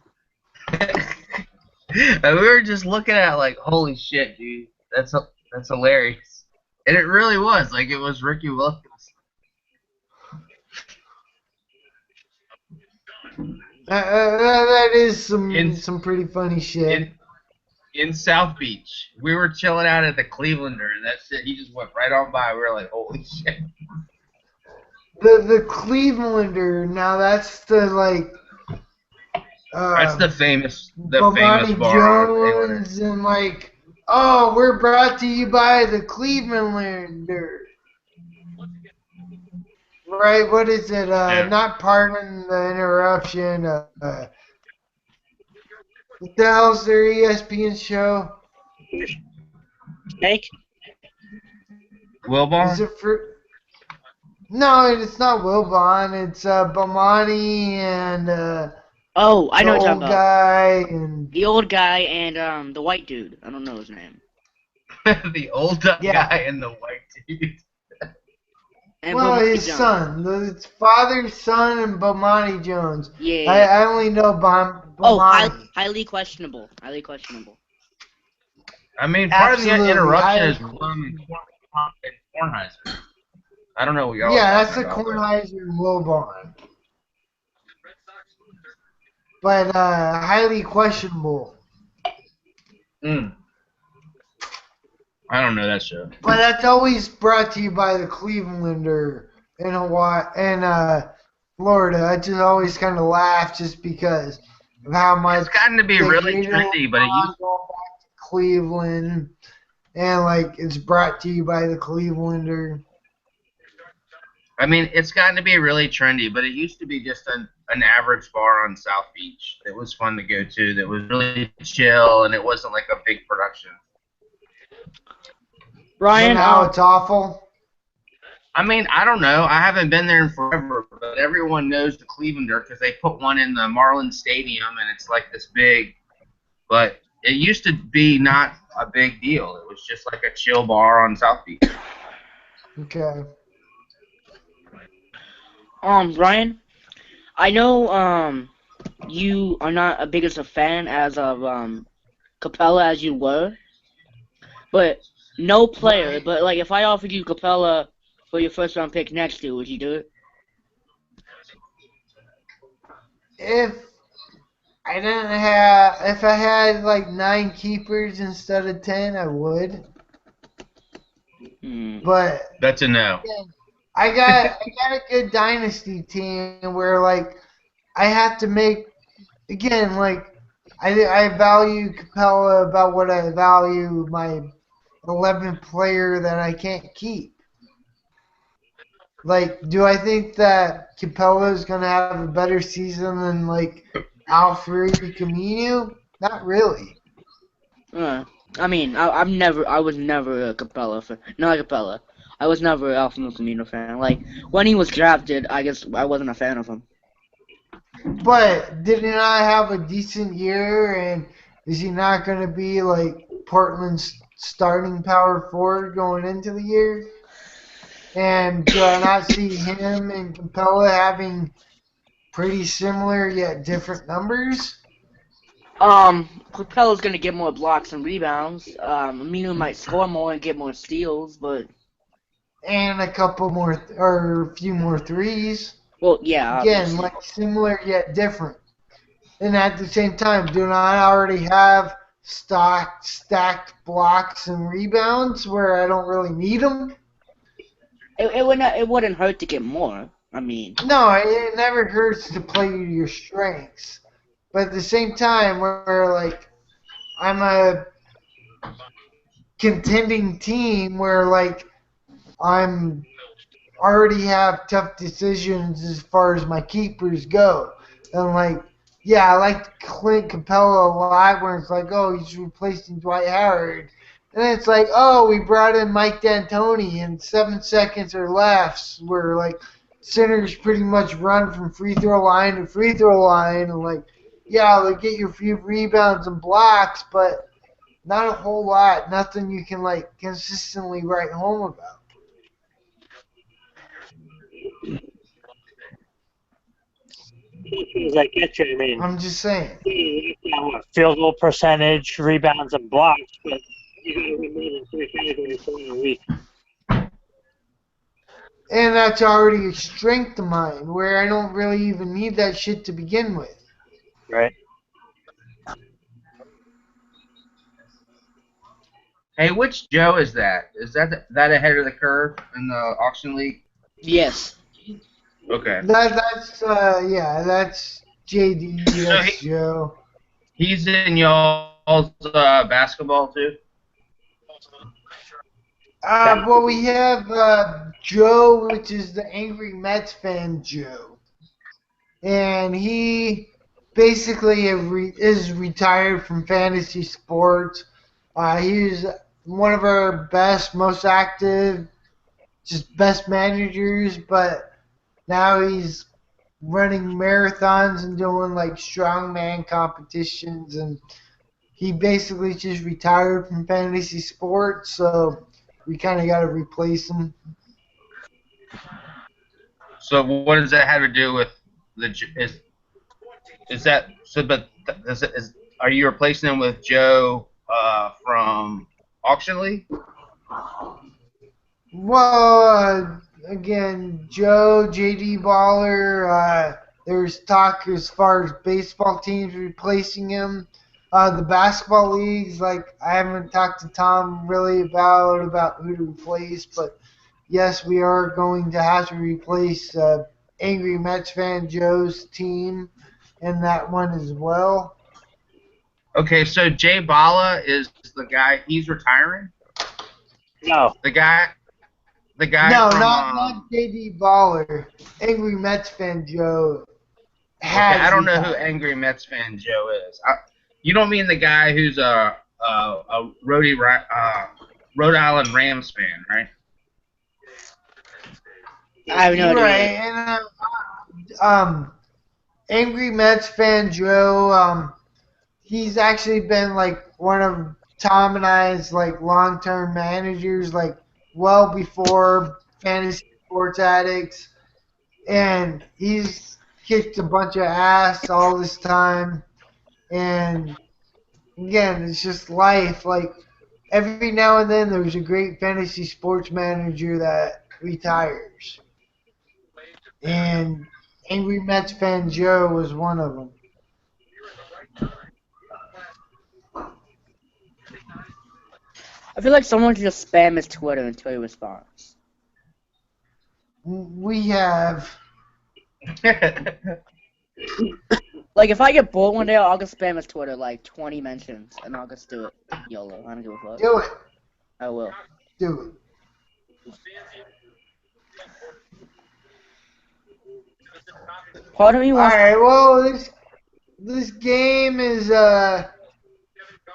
And we were just looking at it like, holy shit, dude, that's hilarious. And it really was. Like, it was Ricky Williams. That is some pretty funny shit. In South Beach, we were chilling out at the Clevelander, and that shit, he just went right on by. We were like, holy shit. The Clevelander, now that's the That's the famous Bomani bar. Jones and we're brought to you by the Clevelander. Right, what is it? Yeah. Not pardon the interruption. What the hell's their ESPN show? Snake? Wilbon? Is it for? No, it's not Wilbon. It's Bomani and Oh, I know what you're talking old about. guy and The old guy and the white dude. I don't know his name. The old guy and the white dude. And well, Bomani his Jones. son. It's father, son, and Bomani Jones. Yeah. I only know Bomani. Oh, highly questionable. Highly questionable. I mean, part of the Absolutely. interruption is Plum and Kornheiser. I don't know what y'all Yeah, are that's the talking about, Kornheiser and Wilbon. But highly questionable. I don't know that show. But that's always brought to you by the Clevelander in Hawaii and Florida. I just always kind of laugh just because of how much It's gotten to be really trendy, but it used going back to Cleveland and it's brought to you by the Clevelander. I mean, it's gotten to be really trendy, but it used to be just an average bar on South Beach that was fun to go to, that was really chill, and it wasn't like a big production. Ryan, now it's awful. I mean, I don't know. I haven't been there in forever, but everyone knows the Clevelander because they put one in the Marlins Stadium, and it's like this big. But it used to be not a big deal. It was just like a chill bar on South Beach. Okay. Ryan, I know you are not as big as a fan as of Capella as you were, but no player. But if I offered you Capella for your first round pick next year, would you do it? If I had 9 keepers instead of 10, I would. But that's a no. I got a good dynasty team where I have to make again I value Capella about what I value my 11th player that I can't keep. Do I think that Capella is gonna have a better season than Alfred Camino? Not really. I mean, I was never a Capella fan. Not Capella. I was never an Alfredo Camino fan. When he was drafted, I guess I wasn't a fan of him. But did he not have a decent year? And is he not going to be Portland's starting power forward going into the year? And do I not see him and Capella having pretty similar yet different numbers? Capella's gonna get more blocks and rebounds. Aminu might score more and get more steals, but and a couple more or a few more threes. Well, yeah. Again, similar yet different. And at the same time, do not already have stacked blocks and rebounds where I don't really need them? It wouldn't hurt to get more. I mean. No, it never hurts to play to your strengths. But at the same time, where I'm a contending team where I'm already have tough decisions as far as my keepers go. And yeah, I like Clint Capella a lot where it's oh, he's replacing Dwight Howard. And then it's oh, we brought in Mike D'Antoni in 7 seconds or less where centers pretty much run from free throw line to free throw line and yeah, they'll get you a few rebounds and blocks, but not a whole lot. Nothing you can consistently write home about. I get you. I mean, I'm just saying. Field goal percentage, rebounds, and blocks, but you got to win more than 3 categories in a week. And that's already a strength of mine, where I don't really even need that shit to begin with. Right. Hey, which Joe is that? Is that ahead of the curve in the auction league? Yes. Okay. That's JD. So That's Joe. he's in y'all's basketball too? Well, we have Joe, which is the Angry Mets fan, Joe, and he basically is retired from fantasy sports. He's one of our best, most active, just best managers, but now he's running marathons and doing like strongman competitions, and he basically just retired from fantasy sports, so we kind of got to replace him. So what does that have to do with is that so? But are you replacing him with Joe from auction league? Well, again, Joe, JD Baller, there's talk as far as baseball teams replacing him. The basketball leagues, like, I haven't talked to Tom really about who to replace, but yes, we are going to have to replace Angry Mets fan Joe's team in that one as well. Okay, so Jay Bala is the guy. He's retiring. No. The guy No, from, not JD Baller. Angry Mets fan Joe. Okay, I don't know who Angry Mets fan Joe is. You don't mean the guy who's a Rhode Island Rams fan, right? I have no idea. Right, and Angry Mets fan Joe. He's actually been like one of Tom and I's like long-term managers, like well before Fantasy Sports Addicts, and he's kicked a bunch of ass all this time. And again, it's just life. Like every now and then, there's a great fantasy sports manager that retires, and Angry Mets fan Joe was one of them. I feel like someone should just spam his Twitter until he responds. We have. Like, if I get bored one day, I'll just spam his Twitter, like, 20 mentions, and I'll just do it. YOLO. I don't give a fuck. Do it. I will. Do it. Part of me wants... Alright, well, this game is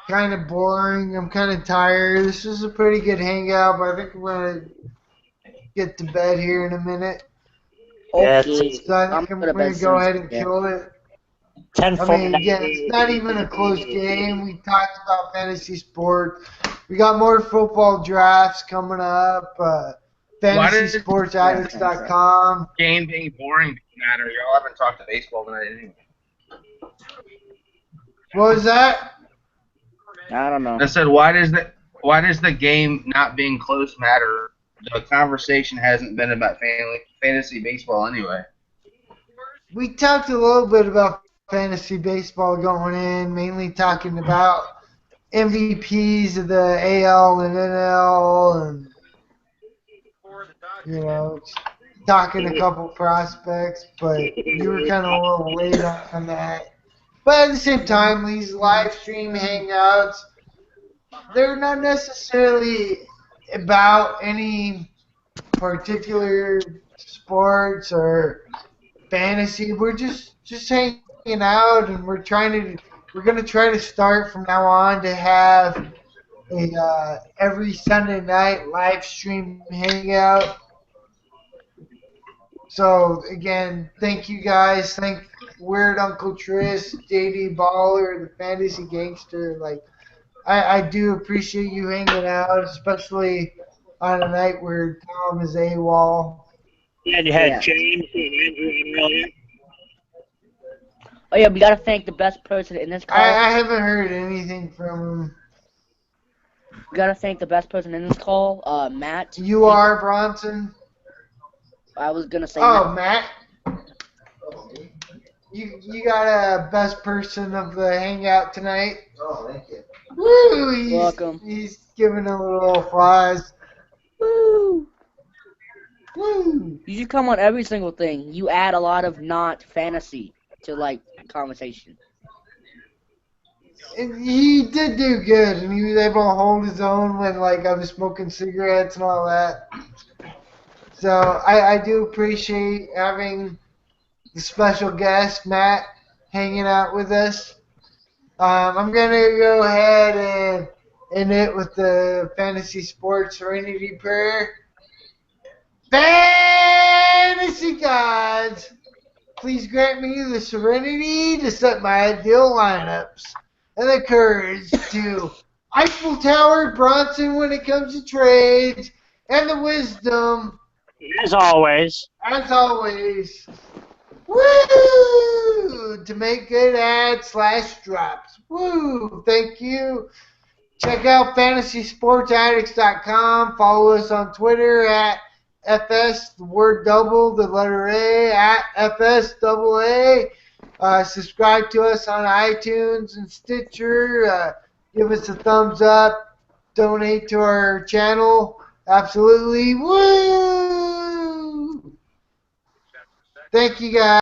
kind of boring. I'm kind of tired. This was a pretty good hangout, but I think we're going to get to bed here in a minute. Okay. So I think I'm going to go ahead and kill it. I mean, again, it's not even a close game. We talked about fantasy sports. We got more football drafts coming up. FantasySportsAddicts.com. Game being boring matter. Y'all haven't talked to baseball tonight anyway. What was that? I don't know. I said, why does the game not being close matter? The conversation hasn't been about fantasy baseball anyway. We talked a little bit about fantasy baseball going in, mainly talking about MVPs of the AL and NL, and talking a couple prospects, but you were kind of a little late on that. But at the same time, these live stream hangouts, they're not necessarily about any particular sports or fantasy. We're just hanging out, and we're gonna try to start from now on to have a every Sunday night live stream hangout. So again, thank you guys. Thank Weird Uncle Tris, JD Baller, the Fantasy Gangster. Like, I do appreciate you hanging out, especially on a night where Tom is AWOL. And you had James and Andrew earlier. Oh yeah, we gotta thank the best person in this call. I haven't heard anything from him. We gotta thank the best person in this call, Matt. You are Bronson? I was gonna say Matt. You got a best person of the hangout tonight. Oh, thank you. Woo! Welcome. He's giving a little applause. Woo! Woo! You should come on every single thing. You add a lot of not fantasy to like conversation. And he did do good, and he was able to hold his own when like I was smoking cigarettes and all that. So I do appreciate having the special guest Matt hanging out with us. I'm gonna go ahead and end it with the Fantasy Sports Serenity Prayer. Fantasy gods, please grant me the serenity to set my ideal lineups and the courage to Eiffel Tower Bronson when it comes to trades and the wisdom, As always. woo, to make good ads / drops. Woo, thank you. Check out FantasySportsAddicts.com. Follow us on Twitter at FS, the word double, the letter A, at FSAA. Subscribe to us on iTunes and Stitcher. Give us a thumbs up. Donate to our channel. Absolutely. Woo! Thank you, guys.